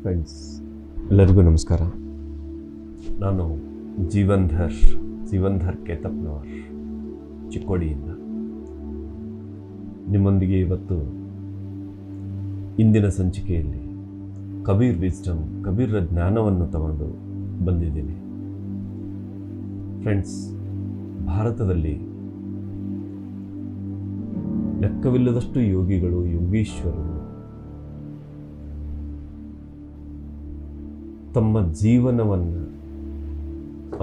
Friends, ಎಲ್ಲರಿಗೂ ನಮಸ್ಕಾರ. ನಾನು ಜೀವನ್ಧರ್ ಕೇತಪ್ಪನವರ್ ಚಿಕ್ಕೋಡಿಯಿಂದ ನಿಮ್ಮೊಂದಿಗೆ ಇವತ್ತು ಇಂದಿನ ಸಂಚಿಕೆಯಲ್ಲಿ ಕಬೀರ್ರ ಜ್ಞಾನವನ್ನು ತಗೊಂಡು ಬಂದಿದ್ದೀನಿ. ಫ್ರೆಂಡ್ಸ್, ಭಾರತದಲ್ಲಿ ಲೆಕ್ಕವಿಲ್ಲದಷ್ಟು ಯೋಗಿಗಳು, ಯೋಗೀಶ್ವರರು ತಮ್ಮ ಜೀವನವನ್ನು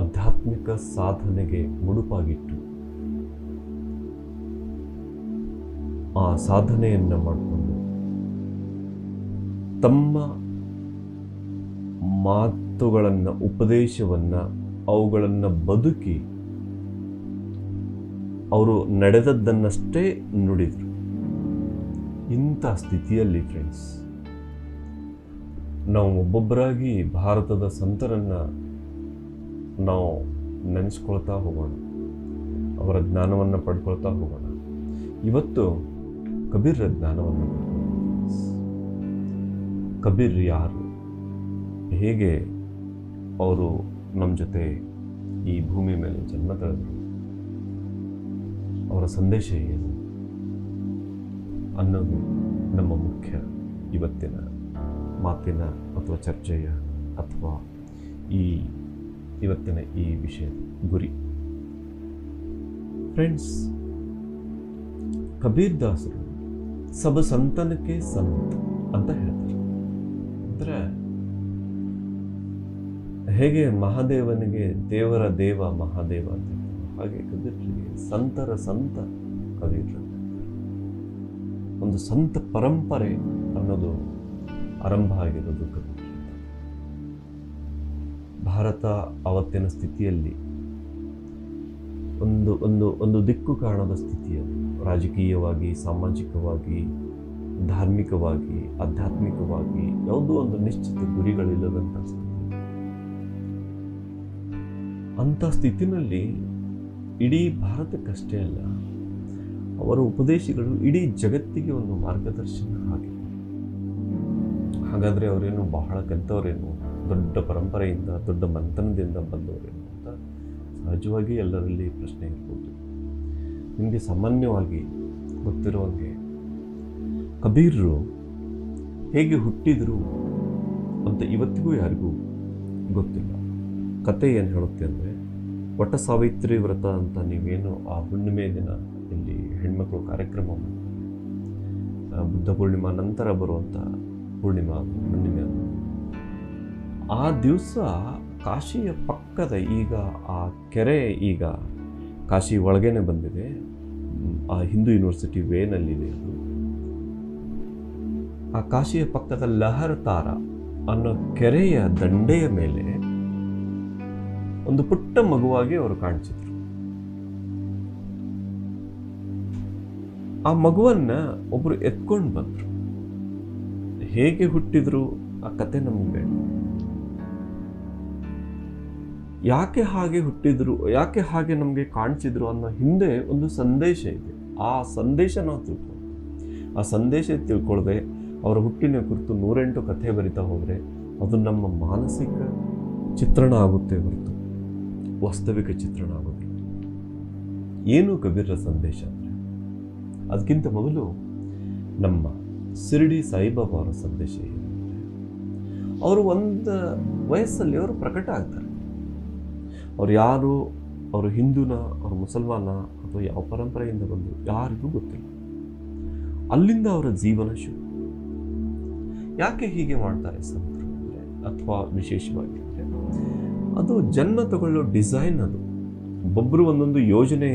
ಆಧ್ಯಾತ್ಮಿಕ ಸಾಧನೆಗೆ ಮುಡುಪಾಗಿಟ್ಟು ಆ ಸಾಧನೆಯನ್ನು ಮಾಡಿಕೊಂಡು ತಮ್ಮ ಮಾತುಗಳನ್ನು, ಉಪದೇಶವನ್ನು, ಅವುಗಳನ್ನು ಬದುಕಿ ಅವರು ನಡೆದದ್ದನ್ನಷ್ಟೇ ನುಡಿದರು. ಇಂಥ ಸ್ಥಿತಿಯಲ್ಲಿ ಫ್ರೆಂಡ್ಸ್, ನಾವು ಒಬ್ಬೊಬ್ಬರಾಗಿ ಭಾರತದ ಸಂತರನ್ನು ನಾವು ನೆನೆಸ್ಕೊಳ್ತಾ ಹೋಗೋಣ, ಅವರ ಜ್ಞಾನವನ್ನು ಪಡ್ಕೊಳ್ತಾ ಹೋಗೋಣ. ಇವತ್ತು ಕಬೀರ್ರ ಜ್ಞಾನವನ್ನು ಕಬೀರ್ ಯಾರು, ಹೇಗೆ ಅವರು ನಮ್ಮ ಜೊತೆ ಈ ಭೂಮಿ ಮೇಲೆ ಜನ್ಮ ತಳೆದರು, ಅವರ ಸಂದೇಶ ಏನು ಅನ್ನೋದು ನಮ್ಮ ಮುಖ್ಯ ಇವತ್ತಿನ ಮಾತಿನ ಅಥವಾ ಚರ್ಚೆಯ ಅಥವಾ ಇವತ್ತಿನ ಈ ವಿಷಯದ ಗುರಿ. ಫ್ರೆಂಡ್ಸ್, ಕಬೀರ್ ದಾಸರು ಸಬ ಸಂತನಕ್ಕೆ ಸಂತ ಅಂತ ಹೇಳ್ತಾರೆ. ಅಂದರೆ ಹೇಗೆ ಮಹಾದೇವನಿಗೆ ದೇವರ ದೇವ ಮಹಾದೇವ ಅಂತ ಹೇಳ್ತಾರೆ, ಹಾಗೆ ಕಬೀರ್ರಿಗೆ ಸಂತರ ಸಂತ ಕಬೀರ್. ಒಂದು ಸಂತ ಪರಂಪರೆ ಅನ್ನೋದು ಆರಂಭ ಆಗಿರೋದು ಕಬೀರ್. ಭಾರತ ಅವತ್ತಿನ ಸ್ಥಿತಿಯಲ್ಲಿ ಒಂದು ದಿಕ್ಕು ಕಾಣದ ಸ್ಥಿತಿಯಲ್ಲಿ, ರಾಜಕೀಯವಾಗಿ, ಸಾಮಾಜಿಕವಾಗಿ, ಧಾರ್ಮಿಕವಾಗಿ, ಆಧ್ಯಾತ್ಮಿಕವಾಗಿ ಯಾವುದೋ ಒಂದು ನಿಶ್ಚಿತ ಗುರಿಗಳಿಲ್ಲದಂಥ ಸ್ಥಿತಿ. ಅಂಥ ಸ್ಥಿತಿನಲ್ಲಿ ಇಡೀ ಭಾರತಕ್ಕಷ್ಟೇ ಅಲ್ಲ, ಅವರ ಉಪದೇಶಗಳು ಇಡೀ ಜಗತ್ತಿಗೆ ಒಂದು ಮಾರ್ಗದರ್ಶನ ಆಗಿದೆ. ಹಾಗಾದರೆ ಅವರೇನು ಬಹಳ ಕಲಿತವರೇನು, ದೊಡ್ಡ ಪರಂಪರೆಯಿಂದ, ದೊಡ್ಡ ಮಂಥನದಿಂದ ಬಂದವರೇನು ಅಂತ ಸಹಜವಾಗಿ ಎಲ್ಲರಲ್ಲಿ ಪ್ರಶ್ನೆ ಇರ್ಬೋದು. ನಿಮಗೆ ಸಾಮಾನ್ಯವಾಗಿ ಗೊತ್ತಿರುವಂಗೆ ಕಬೀರರು ಹೇಗೆ ಹುಟ್ಟಿದರು ಅಂತ ಇವತ್ತಿಗೂ ಯಾರಿಗೂ ಗೊತ್ತಿಲ್ಲ. ಕತೆ ಏನು ಹೇಳುತ್ತೆ ಅಂದರೆ, ವಟ ಸಾವಿತ್ರಿ ವ್ರತ ಅಂತ ನೀವೇನು ಆ ಹುಣ್ಣಿಮೆ ದಿನ ಇಲ್ಲಿ ಹೆಣ್ಮಕ್ಳು ಕಾರ್ಯಕ್ರಮ ಬುದ್ಧ ಪೂರ್ಣಿಮಾ ನಂತರ ಬರುವಂಥ ಹುಣ್ಣಿಮೆ ಆ ದಿವಸ ಕಾಶಿಯ ಪಕ್ಕದ, ಈಗ ಆ ಕೆರೆ ಈಗ ಕಾಶಿ ಒಳಗೇನೆ ಬಂದಿದೆ, ಆ ಹಿಂದೂ ಯೂನಿವರ್ಸಿಟಿ ವೇನಲ್ಲಿದೆ ಅದು. ಆ ಕಾಶಿಯ ಪಕ್ಕದ ಲಹರ್ ತಾರ ಅನ್ನೋ ಕೆರೆಯ ದಂಡೆಯ ಮೇಲೆ ಒಂದು ಪುಟ್ಟ ಮಗುವಾಗಿ ಅವರು ಕಾಣಿಸಿದ್ರು. ಆ ಮಗುವನ್ನ ಒಬ್ರು ಎತ್ಕೊಂಡು ಬಂದ್ರು. ಹೇಗೆ ಹುಟ್ಟಿದ್ರು ಆ ಕತೆ ನಮ್ಗೆ ಬೇಡ. ಯಾಕೆ ಹಾಗೆ ಹುಟ್ಟಿದ್ರು, ಯಾಕೆ ಹಾಗೆ ನಮಗೆ ಕಾಣಿಸಿದ್ರು ಅನ್ನೋ ಹಿಂದೆ ಒಂದು ಸಂದೇಶ ಇದೆ. ಆ ಸಂದೇಶ ನಾವು ತಿಳ್ಕೊಂಡು, ಆ ಸಂದೇಶ ತಿಳ್ಕೊಳ್ಳದೆ ಅವರ ಹುಟ್ಟಿನ ಕುರಿತು 108 ಕಥೆ ಬರಿತಾ ಹೋದರೆ ಅದು ನಮ್ಮ ಮಾನಸಿಕ ಚಿತ್ರಣ ಆಗುತ್ತೆ ಹೊರತು ವಾಸ್ತವಿಕ ಚಿತ್ರಣ ಆಗೋದಿಲ್ಲ. ಏನು ಕಬೀರ್ರ ಸಂದೇಶ ಅಂದರೆ, ಅದಕ್ಕಿಂತ ಮೊದಲು ನಮ್ಮ ಶಿರಡಿ ಸಾಯಿಬಾಬಾ ಅವರ ಸಂದೇಶ ಏನಂದರೆ, ಅವರು ಒಂದು ವಯಸ್ಸಲ್ಲಿ ಅವರು ಪ್ರಕಟ ಆಗ್ತಾರೆ. ಅವ್ರು ಯಾರು, ಅವರು ಹಿಂದೂನ, ಅವರು ಮುಸಲ್ಮಾನ ಅಥವಾ ಯಾವ ಪರಂಪರೆಯಿಂದ ಬಂದು ಯಾರಿಗೂ ಗೊತ್ತಿಲ್ಲ. ಅಲ್ಲಿಂದ ಅವರ ಜೀವನ ಶುರು. ಯಾಕೆ ಹೀಗೆ ಮಾಡ್ತಾರೆ ಸಂತರು ಅಂದರೆ, ಅಥವಾ ವಿಶೇಷವಾಗಿ ಅಂದರೆ, ಅದು ಜನ್ಮ ತಗೊಳ್ಳೋ ಡಿಸೈನ್. ಅದು ಒಬ್ಬೊಬ್ಬರು ಒಂದೊಂದು ಯೋಜನೆ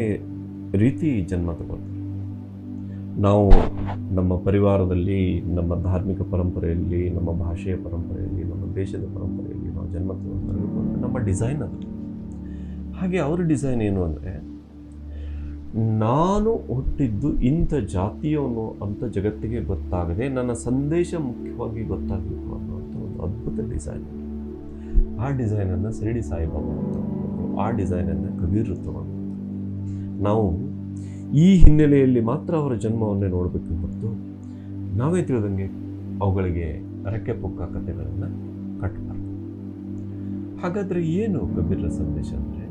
ರೀತಿ ಜನ್ಮ ತಗೊಳ್ತಾರೆ. ನಾವು ನಮ್ಮ ಪರಿವಾರದಲ್ಲಿ, ನಮ್ಮ ಧಾರ್ಮಿಕ ಪರಂಪರೆಯಲ್ಲಿ, ನಮ್ಮ ಭಾಷೆಯ ಪರಂಪರೆಯಲ್ಲಿ, ನಮ್ಮ ದೇಶದ ಪರಂಪರೆಯಲ್ಲಿ ನಾವು ಜನ್ಮ ತಗೊಳ್ಬೇಕು ಅಂದರೆ ನಮ್ಮ ಡಿಸೈನ್ ಅದು. ಹಾಗೆ ಅವರ ಡಿಸೈನ್ ಏನು ಅಂದರೆ, ನಾನು ಹುಟ್ಟಿದ್ದು ಇಂಥ ಜಾತಿಯವನು ಅಂತ ಜಗತ್ತಿಗೆ ಗೊತ್ತಾಗದೆ ನನ್ನ ಸಂದೇಶ ಮುಖ್ಯವಾಗಿ ಗೊತ್ತಾಗಬೇಕು ಅನ್ನುವಂಥ ಒಂದು ಅದ್ಭುತ ಡಿಸೈನ್. ಆ ಡಿಸೈನನ್ನು ಶಿರಡಿ ಸಾಯಿಬಾಬಾ ತಗೊಂಡು, ಆ ಡಿಸೈನನ್ನು ಕಬೀರರು ತಗೊಂಡು, ನಾವು ಈ ಹಿನ್ನೆಲೆಯಲ್ಲಿ ಮಾತ್ರ ಅವರ ಜನ್ಮವನ್ನೇ ನೋಡಬೇಕು ಹೊರತು ನಾವೇ ತಿಳಿದಂಗೆ ಅವುಗಳಿಗೆ ರೆಕ್ಕೆ ಪುಕ್ಕ ಕಥೆಗಳನ್ನು ಕಟ್ಟಬಾರ್ದು. ಹಾಗಾದರೆ ಏನು ಕಬೀರರ ಸಂದೇಶ ಅಂದರೆ,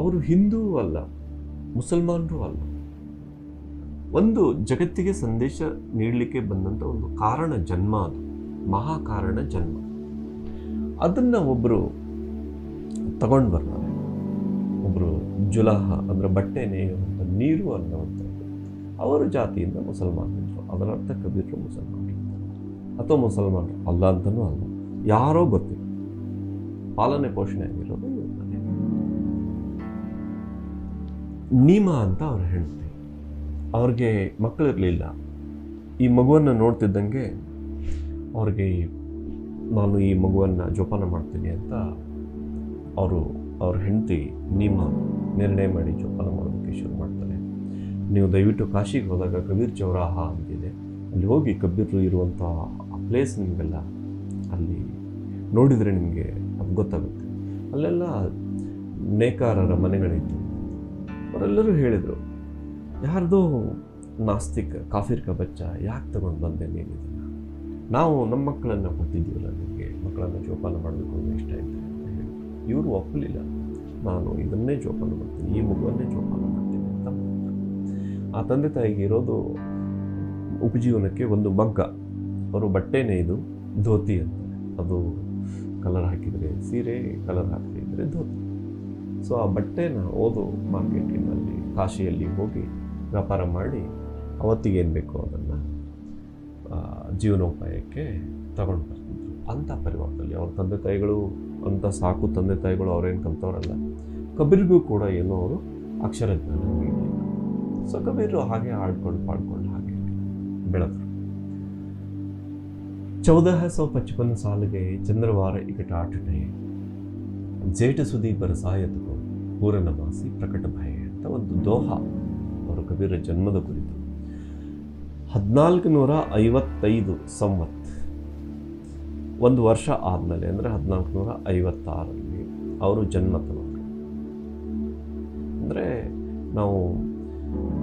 ಅವರು ಹಿಂದೂ ಅಲ್ಲ, ಮುಸಲ್ಮಾನರು ಅಲ್ಲ, ಒಂದು ಜಗತ್ತಿಗೆ ಸಂದೇಶ ನೀಡಲಿಕ್ಕೆ ಬಂದಂಥ ಒಂದು ಕಾರಣ ಜನ್ಮ, ಅದು ಮಹಾಕಾರಣ ಜನ್ಮ. ಅದನ್ನು ಒಬ್ಬರು ತಗೊಂಡು ಬರ್ತಾರೆ. ಒಬ್ಬರು ಜುಲಾಹ ಅಂದರೆ ಬಟ್ಟೆ ನೇಯುವಂಥ ನೀರು ಅನ್ನುವಂಥದ್ದು, ಅವರ ಜಾತಿಯಿಂದ ಮುಸಲ್ಮಾನರು, ಅದರ ಅರ್ಥ ಕಬೀರರು ಮುಸಲ್ಮಾನರು ಅಥವಾ ಮುಸಲ್ಮಾನರು ಅಲ್ಲ ಅಂತನೂ ಅಲ್ಲ, ಯಾರೋ ಗೊತ್ತಿಲ್ಲ, ಪಾಲನೆ ಪೋಷಣೆ ಆಗಿರೋದು ಇವ್ರನ್ನೇ. ನೀಮಾ ಅಂತ ಅವ್ರ ಹೆಂಡತಿ, ಅವ್ರಿಗೆ ಮಕ್ಕಳಿರಲಿಲ್ಲ. ಈ ಮಗುವನ್ನು ನೋಡ್ತಿದ್ದಂಗೆ ಅವ್ರಿಗೆ ನಾನು ಈ ಮಗುವನ್ನು ಜೋಪಾನ ಮಾಡ್ತೀನಿ ಅಂತ ಅವ್ರ ಹೆಂಡತಿ ನೀಮಾ ನಿರ್ಣಯ ಮಾಡಿ ಜೋಪಾನ ಮಾಡೋದಕ್ಕೆ ಶುರು ಮಾಡ್ತಾರೆ. ನೀವು ದಯವಿಟ್ಟು ಕಾಶಿಗೆ ಹೋದಾಗ ಕಬೀರ್ ಚೌರಾಹ ಅಂತಿದೆ, ಅಲ್ಲಿ ಹೋಗಿ ಕಬೀರರು ಇರುವಂಥ ಆ ಪ್ಲೇಸ್ ನಿಮಗೆಲ್ಲ ಅಲ್ಲಿ ನೋಡಿದರೆ ನಿಮಗೆ ಅದು ಗೊತ್ತಾಗುತ್ತೆ. ಅಲ್ಲೆಲ್ಲ ನೇಕಾರರ ಮನೆಗಳಿತ್ತು. ಅವರೆಲ್ಲರೂ ಹೇಳಿದರು, ಯಾರ್ದೋ ನಾಸ್ತಿಕ ಕಾಫಿರ್ ಕ ಬಚ್ಚ ಯಾಕೆ ತಗೊಂಡು ಬಂದೆ ನೀನು ಇದನ್ನು, ನಾವು ನಮ್ಮ ಮಕ್ಕಳನ್ನು ಕೊಟ್ಟಿದ್ದೀವಲ್ಲ ನಿಮಗೆ, ಮಕ್ಕಳನ್ನು ಜೋಪಾನ ಮಾಡಬೇಕು ಅನ್ನೋ ಇಷ್ಟ ಇದೆ ಅಂತ ಹೇಳಿ ಇವರು ಒಪ್ಪಲಿಲ್ಲ. ನಾನು ಇದನ್ನೇ ಜೋಪಾನ ಮಾಡ್ತೀನಿ, ಈ ಮಗುವನ್ನೇ ಜೋಪಾನ ಮಾಡ್ತೀನಿ ಅಂತ. ಆ ತಂದೆ ತಾಯಿಗೆ ಇರೋದು ಉಪಜೀವನಕ್ಕೆ ಒಂದು ಮಗ್ಗ, ಅವರು ಬಟ್ಟೆ ನೇಯ್ದು ಧೋತಿ ಅಂತಾರೆ, ಅದು ಕಲರ್ ಹಾಕಿದರೆ ಸೀರೆ, ಕಲರ್ ಹಾಕಿದರೆ ಧೋತಿ. ಸೊ ಆ ಬಟ್ಟೆನ ಮಾರ್ಕೆಟಿನಲ್ಲಿ ಕಾಶಿಯಲ್ಲಿ ಹೋಗಿ ವ್ಯಾಪಾರ ಮಾಡಿ ಅವತ್ತಿಗೆ ಏನು ಬೇಕೋ ಅದನ್ನು ಜೀವನೋಪಾಯಕ್ಕೆ ತಗೊಂಡು ಬರ್ತಿದ್ರು. ಅಂಥ ಪರಿವಾರದಲ್ಲಿ ಅವ್ರ ತಂದೆ ತಾಯಿಗಳು ಅಂಥ ಸಾಕು ತಂದೆ ತಾಯಿಗಳು ಅವ್ರೇನು ಕಲ್ತವ್ರಲ್ಲ. ಕಬೀರ್ಗೂ ಕೂಡ ಏನೋ ಅವರು ಅಕ್ಷರಜ್ಞಾನ ನೀಡಲಿಲ್ಲ. ಸೊ ಕಬೀರು ಹಾಗೆ ಪಾಡ್ಕೊಂಡು ಹಾಗೆ ಬೆಳೆದರು. 1455 साल के चंद्रवार इकट आठटे जेठ सुदी बरसायतको ಪೂರ್ಣಮಾಸಿ ಪ್ರಕಟ ಭಯ ಅಂತ ಒಂದು ದೋಹ ಅವರು ಕಬೀರ ಜನ್ಮದ ಕುರಿತು. 1455 ಸಂವತ್, ಒಂದು ವರ್ಷ ಆದಮೇಲೆ ಅಂದರೆ 1456ರಲ್ಲಿ ಅವರು ಜನ್ಮ ತಗೊಂಡ್ರು. ಅಂದರೆ ನಾವು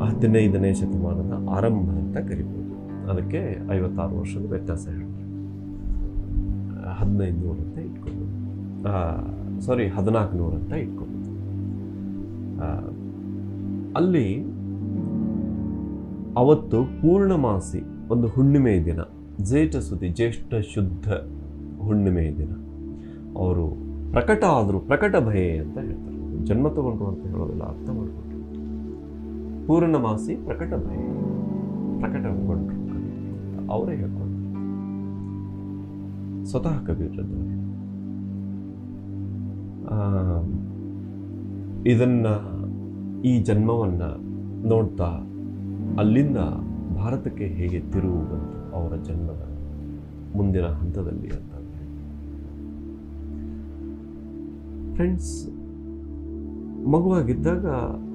15ನೇ ಶತಮಾನದ ಆರಂಭ ಅಂತ ಕರಿಬೋದು. ಅದಕ್ಕೆ 56 ವರ್ಷದ ವ್ಯತ್ಯಾಸ ಹೇಳ್ತಾರೆ. 1500 ಅಂತ ಇಟ್ಕೊಂಡು 1400 ಅಂತ ಇಟ್ಕೊಂಡು ಅಲ್ಲಿ ಅವತ್ತು ಪೂರ್ಣಮಾಸಿ ಒಂದು ಹುಣ್ಣಿಮೆಯ ದಿನ, ಜೇಠ ಸುದಿ ಜ್ಯೇಷ್ಠ ಶುದ್ಧ ಹುಣ್ಣಿಮೆಯ ದಿನ ಅವರು ಪ್ರಕಟ ಆದರು. ಪ್ರಕಟ ಭಯ ಅಂತ ಹೇಳ್ತಾರೆ, ಜನ್ಮ ತಗೊಂಡ್ರು ಅಂತ ಹೇಳೋದಿಲ್ಲ, ಅರ್ಥ ಮಾಡಿಕೊಂಡ್ರು. ಪೂರ್ಣಮಾಸಿ ಪ್ರಕಟ ಭಯ, ಪ್ರಕಟಗೊಂಡ್ರು ಅವರೇ ಹೇಳ್ಕೊಂಡ್ರು, ಸ್ವತಃ ಕಬೀರದವರು. ಇದನ್ನು ಈ ಜನ್ಮವನ್ನು ನೋಡ್ತಾ ಅಲ್ಲಿಂದ ಭಾರತಕ್ಕೆ ಹೇಗೆ ತಿರುವು ಬಂತು ಅವರ ಜನ್ಮದ ಮುಂದಿನ ಹಂತದಲ್ಲಿ ಅಂತ. ಫ್ರೆಂಡ್ಸ್, ಮಗುವಾಗಿದ್ದಾಗ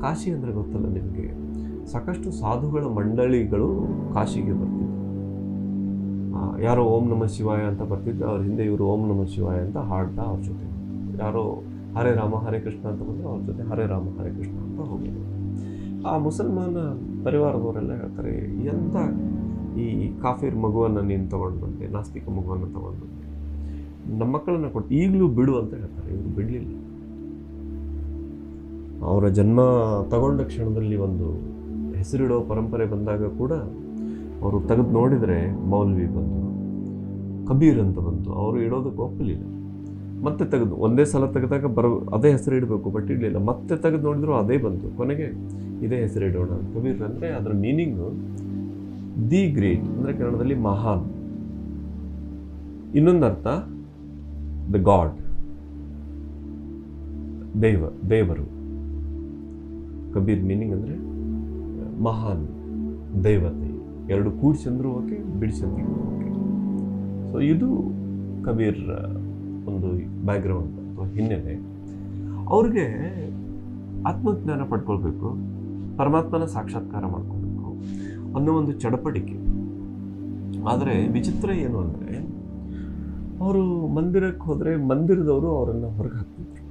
ಕಾಶಿ ಅಂದರೆ ಗೊತ್ತಲ್ಲ ನಿಮಗೆ, ಸಾಕಷ್ಟು ಸಾಧುಗಳ ಮಂಡಳಿಗಳು ಕಾಶಿಗೆ ಬರ್ತಿದ್ರು. ಯಾರೋ ಓಂ ನಮಃ ಶಿವಾಯ ಅಂತ ಬರ್ತಿದ್ರು, ಅವ್ರ ಹಿಂದೆ ಇವರು ಓಂ ನಮಃ ಶಿವಾಯ ಅಂತ ಹಾಡ್ತಾ ಅವ್ರ ಜೊತೆ. ಯಾರೋ ಹರೇ ರಾಮ ಹರೇ ಕೃಷ್ಣ ಅಂತ ಬಂದರೆ ಅವ್ರ ಜೊತೆ ಹರೇ ರಾಮ ಹರೇ ಕೃಷ್ಣ ಅಂತ ಹೋಗಿದ್ರು. ಆ ಮುಸಲ್ಮಾನ ಪರಿವಾರದವರೆಲ್ಲ ಹೇಳ್ತಾರೆ, ಎಂಥ ಈ ಕಾಫಿರ್ ಮಗುವನ್ನು ನೀನು ತೊಗೊಂಡು ಬಂದೆ, ನಾಸ್ತಿಕ ಮಗುವನ್ನು ತೊಗೊಂಡು ಬಂದೆ, ನಮ್ಮ ಮಕ್ಕಳನ್ನು ಕೊಟ್ಟು ಈಗಲೂ ಬಿಡು ಅಂತ ಹೇಳ್ತಾರೆ. ಇವರು ಬಿಡಲಿಲ್ಲ. ಅವರ ಜನ್ಮ ತಗೊಂಡ ಕ್ಷಣದಲ್ಲಿ ಒಂದು ಹೆಸರಿಡೋ ಪರಂಪರೆ ಬಂದಾಗ ಕೂಡ ಅವರು ತೆಗೆದು ನೋಡಿದರೆ ಮೌಲ್ವಿ ಬಂತು, ಕಬೀರ್ ಅಂತ ಬಂತು, ಅವರು ಇಡೋದಕ್ಕೆ ಒಪ್ಪಲಿಲ್ಲ. ಮತ್ತೆ ತೆಗೆದು ಒಂದೇ ಸಲ ತೆಗೆದಾಗ ಅದೇ ಹೆಸರು ಇಡಬೇಕು, ಬಟ್ ಇಡಲಿಲ್ಲ. ಮತ್ತೆ ತೆಗೆದು ನೋಡಿದ್ರು ಅದೇ ಬಂತು. ಕೊನೆಗೆ ಇದೇ ಹೆಸರು ಇಡೋಣ. ಕಬೀರ್ ಅಂದರೆ ಅದರ ಮೀನಿಂಗು ದಿ ಗ್ರೇಟ್ ಅಂದರೆ ಕನ್ನಡದಲ್ಲಿ ಮಹಾನ್, ಇನ್ನೊಂದು ಅರ್ಥ ದ ಗಾಡ್, ದೇವರು. ಕಬೀರ್ ಮೀನಿಂಗ್ ಅಂದರೆ ಮಹಾನ್, ದೇವತೆ, ಎರಡು ಕೂಡಿಸಂದ್ರೂ ಓಕೆ, ಬಿಡಿಸಂದ್ರೂ ಓಕೆ. ಸೊ ಇದು ಕಬೀರ್ ಒಂದು ಬ್ಯಾಕ್ಗ್ರೌಂಡ್ ಅಥವಾ ಹಿನ್ನೆಲೆ. ಅವ್ರಿಗೆ ಆತ್ಮಜ್ಞಾನ ಪಡ್ಕೊಳ್ಬೇಕು, ಪರಮಾತ್ಮನ ಸಾಕ್ಷಾತ್ಕಾರ ಮಾಡ್ಕೊಳ್ಬೇಕು ಅನ್ನೋ ಒಂದು ಚಡಪಡಿಕೆ. ಆದರೆ ವಿಚಿತ್ರ ಏನು ಅಂದರೆ, ಅವರು ಮಂದಿರಕ್ಕೆ ಹೋದರೆ ಮಂದಿರದವರು ಅವರನ್ನು ಹೊರಗೆ ಹಾಕ್ತಿದ್ರು.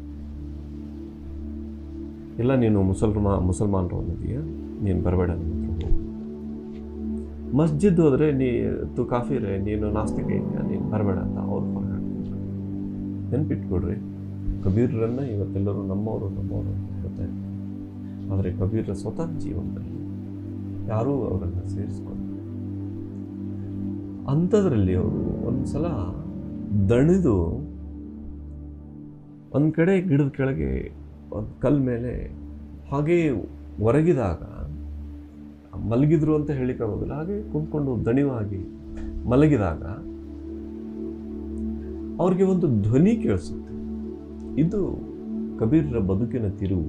ಇಲ್ಲ, ನೀನು ಮುಸಲ್ಮಾನರು ಅನ್ನೋದೀಯ, ನೀನು ಬರಬೇಡ, ನನ್ನ ಹತ್ರ ಹೋಗು. ಮಸ್ಜಿದ್ ಹೋದರೆ ತು ಕಾಫಿ ರೇ, ನೀನು ನಾಸ್ತಿಕ ಇದೆಯಾ, ನೀನು ಬರಬೇಡ ಅಂತ ಅವ್ರು ಹೊರಗಾಡ್ತಿದ್ರು. ನೆನ್ಪಿಟ್ಕೊಡ್ರಿ, ಕಬೀರರನ್ನು ಇವತ್ತೆಲ್ಲರೂ ನಮ್ಮವರು ಅಂತ ಗೊತ್ತಾಯ್ತು. ಆದರೆ ಕಬೀರರ ಸ್ವತಃ ಜೀವನದಲ್ಲಿ ಯಾರೂ ಅವರನ್ನು ಸೇರಿಸ್ಕೊಂಡು ಅಂಥದ್ರಲ್ಲಿ ಅವರು ಒಂದು ಸಲ ದಣಿದು ಒಂದು ಕಡೆ ಗಿಡದ ಕೆಳಗೆ ಒಂದು ಕಲ್ ಮೇಲೆ ಹಾಗೇ ಒರಗಿದಾಗ, ಮಲಗಿದ್ರು ಅಂತ ಹೇಳಿಕ್ಕಾಗೋದಿಲ್ಲ, ಹಾಗೆ ಕುಂತ್ಕೊಂಡು ದಣಿವಾಗಿ ಮಲಗಿದಾಗ ಅವ್ರಿಗೆ ಒಂದು ಧ್ವನಿ ಕೇಳಿಸುತ್ತೆ. ಇದು ಕಬೀರರ ಬದುಕಿನ ತಿರುವು.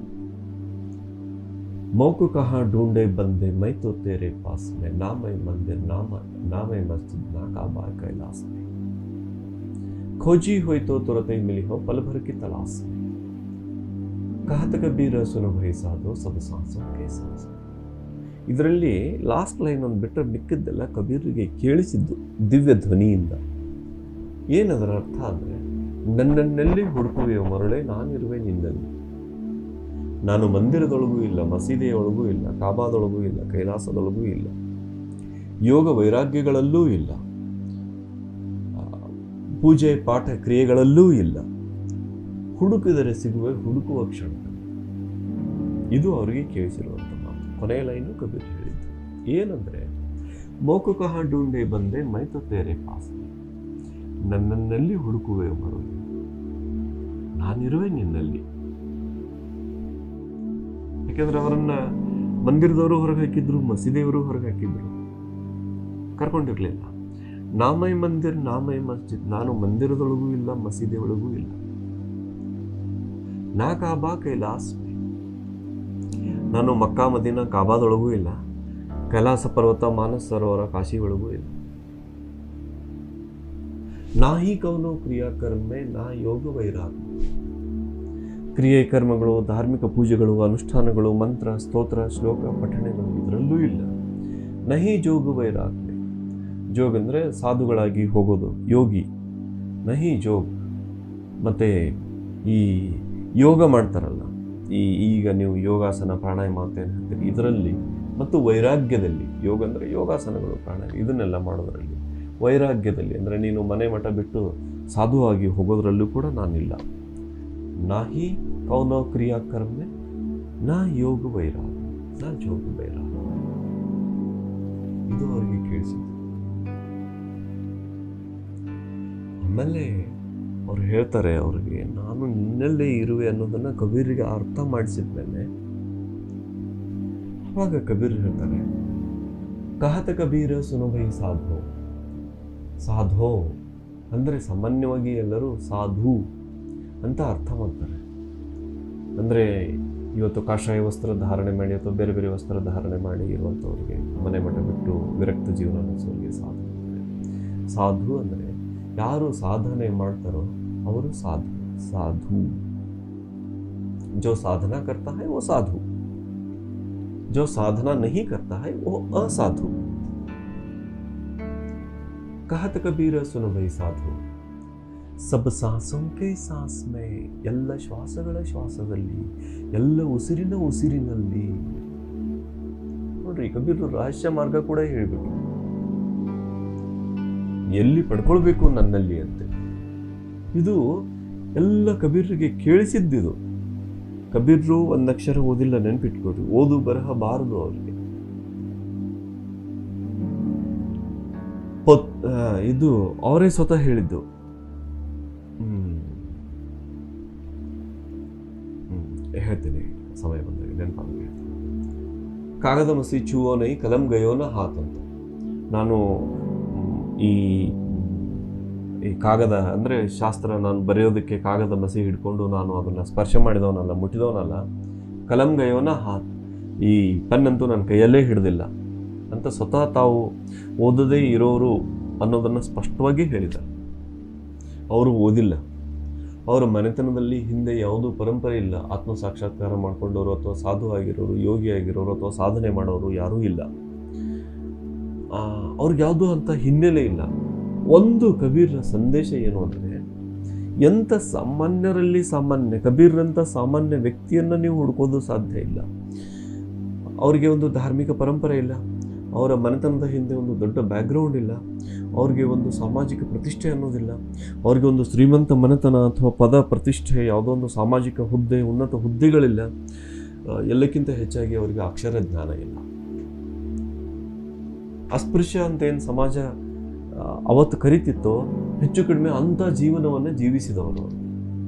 ಮೌಕು ಕಹಾ ಢೂಂಢೆ ಬಂದೆ ಮೈ ತೋ ತೇರೆ ಪಾಸ್ ಮೇ, ನಾಮೈ ಮಂದಿರ್ ನಾಮೈ ಮಸ್ಜಿದ್ ನಾ ಕಾಬಾ ಕೈಲಾಸ್ ಮೇ, खोजी हुई तो तुरंत ही मिली हो पल भर की तलाश में, कहत कबीर सुनो भई साधो सब सांसों के सांस. ಇದರಲ್ಲಿ ಲಾಸ್ಟ್ ಲೈನ್ ಒಂದು ಬಿಟ್ಟರೆ ಮಿಕ್ಕಿದ್ದೆಲ್ಲ ಕಬೀರಿಗೆ ಕೇಳಿಸಿದ್ದು ದಿವ್ಯ ಧ್ವನಿಯಿಂದ. ಏನದರ ಅರ್ಥ ಅಂದರೆ, ನನ್ನನ್ನೆಲ್ಲಿ ಹುಡುಕುವೆಯೋ ಮರಳೆ, ನಾನಿರುವೆ ನಿನ್ನಲ್ಲಿ. ನಾನು ಮಂದಿರದೊಳಗೂ ಇಲ್ಲ, ಮಸೀದಿಯೊಳಗೂ ಇಲ್ಲ, ಕಾಬಾದೊಳಗೂ ಇಲ್ಲ, ಕೈಲಾಸದೊಳಗೂ ಇಲ್ಲ, ಯೋಗ ವೈರಾಗ್ಯಗಳಲ್ಲೂ ಇಲ್ಲ, ಪೂಜೆ ಪಾಠ ಕ್ರಿಯೆಗಳಲ್ಲೂ ಇಲ್ಲ. ಹುಡುಕಿದರೆ ಸಿಗುವೆ ಹುಡುಕುವ ಕ್ಷಣ. ಇದು ಅವರಿಗೆ ಕೇಳಿಸಿರುವಂಥ ಮಾತು. ಕೊನೆಯ ಲೈನು ಕಬೀರ್ ಹೇಳಿದ್ದು ಏನಂದರೆ, ಮೌಕು ಕಹಾ ಢೂಂಢೆ ಬಂದೆ ಮೈ ತೋ ತೇರೆ ಪಾಸ್, ನನ್ನನ್ನಲ್ಲಿ ಹುಡುಕುವೆ ಮರಳು, ನಾನಿರುವೆ ನಿನ್ನಲ್ಲಿ. ಯಾಕೆಂದ್ರೆ ಅವರನ್ನ ಮಂದಿರದವರು ಹೊರಗೆ ಹಾಕಿದ್ರು, ಮಸೀದಿಯವರು ಹೊರಗೆ ಹಾಕಿದ್ರು, ಕರ್ಕೊಂಡಿರ್ಲಿಲ್ಲ. ನಾಮೈ ಮಂದಿರ್ ನಾಮೈ ಮಸ್ಜಿದ್, ನಾನು ಮಂದಿರದೊಳಗೂ ಇಲ್ಲ, ಮಸೀದಿ ಒಳಗೂ ಇಲ್ಲ. ನಾ ಕಾಬಾ ಕೈಲಾಸ್, ನಾನು ಮಕ್ಕಾ ಮದೀನಾ ಕಾಬಾದೊಳಗೂ ಇಲ್ಲ, ಕೈಲಾಸ ಪರ್ವತ ಮಾನಸ ಸರೋವರ ಕಾಶಿ ಒಳಗೂ ಇಲ್ಲ. ನಾ ಹಿ ಕೌನೋ ಕ್ರಿಯಾಕರ್ಮೆ ನಾ ಯೋಗ ವೈರಾಗ, ಕ್ರಿಯೆ ಕರ್ಮಗಳು, ಧಾರ್ಮಿಕ ಪೂಜೆಗಳು, ಅನುಷ್ಠಾನಗಳು, ಮಂತ್ರ ಸ್ತೋತ್ರ ಶ್ಲೋಕ ಪಠಣೆಗಳು ಇದರಲ್ಲೂ ಇಲ್ಲ. ನಹಿ ಜೋಗ ವೈರಾಗ, ಜೋಗ್ ಅಂದರೆ ಸಾಧುಗಳಾಗಿ ಹೋಗೋದು, ಯೋಗಿ. ನಹಿ ಜೋಗ್. ಮತ್ತು ಈ ಯೋಗ ಮಾಡ್ತಾರಲ್ಲ, ಈಗ ನೀವು ಯೋಗಾಸನ ಪ್ರಾಣಾಯಾಮ ಅಂತ ಏನು ಹೇಳ್ತೀರಿ, ಇದರಲ್ಲಿ ಮತ್ತು ವೈರಾಗ್ಯದಲ್ಲಿ, ಯೋಗ ಅಂದರೆ ಯೋಗಾಸನಗಳು, ಪ್ರಾಣಾಯಾಮ ಇದನ್ನೆಲ್ಲ ಮಾಡೋದರಲ್ಲಿ, ವೈರಾಗ್ಯದಲ್ಲಿ ಅಂದರೆ ನೀನು ಮನೆ ಮಠ ಬಿಟ್ಟು ಸಾಧುವಾಗಿ ಹೋಗೋದ್ರಲ್ಲೂ ಕೂಡ ನಾನಿಲ್ಲ. ನಾಹಿ ಕೌನೋ ಕ್ರಿಯಾಕರ್ಮೆ ನಾ ಯೋಗ ವೈರಾಗ ನಾ ಜೋಗ ವೈರಾಗ. ಇದು ಅವರಿಗೆ ಕೇಳಿಸಿದ್ದು. ಆಮೇಲೆ ಅವ್ರು ಹೇಳ್ತಾರೆ, ಅವ್ರಿಗೆ ನಾನು ನಿನ್ನಲ್ಲೇ ಇರುವೆ ಅನ್ನೋದನ್ನು ಕಬೀರಿಗೆ ಅರ್ಥ ಮಾಡಿಸಿದ್ಮೇಲೆ ಅವಾಗ ಕಬೀರ್ ಹೇಳ್ತಾರೆ, ಕಹತ ಕಬೀರ ಸುನಭೈ ಸಾಧೋ. ಸಾಧೋ ಅಂದರೆ ಸಾಮಾನ್ಯವಾಗಿ ಎಲ್ಲರೂ ಸಾಧು ಅಂತ ಅರ್ಥ ಮಾಡ್ತಾರೆ. ಅಂದರೆ ಇವತ್ತು ಕಾಷಾಯ ವಸ್ತ್ರ ಧಾರಣೆ ಮಾಡಿ ಅಥವಾ ಬೇರೆ ಬೇರೆ ವಸ್ತ್ರ ಧಾರಣೆ ಮಾಡಿ ಇರುವಂಥವ್ರಿಗೆ, ಮನೆ ಮಠ ಬಿಟ್ಟು ವಿರಕ್ತ ಜೀವನ ನಡೆಸೋರಿಗೆ ಸಾಧು. ಸಾಧು ಅಂದರೆ ಯಾರು ಸಾಧನೆ ಮಾಡ್ತಾರೋ ಅವರು ಸಾಧು. ಸಾಧು जो साधना करता है वो साधु, जो साधना नहीं करता है वो असाधु. कहत कबीर सुनो भई साधु, सब सांसों के सांस में, ಎಲ್ಲ ಶ್ವಾಸಗಳ ಶ್ವಾಸದಲ್ಲಿ, ಎಲ್ಲ ಉಸಿರಿನ ಉಸಿರಿನಲ್ಲಿ. ನೋಡ್ರಿ, ಕಬೀರ್ ರಹಸ್ಯ ಮಾರ್ಗ ಕೂಡ ಹೇಳ್ಬಿಟ್ಟು ಎಲ್ಲಿ ಪಡ್ಕೊಳ್ಬೇಕು ನನ್ನಲ್ಲಿ ಅಂತ. ಇದು ಎಲ್ಲ ಕಬೀರ್ರಿಗೆ ಕೇಳಿಸಿದ್ದಿದು. ಕಬೀರ್ರು ಒಂದು ಅಕ್ಷರ ಓದಿಲ್ಲ, ನೆನ್ಪಿಟ್ಕೊಡ್ರಿ. ಓದು ಬರಹ ಬಾರದು ಅವ್ರಿಗೆ. ಇದು ಅವರೇ ಸ್ವತಃ ಹೇಳಿದ್ದು. ಹೇಳ್ತೀನಿ, ಸಮಯ ಬಂದಾಗ ನೆನಪಾಗ ಹೇಳ್ತೀನಿ. ಕಾಗದ ಮಸಿ ಚೂವೋ ನೈ ಕಲಂ ಗಯೋನ ಹಾತ್ ಅಂತ. ನಾನು ಈ ಕಾಗದ ಅಂದರೆ ಶಾಸ್ತ್ರ, ನಾನು ಬರೆಯೋದಕ್ಕೆ ಕಾಗದ ಮಸಿ ಹಿಡ್ಕೊಂಡು ನಾನು ಅದನ್ನು ಸ್ಪರ್ಶ ಮಾಡಿದವನಲ್ಲ, ಮುಟ್ಟಿದವನಲ್ಲ. ಕಲಂ ಗಯೋನ ಹಾತ್, ಈ ಪೆನ್ನಂತೂ ನನ್ನ ಕೈಯಲ್ಲೇ ಹಿಡ್ದಿಲ್ಲ ಅಂತ ಸ್ವತಃ ತಾವು ಓದದೇ ಇರೋರು ಅನ್ನೋದನ್ನು ಸ್ಪಷ್ಟವಾಗಿ ಹೇಳಿದ್ದಾರೆ. ಅವರು ಓದಿಲ್ಲ, ಅವರ ಮನೆತನದಲ್ಲಿ ಹಿಂದೆ ಯಾವುದೂ ಪರಂಪರೆ ಇಲ್ಲ. ಆತ್ಮ ಸಾಕ್ಷಾತ್ಕಾರ ಮಾಡ್ಕೊಂಡವರು ಅಥವಾ ಸಾಧು ಆಗಿರೋರು, ಯೋಗಿ ಆಗಿರೋರು ಅಥವಾ ಸಾಧನೆ ಮಾಡೋರು ಯಾರೂ ಇಲ್ಲ. ಅವ್ರಿಗೆ ಯಾವುದೂ ಅಂತ ಹಿನ್ನೆಲೆ ಇಲ್ಲ. ಒಂದು ಕಬೀರ್ನ ಸಂದೇಶ ಏನು ಅಂದರೆ, ಎಂಥ ಸಾಮಾನ್ಯರಲ್ಲಿ ಸಾಮಾನ್ಯ ಕಬೀರ್ರಂಥ ಸಾಮಾನ್ಯ ವ್ಯಕ್ತಿಯನ್ನು ನೀವು ಹುಡ್ಕೋದು ಸಾಧ್ಯ ಇಲ್ಲ. ಅವರಿಗೆ ಒಂದು ಧಾರ್ಮಿಕ ಪರಂಪರೆ ಇಲ್ಲ, ಅವರ ಮನೆತನದ ಹಿಂದೆ ಒಂದು ದೊಡ್ಡ ಬ್ಯಾಕ್ಗ್ರೌಂಡ್ ಇಲ್ಲ, ಅವ್ರಿಗೆ ಒಂದು ಸಾಮಾಜಿಕ ಪ್ರತಿಷ್ಠೆ ಅನ್ನೋದಿಲ್ಲ, ಅವ್ರಿಗೆ ಒಂದು ಶ್ರೀಮಂತ ಮನೆತನ ಅಥವಾ ಪದ ಪ್ರತಿಷ್ಠೆ, ಯಾವುದೋ ಒಂದು ಸಾಮಾಜಿಕ ಹುದ್ದೆ, ಉನ್ನತ ಹುದ್ದೆಗಳಿಲ್ಲ. ಎಲ್ಲಕ್ಕಿಂತ ಹೆಚ್ಚಾಗಿ ಅವರಿಗೆ ಅಕ್ಷರ ಜ್ಞಾನ ಇಲ್ಲ. ಅಸ್ಪೃಶ್ಯ ಅಂತ ಏನು ಸಮಾಜ ಅವತ್ತು ಕರಿತಿತ್ತೋ ಹೆಚ್ಚು ಕಡಿಮೆ ಅಂಥ ಜೀವನವನ್ನು ಜೀವಿಸಿದವರು.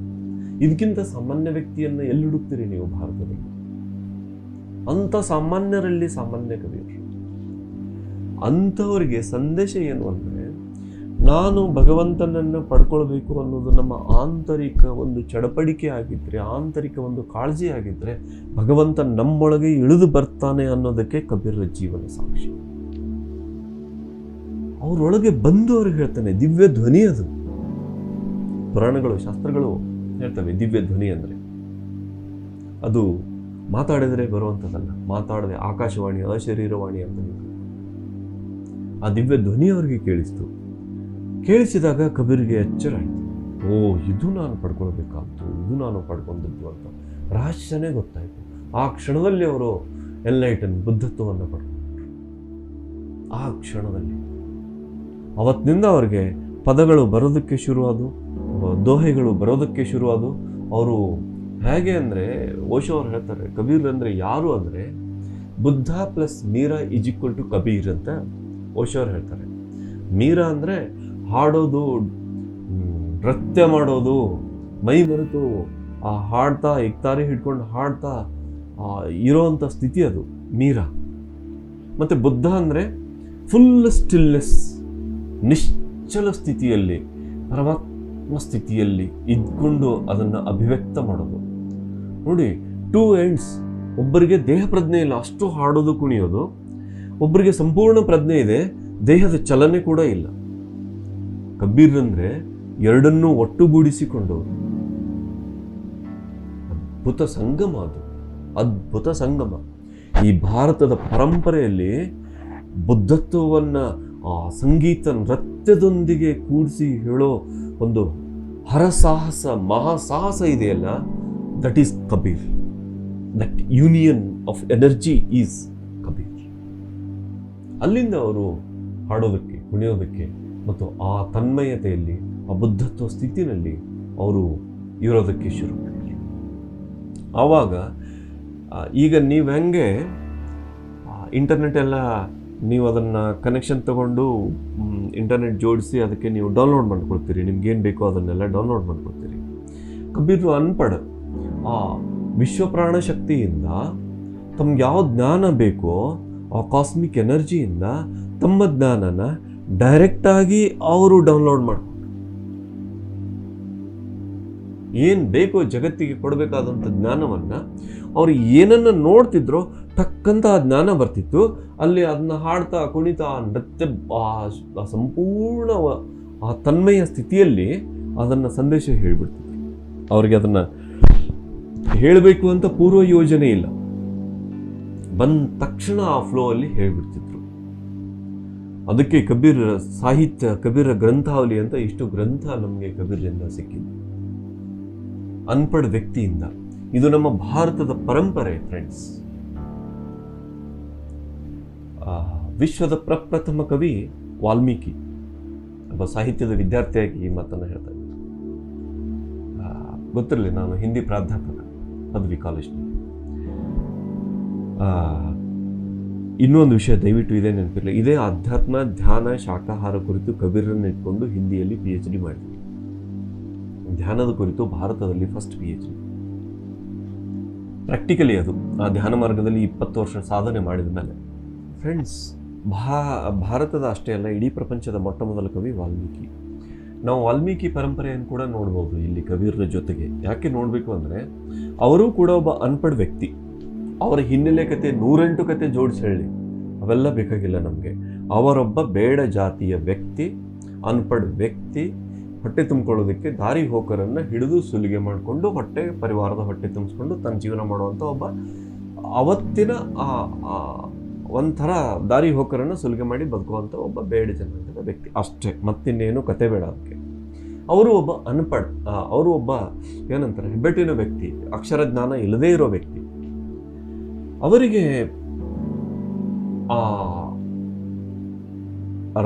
ಇದಕ್ಕಿಂತ ಸಾಮಾನ್ಯ ವ್ಯಕ್ತಿಯನ್ನು ಎಲ್ಲಿ ಹುಡುಕ್ತೀರಿ ನೀವು ಭಾರತದಲ್ಲಿ? ಅಂಥ ಸಾಮಾನ್ಯರಲ್ಲಿ ಸಾಮಾನ್ಯ ಕವಿಯರು. ಅಂಥವರಿಗೆ ಸಂದೇಶ ಏನು ಅಂದರೆ, ನಾನು ಭಗವಂತನನ್ನು ಪಡ್ಕೊಳ್ಬೇಕು ಅನ್ನೋದು ನಮ್ಮ ಆಂತರಿಕ ಒಂದು ಚಡಪಡಿಕೆ ಆಗಿದ್ದರೆ, ಆಂತರಿಕ ಒಂದು ಕಾಳಜಿ ಆಗಿದ್ದರೆ, ಭಗವಂತ ನಮ್ಮೊಳಗೆ ಇಳಿದು ಬರ್ತಾನೆ ಅನ್ನೋದಕ್ಕೆ ಕಬೀರರ ಜೀವನ ಸಾಕ್ಷಿ. ಅವರೊಳಗೆ ಬಂದು ಅವ್ರಿಗೆ ಹೇಳ್ತಾನೆ. ದಿವ್ಯ ಧ್ವನಿ ಅದು. ಪುರಾಣಗಳು, ಶಾಸ್ತ್ರಗಳು ಹೇಳ್ತವೆ ದಿವ್ಯ ಧ್ವನಿ ಅಂದರೆ ಅದು ಮಾತಾಡಿದರೆ ಬರುವಂಥದ್ದಲ್ಲ, ಮಾತಾಡದೆ ಆಕಾಶವಾಣಿ, ಅಶರೀರವಾಣಿ ಅಂತ. ಆ ದಿವ್ಯ ಧ್ವನಿ ಅವರಿಗೆ ಕೇಳಿಸ್ತು. ಕೇಳಿಸಿದಾಗ ಕಬೀರ್ಗೆ ಎಚ್ಚರ ಆಯಿತು. ಓ, ಇದು ನಾನು ಪಡ್ಕೊಳ್ಬೇಕಾಗ್ತು, ಇದು ನಾನು ಪಡ್ಕೊಂಡಿದ್ದು ಅಂತ ರಹಸ್ಯನೇ ಗೊತ್ತಾಯಿತು. ಆ ಕ್ಷಣದಲ್ಲಿ ಅವರು ಎನ್ಲೈಟನ್ ಬುದ್ಧತ್ವವನ್ನು ಪಡ್ಕೊಂಡ್ರು. ಆ ಕ್ಷಣದಲ್ಲಿ ಅವತ್ತಿನಿಂದ ಅವ್ರಿಗೆ ಪದಗಳು ಬರೋದಕ್ಕೆ ಶುರುವಾದವು, ದೋಹೆಗಳು ಬರೋದಕ್ಕೆ ಶುರುವಾದವು. ಅವರು ಹೇಗೆ ಅಂದರೆ, ಓಶೋ ಅವ್ರು ಹೇಳ್ತಾರೆ, ಕಬೀರ್ ಅಂದರೆ ಯಾರು ಅಂದರೆ Buddha plus Meera is equal to Kabir ಅಂತ ಓಶೋ ಅವ್ರು ಹೇಳ್ತಾರೆ. ಮೀರಾ ಅಂದರೆ ಹಾಡೋದು, ನೃತ್ಯ ಮಾಡೋದು, ಮೈ ಮರೆತು ಆ ಹಾಡ್ತಾ ಎಕ್ತಾರಿ ಹಿಡ್ಕೊಂಡು ಹಾಡ್ತಾ ಇರೋವಂಥ ಸ್ಥಿತಿ ಅದು ಮೀರಾ. ಮತ್ತು ಬುದ್ಧ ಅಂದರೆ ಫುಲ್ ಸ್ಟಿಲ್ನೆಸ್, ನಿಶ್ಚಲ ಸ್ಥಿತಿಯಲ್ಲಿ, ಪರಮಾತ್ಮ ಸ್ಥಿತಿಯಲ್ಲಿ ಇದ್ಕೊಂಡು ಅದನ್ನು ಅಭಿವ್ಯಕ್ತ ಮಾಡೋದು. ನೋಡಿ, 2 ಎಂಡ್ಸ್. ಒಬ್ಬರಿಗೆ ದೇಹ ಪ್ರಜ್ಞೆ ಇಲ್ಲ, ಅಷ್ಟು ಹಾಡೋದು ಕುಣಿಯೋದು. ಒಬ್ಬರಿಗೆ ಸಂಪೂರ್ಣ ಪ್ರಜ್ಞೆ ಇದೆ, ದೇಹದ ಚಲನೆ ಕೂಡ ಇಲ್ಲ. ಕಬೀರ್ ಅಂದರೆ ಎರಡನ್ನೂ ಒಟ್ಟುಗೂಡಿಸಿಕೊಂಡವರು. ಅದ್ಭುತ ಸಂಗಮ ಅದು, ಅದ್ಭುತ ಸಂಗಮ. ಈ ಭಾರತದ ಪರಂಪರೆಯಲ್ಲಿ ಬುದ್ಧತ್ವವನ್ನು ಸಂಗೀತ ನೃತ್ಯದೊಂದಿಗೆ ಕೂಡಿಸಿ ಹೇಳೋ ಒಂದು ಹರಸಾಹಸ, ಮಹಾಸಾಹಸ ಇದೆಯಲ್ಲ, that is Kabir. That union of energy is Kabir. ಅಲ್ಲಿಂದ ಅವರು ಹಾಡೋದಕ್ಕೆ, ಕುಣಿಯೋದಕ್ಕೆ ಮತ್ತು ಆ ತನ್ಮಯತೆಯಲ್ಲಿ, ಆ ಬುದ್ಧತ್ವ ಸ್ಥಿತಿನಲ್ಲಿ ಅವರು ಇರೋದಕ್ಕೆ ಶುರು ಮಾಡಿದ್ರು. ಆವಾಗ ಈಗ ನೀವು ಹೆಂಗೆ ಇಂಟರ್ನೆಟ್ ಎಲ್ಲ ನೀವು ಅದನ್ನು ಕನೆಕ್ಷನ್ ತಗೊಂಡು ಇಂಟರ್ನೆಟ್ ಜೋಡಿಸಿ ಅದಕ್ಕೆ ನೀವು ಡೌನ್ಲೋಡ್ ಮಾಡ್ಕೊಳ್ತೀರಿ, ನಿಮ್ಗೇನು ಬೇಕೋ ಅದನ್ನೆಲ್ಲ ಡೌನ್ಲೋಡ್ ಮಾಡ್ಕೊಳ್ತೀರಿ. ಕಬೀರ್ ಅನ್ಪಡ್ ಆ ವಿಶ್ವಪ್ರಾಣ ಶಕ್ತಿಯಿಂದ ತಮ್ಗೆ ಯಾವ ಜ್ಞಾನ ಬೇಕೋ ಆ ಕಾಸ್ಮಿಕ್ ಎನರ್ಜಿಯಿಂದ ತಮ್ಮ ಜ್ಞಾನನ ಡೈರೆಕ್ಟಾಗಿ ಅವರು ಡೌನ್ಲೋಡ್ ಮಾಡ್ಕೊಂಡು ಏನು ಬೇಕೋ ಜಗತ್ತಿಗೆ ಕೊಡಬೇಕಾದಂಥ ಜ್ಞಾನವನ್ನು ಅವರು ಏನನ್ನು ನೋಡ್ತಿದ್ರೋ ಟಕ್ಕಂತ ಆ ಜ್ಞಾನ ಬರ್ತಿತ್ತು. ಅಲ್ಲಿ ಅದನ್ನ ಹಾಡ್ತಾ ಕುಣಿತಾ ನೃತ್ಯ ಸಂಪೂರ್ಣ ಆ ತನ್ಮಯ ಸ್ಥಿತಿಯಲ್ಲಿ ಅದನ್ನು ಸಂದೇಶ ಹೇಳಿಬಿಡ್ತಿದ್ರು. ಅವ್ರಿಗೆ ಅದನ್ನು ಹೇಳಬೇಕು ಅಂತ ಪೂರ್ವ ಯೋಜನೆ ಇಲ್ಲ, ಬಂದ ತಕ್ಷಣ ಆ ಫ್ಲೋ ಅಲ್ಲಿ ಹೇಳಿಬಿಡ್ತಿದ್ರು. ಅದಕ್ಕೆ ಕಬೀರ್ ಸಾಹಿತ್ಯ, ಕಬೀರ ಗ್ರಂಥಾವಳಿ ಅಂತ ಇಷ್ಟು ಗ್ರಂಥ ನಮಗೆ ಕಬೀರ್ರಿಂದ ಸಿಕ್ಕಿದೆ, ಅನ್ಪಡ್ ವ್ಯಕ್ತಿಯಿಂದ. ಇದು ನಮ್ಮ ಭಾರತದ ಪರಂಪರೆ ಫ್ರೆಂಡ್ಸ್. ವಿಶ್ವದ ಪ್ರಪ್ರಥಮ ಕವಿ ವಾಲ್ಮೀಕಿ. ಒಬ್ಬ ಸಾಹಿತ್ಯದ ವಿದ್ಯಾರ್ಥಿಯಾಗಿ ಈ ಮಾತನ್ನು ಹೇಳ್ತಾ ಇದ್ದೆ. ಗೊತ್ತಿರಲಿ, ನಾನು ಹಿಂದಿ ಪ್ರಾಧ್ಯಾಪಕ ಪದವಿ ಕಾಲೇಜ್ನಲ್ಲಿ. ಇನ್ನೊಂದು ವಿಷಯ ದಯವಿಟ್ಟು ಇದೇ ನೆನಪಿರಲಿ, ಇದೇ ಅಧ್ಯಾತ್ಮ, ಧ್ಯಾನ, ಶಾಕಾಹಾರ ಕುರಿತು ಕಬೀರನ್ನು ಇಟ್ಕೊಂಡು ಹಿಂದಿಯಲ್ಲಿ PhD ಮಾಡಿದ್ವಿ. ಧ್ಯಾನದ ಕುರಿತು ಭಾರತದಲ್ಲಿ ಫಸ್ಟ್ PhD. ಪ್ರಾಕ್ಟಿಕಲಿ ಅದು ಆ ಧ್ಯಾನ ಮಾರ್ಗದಲ್ಲಿ 20 ವರ್ಷ ಸಾಧನೆ ಮಾಡಿದ ಮೇಲೆ ಫ್ರೆಂಡ್ಸ್, ಭಾರತದ ಅಷ್ಟೇ ಅಲ್ಲ, ಇಡೀ ಪ್ರಪಂಚದ ಮೊಟ್ಟ ಮೊದಲ ಕವಿ ವಾಲ್ಮೀಕಿ. ನಾವು ವಾಲ್ಮೀಕಿ ಪರಂಪರೆಯನ್ನು ಕೂಡ ನೋಡ್ಬೋದು ಇಲ್ಲಿ ಕಬೀರರ ಜೊತೆಗೆ. ಯಾಕೆ ನೋಡಬೇಕು ಅಂದರೆ, ಅವರೂ ಕೂಡ ಒಬ್ಬ ಅನ್ಪಡ್ ವ್ಯಕ್ತಿ. ಅವರ ಹಿನ್ನೆಲೆ ಕತೆ 108 ಕತೆ ಜೋಡಿಸಿ ಹೇಳಿ, ಅವೆಲ್ಲ ಬೇಕಾಗಿಲ್ಲ ನಮಗೆ. ಅವರೊಬ್ಬ ಬೇಡ ಜಾತಿಯ ವ್ಯಕ್ತಿ, ಅನ್ಪಡ್ ವ್ಯಕ್ತಿ, ಹೊಟ್ಟೆ ತುಂಬಿಕೊಳ್ಳೋದಕ್ಕೆ ದಾರಿ ಹೋಕರನ್ನು ಹಿಡಿದು ಸುಲಿಗೆ ಮಾಡಿಕೊಂಡು ಪರಿವಾರದ ಹೊಟ್ಟೆ ತುಂಬಿಸ್ಕೊಂಡು ತನ್ನ ಜೀವನ ಮಾಡುವಂಥ ಒಬ್ಬ ಅವತ್ತಿನ ಒಂಥರ ದಾರಿ ಹೋಕರನ್ನು ಸುಲಿಗೆ ಮಾಡಿ ಬದುಕುವಂಥ ಒಬ್ಬ ಬೇಡ ಜನಾಂಗದ ವ್ಯಕ್ತಿ ಅಷ್ಟೇ, ಮತ್ತಿನ್ನೇನು ಕತೆ ಬೇಡ ಅದಕ್ಕೆ. ಅವರು ಒಬ್ಬ ಅನ್ಪಡ್, ಅವರು ಒಬ್ಬ ಏನಂತಾರೆ ಹೆಬ್ಬೆಟ್ಟಿನ ವ್ಯಕ್ತಿ, ಅಕ್ಷರ ಜ್ಞಾನ ಇಲ್ಲದೇ ಇರೋ ವ್ಯಕ್ತಿ. ಅವರಿಗೆ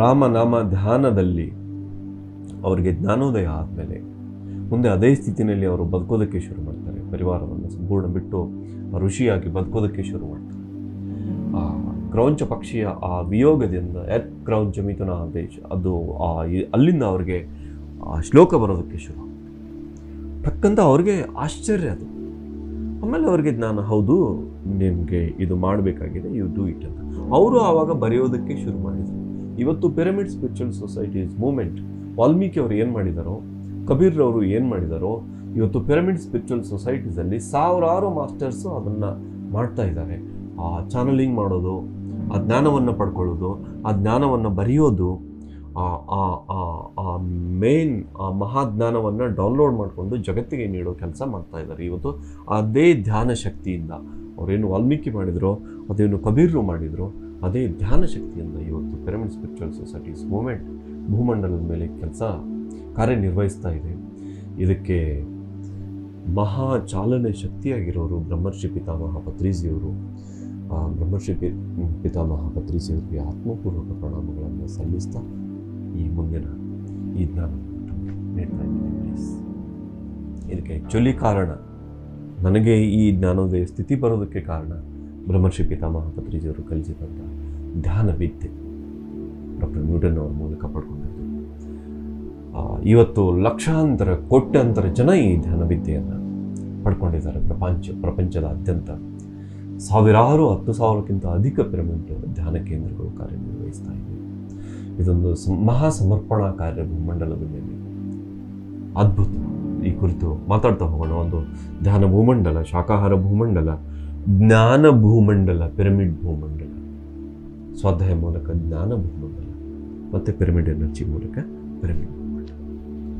ರಾಮನಾಮ ಧ್ಯಾನದಲ್ಲಿ ಅವರಿಗೆ ಜ್ಞಾನೋದಯ ಆದಮೇಲೆ ಮುಂದೆ ಅದೇ ಸ್ಥಿತಿನಲ್ಲಿ ಅವರು ಬದುಕೋದಕ್ಕೆ ಶುರು ಮಾಡ್ತಾರೆ. ಪರಿವಾರವನ್ನು ಸಂಪೂರ್ಣ ಬಿಟ್ಟು ಋಷಿಯಾಗಿ ಬದುಕೋದಕ್ಕೆ ಶುರು ಮಾಡ್ತಾರೆ. ಆ ಕ್ರೌಂಚ ಪಕ್ಷಿಯ ಆ ವಿಯೋಗದಿಂದ ಯತ್ ಕ್ರೌಂಚ ಮಿಥುನ ದೇಶ ಅದು ಅಲ್ಲಿಂದ ಅವ್ರಿಗೆ ಆ ಶ್ಲೋಕ ಬರೋದಕ್ಕೆ ಶುರು. ತಕ್ಕಂತ ಅವ್ರಿಗೆ ಆಶ್ಚರ್ಯ ಅದು. ಆಮೇಲೆ ಅವ್ರಿಗೆ ಜ್ಞಾನ, ಹೌದು ನಿಮಗೆ ಇದು ಮಾಡಬೇಕಾಗಿದೆ, ಯು ಡೂ ಇಟ್ ಅಂತ ಅವರು ಆವಾಗ ಬರೆಯೋದಕ್ಕೆ ಶುರು ಮಾಡಿದರು. ಇವತ್ತು pyramid spiritual societies movement, Valmiki ಅವರು ಏನು ಮಾಡಿದಾರೋ, ಕಬೀರ್ ಅವರು ಏನು ಮಾಡಿದಾರೋ, ಇವತ್ತು ಪಿರಮಿಡ್ ಸ್ಪಿರಿಚುವಲ್ ಸೊಸೈಟೀಸಲ್ಲಿ ಸಾವಿರಾರು ಮಾಸ್ಟರ್ಸು ಅದನ್ನು ಮಾಡ್ತಾ ಇದ್ದಾರೆ. ಆ ಚಾನಲಿಂಗ್ ಮಾಡೋದು, ಆ ಜ್ಞಾನವನ್ನು ಪಡ್ಕೊಳ್ಳೋದು, ಆ ಜ್ಞಾನವನ್ನು ಬರೆಯೋದು, ಆ ಮೇನ್ ಆ ಮಹಾಜ್ಞಾನವನ್ನು ಡೌನ್ಲೋಡ್ ಮಾಡಿಕೊಂಡು ಜಗತ್ತಿಗೆ ನೀಡೋ ಕೆಲಸ ಮಾಡ್ತಾ ಇದ್ದಾರೆ. ಇವತ್ತು ಅದೇ ಧ್ಯಾನ ಶಕ್ತಿಯಿಂದ ಅವರೇನು ವಾಲ್ಮೀಕಿ ಮಾಡಿದರೋ, ಅದೇನು ಕಬೀರರು ಮಾಡಿದರೋ, ಅದೇ ಧ್ಯಾನ ಶಕ್ತಿಯಿಂದ ಇವತ್ತು ಪಿರಮಿಡ್ ಸ್ಪಿರಿಚುವಲ್ ಸೊಸೈಟೀಸ್ ಮೂವ್ಮೆಂಟ್ ಭೂಮಂಡಲದ ಮೇಲೆ ಕಾರ್ಯನಿರ್ವಹಿಸ್ತಾ ಇದೆ. ಇದಕ್ಕೆ ಮಹಾ ಚಾಲನೆ ಶಕ್ತಿಯಾಗಿರೋರು ಬ್ರಹ್ಮರ್ಷಿ ಪಿತಾಮಹ ಪತ್ರಿಜಿಯವರು. ಬ್ರಹ್ಮರ್ಷಿ ಪಿತಾಮಹ ಪತ್ರಿಜಿಯವರಿಗೆ ಆತ್ಮಪೂರ್ವಕ ಪ್ರಣಾಮಗಳನ್ನು ಸಲ್ಲಿಸ್ತಾ ಈ ಮುಂದಿನ ಈ ಜ್ಞಾನವನ್ನು ನೀಡ್ತಾ ಇದ್ದೀನಿ. ಪ್ಲೀಸ್, ಇದಕ್ಕೆ ಆ್ಯಕ್ಚುಲಿ ಕಾರಣ, ನನಗೆ ಈ ಜ್ಞಾನೋದಯ ಸ್ಥಿತಿ ಬರೋದಕ್ಕೆ ಕಾರಣ ಬ್ರಹ್ಮರ್ಷಿ ಪಿತಾಮಹ ಪತ್ರಿಜಿಯವರು ಕಲಿಸಿದಂಥ ಧ್ಯಾನ ವಿದ್ಯೆ ಡಾಕ್ಟರ್ ನ್ಯೂಟನ್ ಅವರ ಮೂಲಕ ಪಡ್ಕೊಂಡಿದ್ದು. ಇವತ್ತು ಲಕ್ಷಾಂತರ ಕೋಟ್ಯಾಂತರ ಜನ ಈ ಧ್ಯಾನ ವಿದ್ಯೆಯನ್ನು ಪಡ್ಕೊಂಡಿದ್ದಾರೆ. ಪ್ರಪಂಚದಾದ್ಯಂತ ಸಾವಿರಾರು 10,000ಕ್ಕಿಂತ ಅಧಿಕ ಪಿರಮಿಡ್ ಧ್ಯಾನ ಕೇಂದ್ರಗಳು ಕಾರ್ಯನಿರ್ವಹಿಸ್ತಾ ಇವೆ. ಇದೊಂದು ಮಹಾ ಸಮರ್ಪಣಾ ಕಾರ್ಯ ಭೂಮಂಡಲದ ಮೇಲೆ. ಅದ್ಭುತ. ಈ ಕುರಿತು ಮಾತಾಡ್ತಾ ಹೋಗೋಣ. ಒಂದು ಧ್ಯಾನ ಭೂಮಂಡಲ, ಶಾಕಾಹಾರ ಭೂಮಂಡಲ, ಜ್ಞಾನ ಭೂಮಂಡಲ, ಪಿರಮಿಡ್ ಭೂಮಂಡಲ, ಸ್ವಾಧ್ಯಾಯ ಮೂಲಕ ಜ್ಞಾನ ಭೂಮಂಡಲ, ಮತ್ತು ಪಿರಮಿಡ್ ಎನರ್ಜಿ ಮೂಲಕ ಪಿರಮಿಡ್ ಭೂಮಂಡಲ.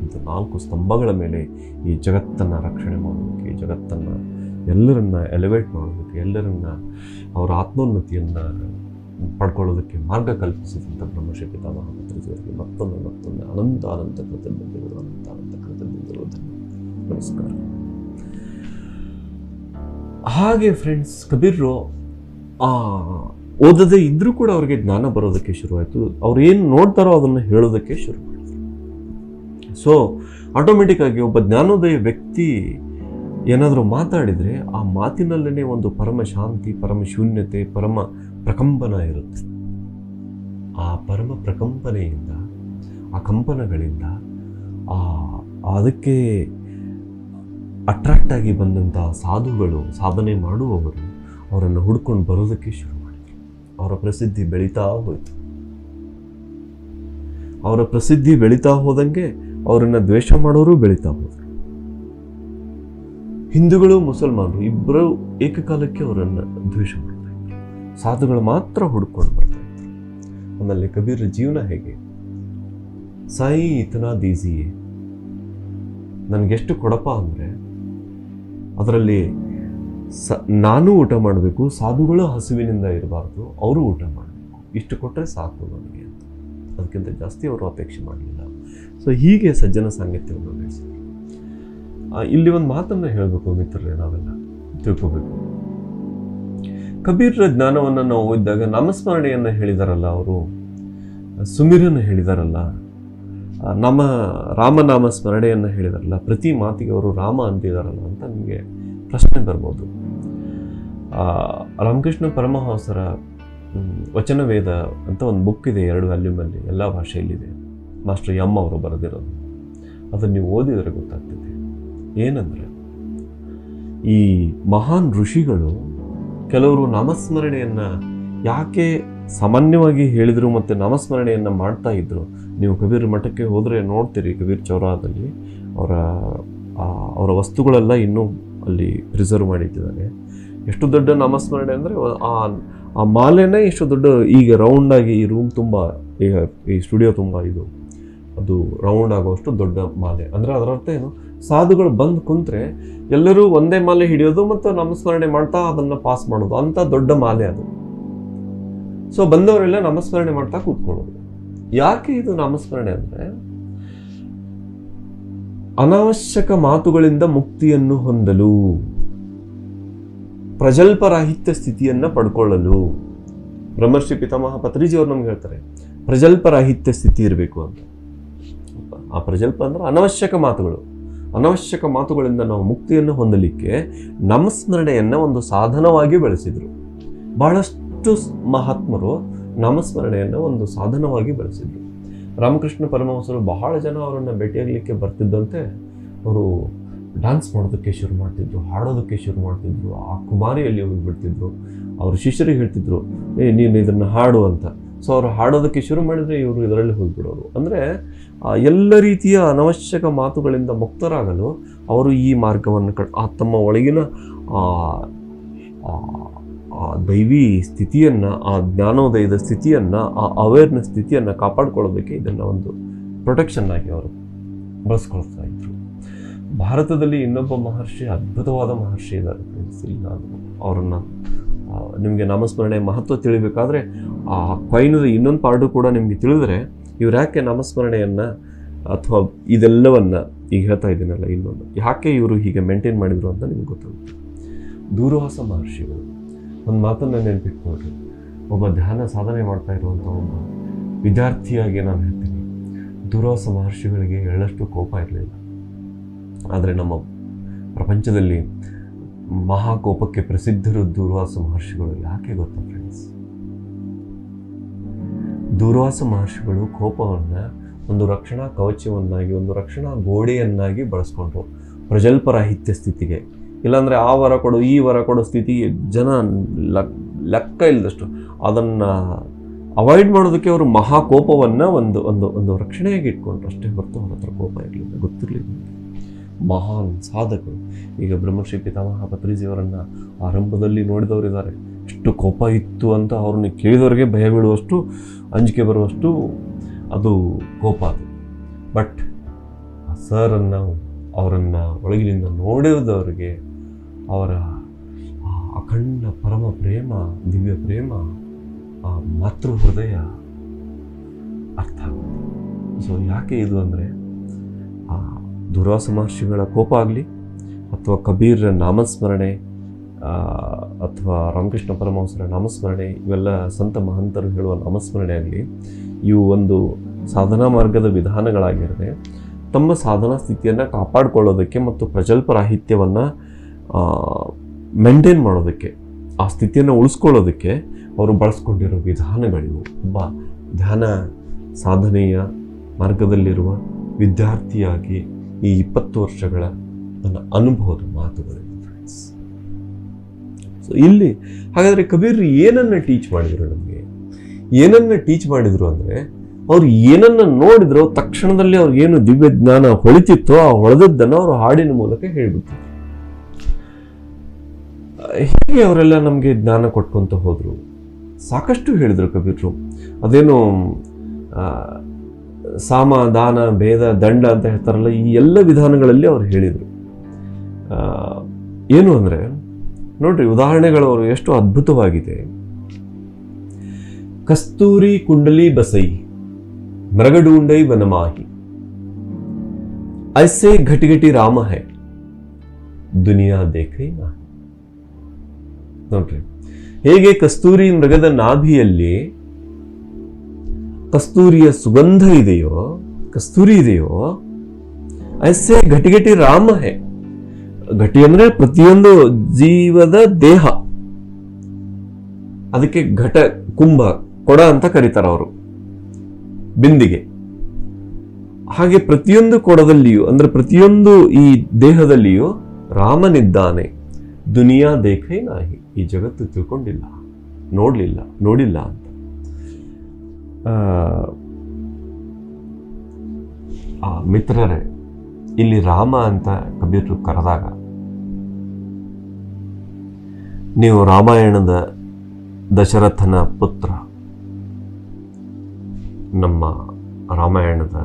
ಇಂಥ 4 ಸ್ತಂಭಗಳ ಮೇಲೆ ಈ ಜಗತ್ತನ್ನು ರಕ್ಷಣೆ ಮಾಡೋದಕ್ಕೆ, ಜಗತ್ತನ್ನು ಎಲ್ಲರನ್ನ ಎಲಿವೇಟ್ ಮಾಡೋದಕ್ಕೆ, ಎಲ್ಲರನ್ನ ಅವರ ಆತ್ಮೋನ್ನತಿಯನ್ನು ಪಡ್ಕೊಳ್ಳೋದಕ್ಕೆ ಮಾರ್ಗ ಕಲ್ಪಿಸಿದಂಥ ಬ್ರಹ್ಮರ್ಷಿ ಪಿತಾಮಹ ಪತ್ರಿಜಿಯವರಿಗೆ ಮತ್ತೊಮ್ಮೆ ಅನಂತ ಕೃತಜ್ಞತೆಗಳು. ನಮಸ್ಕಾರ. ಹಾಗೆ ಫ್ರೆಂಡ್ಸ್, ಕಬೀರ್ರು ಓದದೇ ಇದ್ರೂ ಕೂಡ ಅವ್ರಿಗೆ ಜ್ಞಾನ ಬರೋದಕ್ಕೆ ಶುರುವಾಯಿತು. ಅವ್ರು ಏನು ನೋಡ್ತಾರೋ ಅದನ್ನು ಹೇಳೋದಕ್ಕೆ ಶುರು ಮಾಡಿದ್ರು. ಸೊ ಆಟೋಮೆಟಿಕ್ ಆಗಿ ಒಬ್ಬ ಜ್ಞಾನೋದಯ ವ್ಯಕ್ತಿ ಏನಾದರೂ ಮಾತಾಡಿದರೆ ಆ ಮಾತಿನಲ್ಲೇ ಒಂದು ಪರಮ ಶಾಂತಿ, ಪರಮ ಶೂನ್ಯತೆ, ಪರಮ ಪ್ರಕಂಪನ ಇರುತ್ತೆ. ಆ ಪರಮ ಪ್ರಕಂಪನೆಯಿಂದ, ಆ ಕಂಪನಗಳಿಂದ ಅದಕ್ಕೆ ಅಟ್ರಾಕ್ಟ್ ಆಗಿ ಬಂದಂಥ ಸಾಧುಗಳು, ಸಾಧನೆ ಮಾಡುವವರು ಅವರನ್ನು ಹುಡ್ಕೊಂಡು ಬರೋದಕ್ಕೆ ಶುರು ಮಾಡಿದರು. ಅವರ ಪ್ರಸಿದ್ಧಿ ಬೆಳೀತಾ ಹೋಯಿತು. ಅವರ ಪ್ರಸಿದ್ಧಿ ಬೆಳೀತಾ ಹೋದಂಗೆ ಅವರನ್ನು ದ್ವೇಷ ಮಾಡೋರು ಬೆಳೀತಾ ಹೋದರು. ಹಿಂದೂಗಳು ಮುಸಲ್ಮಾನರು ಇಬ್ಬರು ಏಕಕಾಲಕ್ಕೆ ಅವರನ್ನು ದ್ವೇಷ ಮಾಡ್ತಾ ಇದ್ರು. ಸಾಧುಗಳು ಮಾತ್ರ ಹುಡ್ಕೊಂಡು ಬರ್ತಾ ಇದ್ರು. ಆಮೇಲೆ ಕಬೀರ್ ಜೀವನ ಹೇಗೆ? ಸಾಯಿ ಇತನಾ ದೀಜಿಯೇ, ನನಗೆಷ್ಟು ಕೊಡಪ್ಪ ಅಂದರೆ ಅದರಲ್ಲಿ ನಾನು ಊಟ ಮಾಡಬೇಕು, ಸಾಧುಗಳು ಹಸುವಿನಿಂದ ಇರಬಾರ್ದು, ಅವರು ಊಟ ಮಾಡಬೇಕು, ಇಷ್ಟು ಕೊಟ್ಟರೆ ಸಾಕು ನನಗೆ ಅಂತ. ಅದಕ್ಕಿಂತ ಜಾಸ್ತಿ ಅವರು ಅಪೇಕ್ಷೆ ಮಾಡಲಿಲ್ಲ. ಸೊ ಹೀಗೆ ಸಜ್ಜನ ಸಾಂಗತ್ಯವನ್ನು ನಡೆಸಿದರು. ಇಲ್ಲಿ ಒಂದು ಮಾತನ್ನು ಹೇಳಬೇಕು ಮಿತ್ರರೇ, ನಾವೆಲ್ಲ ತಿಳ್ಕೋಬೇಕು. ಕಬೀರ್ರ ಜ್ಞಾನವನ್ನು ನಾವು ಓದಿದಾಗ ನಾಮಸ್ಮರಣೆಯನ್ನು ಹೇಳಿದಾರಲ್ಲ ಅವರು, ಸುಮಿರನ್ನು ಹೇಳಿದಾರಲ್ಲ, ರಾಮನಾಮ ಸ್ಮರಣೆಯನ್ನು ಹೇಳಿದಾರಲ್ಲ, ಪ್ರತಿ ಮಾತಿಗೆ ಅವರು ರಾಮ ಅಂತಿದಾರಲ್ಲ ಅಂತ ನಿಮಗೆ ಪ್ರಶ್ನೆ ಬರ್ಬೋದು. ರಾಮಕೃಷ್ಣ ಪರಮಹಂಸರ ವಚನ ವೇದ ಅಂತ ಒಂದು ಬುಕ್ ಇದೆ, 2 ವ್ಯಾಲ್ಯೂಮಲ್ಲಿ, ಎಲ್ಲ ಭಾಷೆಯಲ್ಲಿದೆ. ಮಾಸ್ಟರ್ ಎಂ ಅವರು ಬರೆದಿರೋದು. ಅದನ್ನು ನೀವು ಓದಿದರೆ ಗೊತ್ತಾಗ್ತದೆ. ಏನಂದರೆ, ಈ ಮಹಾನ್ ಋಷಿಗಳು ಕೆಲವರು ನಾಮಸ್ಮರಣೆಯನ್ನು ಯಾಕೆ ಸಾಮಾನ್ಯವಾಗಿ ಹೇಳಿದರು ಮತ್ತು ನಾಮಸ್ಮರಣೆಯನ್ನು ಮಾಡ್ತಾ ಇದ್ರು. ನೀವು ಕಬೀರ್ ಮಠಕ್ಕೆ ಹೋದರೆ ನೋಡ್ತೀರಿ, ಕಬೀರ್ ಚೌರಾದಲ್ಲಿ ಅವರ ವಸ್ತುಗಳೆಲ್ಲ ಇನ್ನೂ ಅಲ್ಲಿ ಪ್ರಿಸರ್ವ್ ಮಾಡಿಟ್ಟಿದ್ದಾರೆ. ಎಷ್ಟು ದೊಡ್ಡ ನಾಮಸ್ಮರಣೆ ಅಂದರೆ ಆ ಮಾಲೆನೇ ಎಷ್ಟು ದೊಡ್ಡ, ಈಗ ರೌಂಡಾಗಿ ಈ ರೂಮ್ ತುಂಬ, ಈಗ ಈ ಸ್ಟುಡಿಯೋ ತುಂಬ ಅದು ರೌಂಡ್ ಆಗೋಷ್ಟು ದೊಡ್ಡ ಮಾಲೆ. ಅಂದರೆ ಅದರ ಅರ್ಥ ಏನು? ಸಾಧುಗಳು ಬಂದು ಕುಂತ್ರೆ ಎಲ್ಲರೂ ಒಂದೇ ಮಾಲೆ ಹಿಡಿಯೋದು ಮತ್ತು ನಾಮಸ್ಮರಣೆ ಮಾಡ್ತಾ ಅದನ್ನು ಪಾಸ್ ಮಾಡೋದು, ಅಂಥ ದೊಡ್ಡ ಮಾಲೆ ಅದು. ಸೊ ಬಂದವರೆಲ್ಲ ನಾಮಸ್ಮರಣೆ ಮಾಡ್ತಾ ಕೂತ್ಕೊಳ್ಳೋದು. ಯಾಕೆ ಇದು ನಾಮಸ್ಮರಣೆ ಅಂದರೆ, ಅನಾವಶ್ಯಕ ಮಾತುಗಳಿಂದ ಮುಕ್ತಿಯನ್ನು ಹೊಂದಲು, ಪ್ರಜಲ್ಪರಾಹಿತ್ಯ ಸ್ಥಿತಿಯನ್ನು ಪಡ್ಕೊಳ್ಳಲು. ಬ್ರಹ್ಮರ್ಷಿ ಪಿತಾಮಹ ಪತ್ರಿಜಿಯವರು ನಮ್ಗೆ ಹೇಳ್ತಾರೆ, ಪ್ರಜಲ್ಪರಾಹಿತ್ಯ ಸ್ಥಿತಿ ಇರಬೇಕು ಅಂತ. ಆ ಪ್ರಜಲ್ಪ ಅಂದ್ರೆ ಅನವಶ್ಯಕ ಮಾತುಗಳಿಂದ ನಾವು ಮುಕ್ತಿಯನ್ನು ಹೊಂದಲಿಕ್ಕೆ ನಾಮಸ್ಮರಣೆಯನ್ನು ಒಂದು ಸಾಧನವಾಗಿ ಬೆಳೆಸಿದರು. ಬಹಳಷ್ಟು ಮಹಾತ್ಮರು ನಾಮಸ್ಮರಣೆಯನ್ನು ಒಂದು ಸಾಧನವಾಗಿ ಬೆಳೆಸಿದರು. ರಾಮಕೃಷ್ಣ ಪರಮಹಂಸರು ಬಹಳ ಜನ ಅವರನ್ನು ಭೇಟಿಯಾಗಲಿಕ್ಕೆ ಬರ್ತಿದ್ದಂತೆ ಅವರು ಡ್ಯಾನ್ಸ್ ಮಾಡೋದಕ್ಕೆ ಶುರು ಮಾಡ್ತಿದ್ರು, ಹಾಡೋದಕ್ಕೆ ಶುರು ಮಾಡ್ತಿದ್ರು, ಆ ಕುಮಾರಿಯಲ್ಲಿ ಹೋಗಿಬಿಡ್ತಿದ್ರು. ಅವರು ಶಿಷ್ಯರಿಗೆ ಹೇಳ್ತಿದ್ರು, ನೀನು ಇದನ್ನು ಹಾಡು ಅಂತ. ಸೊ ಅವರು ಹಾಡೋದಕ್ಕೆ ಶುರು ಮಾಡಿದರೆ ಇವರು ಇದರಲ್ಲಿ ಹೋಗಿಬಿಡೋರು. ಅಂದರೆ ಎಲ್ಲ ರೀತಿಯ ಅನವಶ್ಯಕ ಮಾತುಗಳಿಂದ ಮುಕ್ತರಾಗಲು ಅವರು ಈ ಮಾರ್ಗವನ್ನು ತಮ್ಮ ಒಳಗಿನ ದೈವಿ ಸ್ಥಿತಿಯನ್ನು, ಆ ಜ್ಞಾನೋದಯದ ಸ್ಥಿತಿಯನ್ನು, ಆ ಅವೇರ್ನೆಸ್ ಸ್ಥಿತಿಯನ್ನು ಕಾಪಾಡ್ಕೊಳ್ಳೋದಕ್ಕೆ ಇದನ್ನು ಒಂದು ಪ್ರೊಟೆಕ್ಷನ್ ಆಗಿ ಅವರು ಬಳಸ್ಕೊಳ್ತಾ ಇದ್ರು. ಭಾರತದಲ್ಲಿ ಇನ್ನೊಬ್ಬ ಮಹರ್ಷಿ, ಅದ್ಭುತವಾದ ಮಹರ್ಷಿ ಇದ್ದಾರೆ ಫ್ರೆಂಡ್ಸ್. ಇಲ್ಲಿ ನಾನು ಅವರನ್ನು ನಿಮಗೆ ನಾಮಸ್ಮರಣೆ ಮಹತ್ವ ತಿಳಿಬೇಕಾದ್ರೆ ಆ ಕಾಯಿನದ ಇನ್ನೊಂದು ಪಾರ್ಟು ಕೂಡ ನಿಮಗೆ ತಿಳಿದ್ರೆ ಇವ್ರು ಯಾಕೆ ನಾಮಸ್ಮರಣೆಯನ್ನು ಅಥವಾ ಇದೆಲ್ಲವನ್ನು ಈಗ ಹೇಳ್ತಾ ಇದ್ದೀನಲ್ಲ, ಇನ್ನೊಂದು ಯಾಕೆ ಇವರು ಹೀಗೆ ಮೇಂಟೈನ್ ಮಾಡಿದರು ಅಂತ ನಿಮ್ಗೆ ಗೊತ್ತಾಗುತ್ತೆ. ದೂರ್ವಾಸ ಮಹರ್ಷಿಗಳು ಒಂದು ಮಾತನ್ನು ನೆನಪಿಟ್ಕೊಳ್ರಿ. ಒಬ್ಬ ಧ್ಯಾನ ಸಾಧನೆ ಮಾಡ್ತಾ ಇರುವಂಥ ಒಬ್ಬ ವಿದ್ಯಾರ್ಥಿಯಾಗಿ ನಾನು ಹೇಳ್ತೀನಿ, ದೂರ್ವಾಸ ಮಹರ್ಷಿಗಳಿಗೆ ಎಳ್ಳಷ್ಟು ಕೋಪ ಇರಲಿಲ್ಲ. ಆದರೆ ನಮ್ಮ ಪ್ರಪಂಚದಲ್ಲಿ ಮಹಾಕೋಪಕ್ಕೆ ಪ್ರಸಿದ್ಧರು ದೂರ್ವಾಸ ಮಹರ್ಷಿಗಳು. ಯಾಕೆ ಗೊತ್ತಾ ಫ್ರೆಂಡ್ಸ್? ದೂರ್ವಾಸ ಮಹರ್ಷಿಗಳು ಕೋಪವನ್ನು ಒಂದು ರಕ್ಷಣಾ ಕವಚವನ್ನಾಗಿ, ಒಂದು ರಕ್ಷಣಾ ಗೋಡೆಯನ್ನಾಗಿ ಬಳಸ್ಕೊಂಡ್ರು ಪ್ರಜಲ್ಪರಾಹಿತ್ಯ ಸ್ಥಿತಿಗೆ. ಇಲ್ಲಾಂದರೆ ಆ ವರ ಕೊಡು ಈ ವರ ಕೊಡೋ ಸ್ಥಿತಿಗೆ ಜನ ಲೆಕ್ಕ ಇಲ್ಲದಷ್ಟು ಅದನ್ನು ಅವಾಯ್ಡ್ ಮಾಡೋದಕ್ಕೆ ಅವರು ಮಹಾಕೋಪವನ್ನು ಒಂದು ಒಂದು ಒಂದು ರಕ್ಷಣೆಯಾಗಿ ಇಟ್ಕೊಂಡ್ರು ಅಷ್ಟೇ ಹೊರತು ಅವ್ರ ಹತ್ರ ಕೋಪ ಇರಲಿಲ್ಲ, ಗೊತ್ತಿರಲಿಲ್ಲ. ಮಹಾನ್ ಸಾಧಕರು. ಈಗ ಬ್ರಹ್ಮಶ್ರೀ ಪಿತಾಮಹ ಪತ್ರಿಜಿಯವರನ್ನು ಆರಂಭದಲ್ಲಿ ನೋಡಿದವರಿದ್ದಾರೆ. ಎಷ್ಟು ಕೋಪ ಇತ್ತು ಅಂತ ಅವ್ರನ್ನ ಕೇಳಿದವರಿಗೆ ಭಯ ಬೀಳುವಷ್ಟು, ಅಂಜಿಕೆ ಬರುವಷ್ಟು ಅದು ಕೋಪ ಅದು. ಬಟ್ ಆ ಸರನ್ನು, ಅವರನ್ನು ಒಳಗಿನಿಂದ ನೋಡಿದವರಿಗೆ ಅವರ ಅಖಂಡ ಪರಮ ಪ್ರೇಮ, ದಿವ್ಯ ಪ್ರೇಮ, ಆ ಮಾತೃ ಹೃದಯ ಅರ್ಥ ಆಗುತ್ತೆ. ಸೊ ಯಾಕೆ ಇದು ಅಂದರೆ ಆ ದೂರ್ವಾಸ ಮಹರ್ಷಿಗಳ ಕೋಪ ಆಗಲಿ ಅಥವಾ ಕಬೀರ್ ನಾಮಸ್ಮರಣೆ ಅಥವಾ ರಾಮಕೃಷ್ಣ ಪರಮಹಂಸರ ನಾಮಸ್ಮರಣೆ, ಇವೆಲ್ಲ ಸಂತ ಮಹಂತರು ಹೇಳುವ ನಾಮಸ್ಮರಣೆ ಆಗಲಿ, ಇವು ಒಂದು ಸಾಧನಾ ಮಾರ್ಗದ ವಿಧಾನಗಳಾಗಿರದೆ ತಮ್ಮ ಸಾಧನಾ ಸ್ಥಿತಿಯನ್ನು ಕಾಪಾಡಿಕೊಳ್ಳೋದಕ್ಕೆ ಮತ್ತು ಪ್ರಜಲ್ಪರಾಹಿತ್ಯವನ್ನು ಮೇಂಟೈನ್ ಮಾಡೋದಕ್ಕೆ, ಆ ಸ್ಥಿತಿಯನ್ನು ಉಳಿಸ್ಕೊಳ್ಳೋದಕ್ಕೆ ಅವರು ಬಳಸ್ಕೊಂಡಿರೋ ವಿಧಾನಗಳಿವು. ಒಬ್ಬ ಧ್ಯಾನ ಸಾಧನೆಯ ಮಾರ್ಗದಲ್ಲಿರುವ ವಿದ್ಯಾರ್ಥಿಯಾಗಿ ಈ 20 ವರ್ಷಗಳ ನನ್ನ ಅನುಭವದ ಮಾತುಗಳು ಫ್ರೆಂಡ್ಸ್. ಸೊ ಇಲ್ಲಿ ಹಾಗಾದರೆ ಕಬೀರ್ ಏನನ್ನು ಟೀಚ್ ಮಾಡಿದರು ನಮಗೆ? ಏನನ್ನು ಟೀಚ್ ಮಾಡಿದರು ಅಂದರೆ, ಅವ್ರು ಏನನ್ನು ನೋಡಿದ್ರು ತಕ್ಷಣದಲ್ಲಿ ಅವ್ರಿಗೆ ಏನು ದಿವ್ಯ ಜ್ಞಾನ ಹೊಳಿತಿತ್ತೋ ಆ ಹೊಳೆದದ್ದನ್ನು ಅವರು ಹಾಡಿನ ಮೂಲಕ ಹೇಳಿಬಿಡ್ತಿದ್ರು. ಹೀಗೆ ಅವರೆಲ್ಲ ನಮಗೆ ಜ್ಞಾನ ಕೊಟ್ಕೊಂತ ಹೋದರು. ಸಾಕಷ್ಟು ಹೇಳಿದರು ಕಬೀರರು. ಅದೇನು ಸಾಮ, ದಾನ, ಭೇದ, ದಂಡ ಅಂತ ಹೇಳ್ತಾರಲ್ಲ, ಈ ಎಲ್ಲ ವಿಧಾನಗಳಲ್ಲಿ ಅವರು ಹೇಳಿದರು. ಏನು ಅಂದರೆ ನೋಡ್ರಿ, ಉದಾಹರಣೆಗಳು ಅವರು ಎಷ್ಟು ಅದ್ಭುತವಾಗಿದೆ. ಕಸ್ತೂರಿ ಕುಂಡಲಿ ಬಸೈ ಮೃಗಡೂಂಡೈ ವನಮಾಹಿ ಐಸೆ ಘಟಿಘಟಿ ರಾಮ ಹೈ ದುನಿಯಾ ದೇಖೈ ನಾಹಿ. ನೋಡ್ರಿ, ಹೇಗೆ ಕಸ್ತೂರಿ ಮೃಗದ ನಾಭಿಯಲ್ಲಿ ಕಸ್ತೂರಿಯ ಸುಗಂಧ ಇದೆಯೋ, ಕಸ್ತೂರಿ ಇದೆಯೋ, ಐಸೆ ಘಟಿಘಟಿ ರಾಮ ಹೈ. ಘಟಿ ಅಂದ್ರೆ ಪ್ರತಿಯೊಂದು ಜೀವದ ದೇಹ, ಅದಕ್ಕೆ ಘಟ, ಕುಂಭ, ಕೊಡ ಅಂತ ಕರೀತಾರೆ ಅವರು, ಬಿಂದಿಗೆ. ಹಾಗೆ ಪ್ರತಿಯೊಂದು ಕೊಡದಲ್ಲಿಯೂ ಅಂದ್ರೆ ಪ್ರತಿಯೊಂದು ಈ ದೇಹದಲ್ಲಿಯೂ ರಾಮನಿದ್ದಾನೆ. ದುನಿಯಾ ದೇಖೈ ನಾಹಿ, ಈ ಜಗತ್ತು ತಿಳ್ಕೊಂಡಿಲ್ಲ, ನೋಡಿಲ್ಲ ಅಂತ. ಆ ಮಿತ್ರರೇ, ಇಲ್ಲಿ ರಾಮ ಅಂತ ಕಬೀರ್ ಕರೆದಾಗ ನೀವು ರಾಮಾಯಣದ ದಶರಥನ ಪುತ್ರ, ನಮ್ಮ ರಾಮಾಯಣದ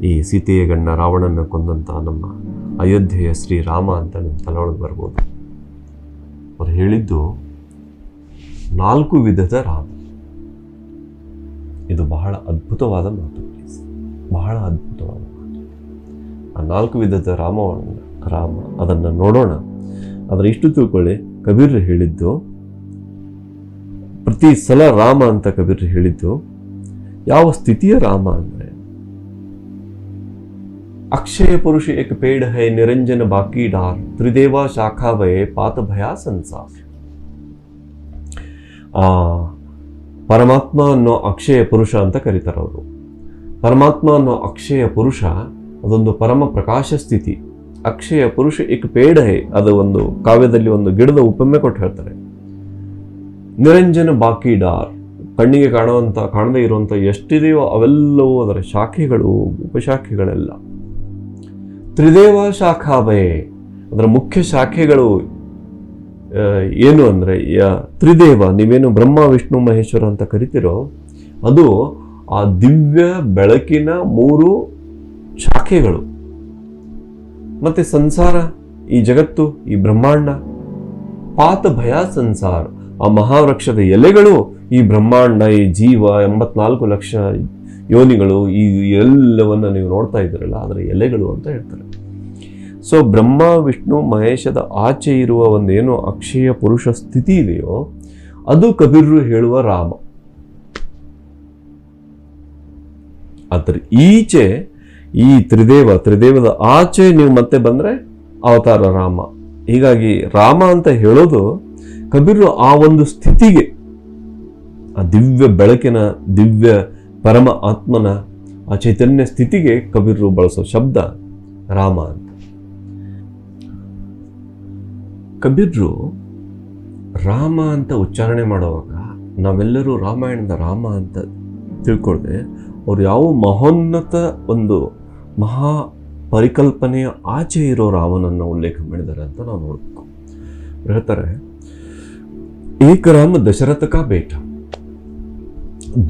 ಈ ಸೀತೆಯ ಗಂಡ ರಾವಣನ ಕೊಂದಂತ ನಮ್ಮ ಅಯೋಧ್ಯೆಯ ಶ್ರೀರಾಮ ಅಂತ ನಿಮ್ಮ ತಲೆಯೊಳಗೆ ಬರ್ಬೋದು. ಅವ್ರು ಹೇಳಿದ್ದು 4 ವಿಧದ ರಾಮ. ಇದು ಬಹಳ ಅದ್ಭುತವಾದ ಮಾತು ಪ್ಲೀಸ್, ಬಹಳ ಅದ್ಭುತವಾದ ಮಾತು. ಆ 4 ವಿಧದ ರಾಮ ಅದನ್ನು ನೋಡೋಣ. ಆದರೆ ಇಷ್ಟು ತಿಳ್ಕೊಳ್ಳಿ, ಕಬೀರ್ ಹೇಳಿದ್ದು, ಪ್ರತಿ ಸಲ ರಾಮ ಅಂತ ಕಬೀರ್ ಹೇಳಿದ್ದು ಯಾವ ಸ್ಥಿತಿಯ ರಾಮ ಅಂದರೆ, ಅಕ್ಷಯ ಪುರುಷ ಏಕ ಪೇಡ ಹೈ ನಿರಂಜನ ಬಾಕಿ ಡಾರ್ ತ್ರಿದೇವ ಶಾಖಾ ಭಯ ಪಾತ ಭಯ ಸಂಸಾರ. ಪರಮಾತ್ಮ ಅನ್ನೋ ಅಕ್ಷಯ ಪುರುಷ ಅಂತ ಕರೀತಾರೆ ಅವರು. ಪರಮಾತ್ಮ ಅನ್ನೋ ಅಕ್ಷಯ ಪುರುಷ ಅದೊಂದು ಪರಮ ಪ್ರಕಾಶ ಸ್ಥಿತಿ. ಅಕ್ಷಯ ಪುರುಷ ಏಕ ಪೇಡ ಹೈ, ಅದು ಒಂದು ಕಾವ್ಯದಲ್ಲಿ ಒಂದು ಗಿಡದ ಉಪಮೆ ಕೊಟ್ಟು ಹೇಳ್ತಾರೆ. ನಿರಂಜನ ಬಾಕಿ ಡಾರ್, ಕಣ್ಣಿಗೆ ಕಾಣದೇ ಇರುವಂಥ ಎಷ್ಟಿದೆಯೋ ಅವೆಲ್ಲವೂ ಅದರ ಶಾಖೆಗಳು, ಉಪಶಾಖೆಗಳೆಲ್ಲ. ತ್ರಿದೇವ ಶಾಖಾಭಯ, ಅದರ ಮುಖ್ಯ ಶಾಖೆಗಳು ಏನು ಅಂದರೆ, ತ್ರಿದೇವ, ನೀವೇನು ಬ್ರಹ್ಮ ವಿಷ್ಣು ಮಹೇಶ್ವರ ಅಂತ ಕರಿತೀರೋ ಅದು ಆ ದಿವ್ಯ ಬೆಳಕಿನ 3 ಶಾಖೆಗಳು. ಮತ್ತೆ ಸಂಸಾರ, ಈ ಜಗತ್ತು, ಈ ಬ್ರಹ್ಮಾಂಡ. ಪಾತ ಭಯ ಸಂಸಾರ, ಆ ಮಹಾವೃಕ್ಷದ ಎಲೆಗಳು ಈ ಬ್ರಹ್ಮಾಂಡ, ಈ ಜೀವ, 84 ಲಕ್ಷ ಯೋನಿಗಳು, ಈ ಎಲ್ಲವನ್ನು ನೀವು ನೋಡ್ತಾ ಇದ್ದೀರಲ್ಲ, ಅದರ ಎಲೆಗಳು ಅಂತ ಹೇಳ್ತಾರೆ. ಸೊ ಬ್ರಹ್ಮ ವಿಷ್ಣು ಮಹೇಶದ ಆಚೆ ಇರುವ ಒಂದೇನು ಅಕ್ಷಯ ಪುರುಷ ಸ್ಥಿತಿ ಇದೆಯೋ ಅದು ಕಬೀರರು ಹೇಳುವ ರಾಮ. ಅದರ ಈಚೆ ಈ ತ್ರಿದೇವದ ಆಚೆ ನೀವು ಮತ್ತೆ ಬಂದ್ರೆ ಅವತಾರ ರಾಮ. ಹೀಗಾಗಿ ರಾಮ ಅಂತ ಹೇಳೋದು ಕಬೀರರು ಆ ಒಂದು ಸ್ಥಿತಿಗೆ, ಆ ದಿವ್ಯ ಬೆಳಕಿನ, ದಿವ್ಯ ಪರಮ ಆತ್ಮನ ಆ ಚೈತನ್ಯ ಸ್ಥಿತಿಗೆ ಕಬೀರರು ಬಳಸೋ ಶಬ್ದ ರಾಮ ಅಂತ. ಕಬೀರರು ರಾಮ ಅಂತ ಉಚ್ಚಾರಣೆ ಮಾಡುವಾಗ ನಾವೆಲ್ಲರೂ ರಾಮಾಯಣದ ರಾಮ ಅಂತ ತಿಳ್ಕೊಳ್ದೆ ಅವ್ರು ಯಾವ ಮಹೋನ್ನತ ಒಂದು ಮಹಾ ಪರಿಕಲ್ಪನೆಯ ಆಚೆ ಇರೋ ರಾಮನನ್ನು ಉಲ್ಲೇಖ ಮಾಡಿದ್ದಾರೆ ಅಂತ ನಾವು ನೋಡ್ಬೇಕು. ಹೇಳ್ತಾರೆ, ಏಕ ರಾಮ ದಶರಥ ಕಾ ಬೇಟ,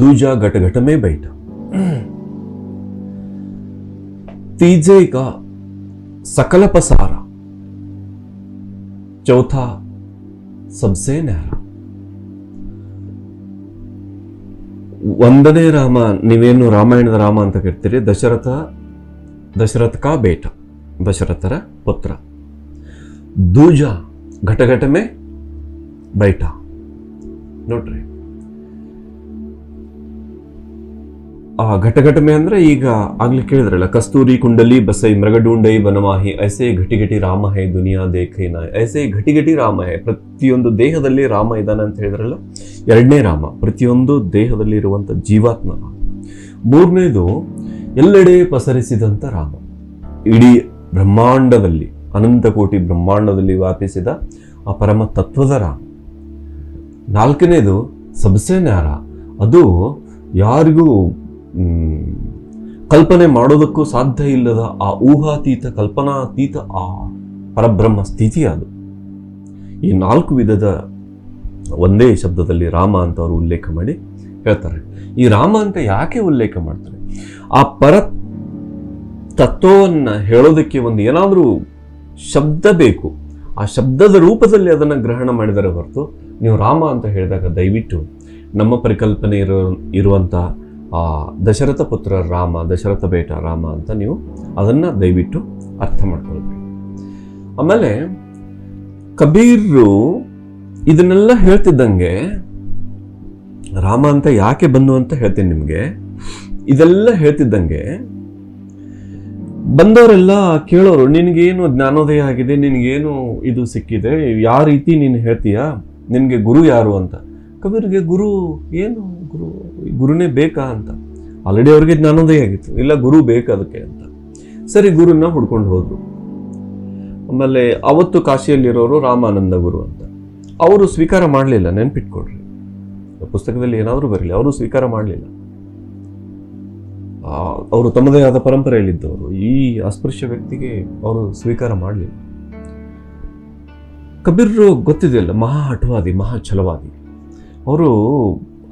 दूजा घट घट में बैठा, तीजे का सकल पसारा, चौथा सबसे न्यारा. ಒಂದನೇ ರಾಮ, ನೀವೇನು ರಾಮಾಯಣದ ರಾಮ ಅಂತ ಕರಿತೀರಿ, ದಶರಥ ಕಾ ಬೇಟ, ದಶರಥರ ಪುತ್ರ. ದೂಜ ಘಟಘಟ ಮೇ ಬೈಠ. ನೋಡ್ರಿ, ಆ ಘಟಘಟ ಮೇ ಅಂದ್ರೆ ಈಗ ಆಗ್ಲಿ ಕೇಳಿದ್ರಲ್ಲ, ಕಸ್ತೂರಿ ಕುಂಡಲಿ ಬಸೈ ಮೃಗಡೂಂಡೈ ಬನಮಾಹಿ ಐಸೆ ಘಟಿ ಘಟಿ ರಾಮ ಹೈ ದುನಿಯಾ ದೇಖೈ ನಾಯ್. ಐಸೆ ಘಟಿ ಘಟಿ ರಾಮ ಹೈ, ಪ್ರತಿಯೊಂದು ದೇಹದಲ್ಲಿ ರಾಮ ಇದ್ದಾನೆ ಅಂತ ಹೇಳಿದ್ರಲ್ಲ, ಎರಡನೇ ರಾಮ ಪ್ರತಿಯೊಂದು ದೇಹದಲ್ಲಿ ಇರುವಂತ ಜೀವಾತ್ಮ. ಮೂರನೇದು ಎಲ್ಲೆಡೆ ಪಸರಿಸಿದಂತ ರಾಮ, ಇಡೀ ಬ್ರಹ್ಮಾಂಡದಲ್ಲಿ, ಅನಂತ ಕೋಟಿ ಬ್ರಹ್ಮಾಂಡದಲ್ಲಿ ವ್ಯಾಪಿಸಿದ ಆ ಪರಮ ತತ್ವದ ರಾಮ. ನಾಲ್ಕನೇದು ಸಬ್ಸೆ ನ್ಯಾರ, ಅದು ಯಾರಿಗೂ ಕಲ್ಪನೆ ಮಾಡೋದಕ್ಕೂ ಸಾಧ್ಯ ಇಲ್ಲದ ಆ ಊಹಾತೀತ, ಕಲ್ಪನಾತೀತ ಆ ಪರಬ್ರಹ್ಮ ಸ್ಥಿತಿ ಅದು. ಈ 4 ವಿಧದ ಒಂದೇ ಶಬ್ದದಲ್ಲಿ ರಾಮ ಅಂತ ಅವರು ಉಲ್ಲೇಖ ಮಾಡಿ ಹೇಳ್ತಾರೆ. ಈ ರಾಮ ಅಂತ ಯಾಕೆ ಉಲ್ಲೇಖ ಮಾಡ್ತಾರೆ? ಆ ಪರ ತತ್ವವನ್ನು ಹೇಳೋದಕ್ಕೆ ಒಂದು ಏನಾದರೂ ಶಬ್ದ ಬೇಕು. ಆ ಶಬ್ದದ ರೂಪದಲ್ಲಿ ಅದನ್ನು ಗ್ರಹಣ ಮಾಡಿದರೆ ಹೊರತು ನೀವು ರಾಮ ಅಂತ ಹೇಳಿದಾಗ ದಯವಿಟ್ಟು ನಮ್ಮ ಪರಿಕಲ್ಪನೆ ಇರುವಂಥ ಆ ದಶರಥ ಪುತ್ರ ರಾಮ, ದಶರಥ ಬೇಟ ರಾಮ ಅಂತ ನೀವು ಅದನ್ನು ದಯವಿಟ್ಟು ಅರ್ಥ ಮಾಡ್ಕೊಳ್ಬೇಕು. ಆಮೇಲೆ ಕಬೀರರು ಇದನ್ನೆಲ್ಲ ಹೇಳ್ತಿದ್ದಂಗೆ, ರಾಮ ಅಂತ ಯಾಕೆ ಬಂದು ಅಂತ ಹೇಳ್ತೀನಿ ನಿಮಗೆ. ಇದೆಲ್ಲ ಹೇಳ್ತಿದ್ದಂಗೆ ಬಂದವರೆಲ್ಲ ಕೇಳೋರು, ನಿನಗೇನು ಜ್ಞಾನೋದಯ ಆಗಿದೆ, ನಿನಗೇನು ಇದು ಸಿಕ್ಕಿದೆ, ಯಾವ ರೀತಿ ನೀನು ಹೇಳ್ತೀಯಾ, ನಿನಗೆ ಗುರು ಯಾರು ಅಂತ. ಕಬೀರ್ಗೆ ಗುರು ಏನು, ಗುರುನೇ ಬೇಕಾ ಅಂತ. ಆಲ್ರೆಡಿ ಅವ್ರಿಗೆ ಜ್ಞಾನೋದಯ ಆಗಿತ್ತು, ಇಲ್ಲ ಗುರು ಬೇಕು ಅದಕ್ಕೆ ಅಂತ. ಸರಿ, ಗುರುನ ಹುಡ್ಕೊಂಡು ಹೋದ್ರು. ಆಮೇಲೆ ಅವತ್ತು ಕಾಶಿಯಲ್ಲಿರೋರು ರಾಮಾನಂದ ಗುರು ಅಂತ, ಅವರು ಸ್ವೀಕಾರ ಮಾಡಲಿಲ್ಲ. ನೆನ್ಪಿಟ್ಕೊಡ್ರಿ, ಪುಸ್ತಕದಲ್ಲಿ ಏನಾದರೂ ಬರಲಿ, ಅವರು ಸ್ವೀಕಾರ ಮಾಡಲಿಲ್ಲ. ಅವರು ತಮ್ಮದೇ ಆದ ಪರಂಪರೆಯಲ್ಲಿದ್ದವರು. ಈ ಅಸ್ಪೃಶ್ಯ ವ್ಯಕ್ತಿಗೆ ಅವರು ಸ್ವೀಕಾರ ಮಾಡಲಿಲ್ಲ. ಕಬೀರರು ಗೊತ್ತಿದೆಯಲ್ಲ, ಮಹಾ ಹಠವಾದಿ, ಮಹಾ ಛಲವಾದಿ. ಅವರು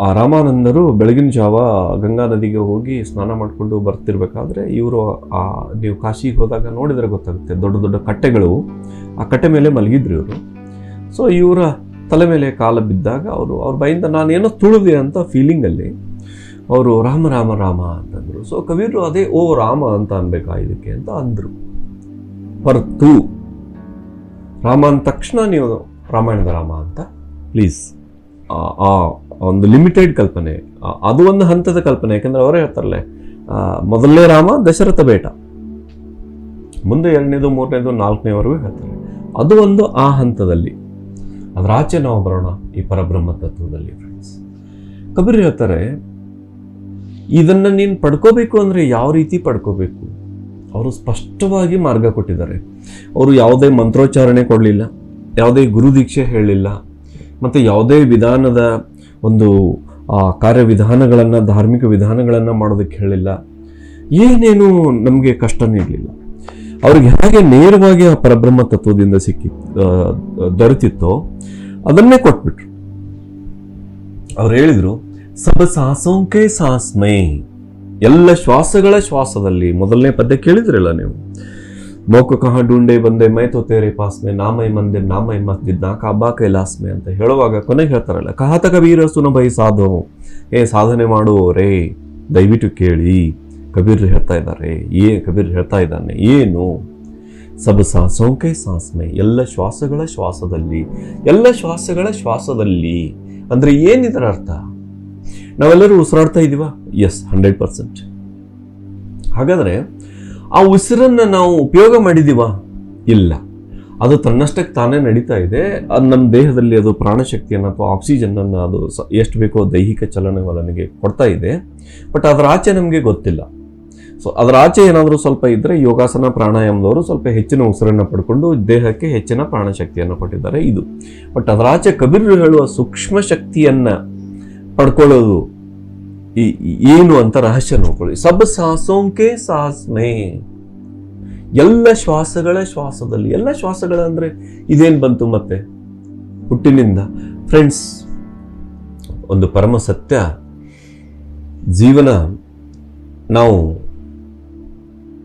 ಆ ರಾಮಾನಂದರು ಬೆಳಗಿನ ಜಾವ ಗಂಗಾ ನದಿಗೆ ಹೋಗಿ ಸ್ನಾನ ಮಾಡಿಕೊಂಡು ಬರ್ತಿರ್ಬೇಕಾದ್ರೆ ಇವರು ನೀವು ಕಾಶಿಗೆ ಹೋದಾಗ ನೋಡಿದರೆ ಗೊತ್ತಾಗುತ್ತೆ, ದೊಡ್ಡ ದೊಡ್ಡ ಕಟ್ಟೆಗಳು, ಆ ಕಟ್ಟೆ ಮೇಲೆ ಮಲಗಿದ್ರು ಇವರು. ಸೊ ಇವರ ತಲೆ ಮೇಲೆ ಕಾಲ ಬಿದ್ದಾಗ ಅವ್ರ ಬಾಯಿಂದ ನಾನೇನೋ ತುಳಿದೆ ಅಂತ ಫೀಲಿಂಗಲ್ಲಿ ಅವರು ರಾಮ ರಾಮ ರಾಮ ಅಂತಂದರು. ಸೊ ಕಬೀರರು ಅದೇ ಓ ರಾಮ ಅಂತ ಅನ್ಬೇಕಾ ಇದಕ್ಕೆ ಅಂತ ಅಂದರು. ಹೊರತು ರಾಮ ಅಂದ ತಕ್ಷಣ ನೀವು ರಾಮಾಯಣದ ರಾಮ ಅಂತ ಪ್ಲೀಸ್ ಒಂದು ಲಿಮಿಟೆಡ್ ಕಲ್ಪನೆ, ಅದು ಒಂದು ಹಂತದ ಕಲ್ಪನೆ. ಯಾಕಂದ್ರೆ ಅವರೇ ಹೇಳ್ತಾರಲ್ಲ, ಮೊದಲನೇ ರಾಮ ದಶರಥ ಬೇಟ, ಮುಂದೆ 2ನೇದು 3ನೇದು 4ನೇವರೆಗೂ ಹೇಳ್ತಾರೆ. ಅದು ಒಂದು ಆ ಹಂತದಲ್ಲಿ. ಅದರ ಆಚೆ ನಾವು ಬರೋಣ ಈ ಪರಬ್ರಹ್ಮ ತತ್ವದಲ್ಲಿ. ಫ್ರೆಂಡ್ಸ್, ಕಬೀರ್ ಹೇಳ್ತಾರೆ, ಇದನ್ನ ನೀನು ಪಡ್ಕೋಬೇಕು ಅಂದ್ರೆ ಯಾವ ರೀತಿ ಪಡ್ಕೋಬೇಕು, ಅವರು ಸ್ಪಷ್ಟವಾಗಿ ಮಾರ್ಗ ಕೊಟ್ಟಿದ್ದಾರೆ. ಅವರು ಯಾವುದೇ ಮಂತ್ರೋಚ್ಚಾರಣೆ ಕೊಡಲಿಲ್ಲ, ಯಾವುದೇ ಗುರು ದೀಕ್ಷೆ ಹೇಳಲಿಲ್ಲ, ಮತ್ತು ಯಾವುದೇ ವಿಧಾನದ ಒಂದು ಕಾರ್ಯವಿಧಾನಗಳನ್ನು, ಧಾರ್ಮಿಕ ವಿಧಾನಗಳನ್ನು ಮಾಡೋದಕ್ಕೆ ಹೇಳಿಲ್ಲ. ಏನೇನು ನಮಗೆ ಕಷ್ಟ ನೀಡಲಿಲ್ಲ. ಅವ್ರಿಗೆ ಹೇಗೆ ನೇರವಾಗಿ ಆ ಪರಬ್ರಹ್ಮ ತತ್ವದಿಂದ ದೊರೆತಿತ್ತೋ ಅದನ್ನೇ ಕೊಟ್ಬಿಟ್ರು. ಅವ್ರು ಹೇಳಿದ್ರು, ಸಬ ಸಾಸೋಂಕೆ ಸಾಸ್ಮೈ, ಎಲ್ಲ ಶ್ವಾಸಗಳ ಶ್ವಾಸದಲ್ಲಿ. ಮೊದಲನೇ ಪದ್ಯ ಕೇಳಿದ್ರಲ್ಲ ನೀವು, ಮೌಕ ಕಹ ಡೂಂಡೆ ಬಂದೆ ಮೈ ತೋ ತೇರೆ ಪಾಸ್ಮೆ, ನಾಮೈ ಮಂದಿರ್ ನಾಮೈ ಮಸ್ಜಿದ್ ನಾ ಕಾಬಾ ಕೈಲಾಸ್ಮೆ ಅಂತ ಹೇಳುವಾಗ ಕೊನೆಗೆ ಹೇಳ್ತಾರಲ್ಲ, ಕಹತ ಕಬೀರ ಸುನಭೈ ಸಾಧು, ಸಾಧನೆ ಮಾಡುವವರೇ ದಯವಿಟ್ಟು ಕೇಳಿ. ಕಬೀರ್ ಹೇಳ್ತಾ ಇದ್ದಾರೆ, ಕಬೀರ್ ಹೇಳ್ತಾ ಇದ್ದಾನೆ ಏನು, ಸಬ ಸಾಸೋಂಕೆ ಸಾಸ್ಮೆ, ಎಲ್ಲ ಶ್ವಾಸಗಳ ಶ್ವಾಸದಲ್ಲಿ. ಎಲ್ಲ ಶ್ವಾಸಗಳ ಶ್ವಾಸದಲ್ಲಿ ಅಂದ್ರೆ ಏನಿದರ ಅರ್ಥ? ನಾವೆಲ್ಲರೂ ಉಸಿರಾಡ್ತಾ ಇದೀವ? ಎಸ್, 100%. ಹಾಗಾದ್ರೆ ಆ ಉಸಿರನ್ನ ನಾವು ಉಪಯೋಗ ಮಾಡಿದೀವ? ಇಲ್ಲ. ಅದು ತನ್ನಷ್ಟಕ್ಕೆ ತಾನೇ ನಡೀತಾ ಇದೆ. ಅದು ನಮ್ಮ ದೇಹದಲ್ಲಿ ಅದು ಪ್ರಾಣಶಕ್ತಿಯನ್ನು ಅಥವಾ ಆಕ್ಸಿಜನ್ ಅನ್ನು ಅದು ಎಷ್ಟು ಬೇಕೋ ದೈಹಿಕ ಚಲನವಲನೆಗೆ ಕೊಡ್ತಾ ಇದೆ. ಬಟ್ ಅದರ ಆಚೆ ನಮಗೆ ಗೊತ್ತಿಲ್ಲ. ಸೊ ಅದರ ಆಚೆ ಏನಾದರೂ ಸ್ವಲ್ಪ ಇದ್ದರೆ ಯೋಗಾಸನ ಪ್ರಾಣಾಯಾಮದವರು ಸ್ವಲ್ಪ ಹೆಚ್ಚಿನ ಉಸಿರನ್ನು ಪಡ್ಕೊಂಡು ದೇಹಕ್ಕೆ ಹೆಚ್ಚಿನ ಪ್ರಾಣಶಕ್ತಿಯನ್ನು ಕೊಟ್ಟಿದ್ದಾರೆ ಇದು. ಬಟ್ ಅದರ ಆಚೆ ಕಬೀರ್ ಹೇಳುವ ಸೂಕ್ಷ್ಮ ಶಕ್ತಿಯನ್ನು ಪಡ್ಕೊಳ್ಳೋದು ಏನು ಅಂತ ರಹಸ್ಯ ನೋಡ್ಕೊಳ್ಳಿ. ಸಬ್ ಸಾಸೋಂಕೆ ಸಾಸ್ಮೆ, ಎಲ್ಲ ಶ್ವಾಸಗಳ ಶ್ವಾಸದಲ್ಲಿ. ಎಲ್ಲ ಶ್ವಾಸಗಳ ಅಂದ್ರೆ ಇದೇನು ಬಂತು ಮತ್ತೆ ಹುಟ್ಟಿನಿಂದ? ಫ್ರೆಂಡ್ಸ್, ಒಂದು ಪರಮ ಸತ್ಯ, ಜೀವನ ನಾವು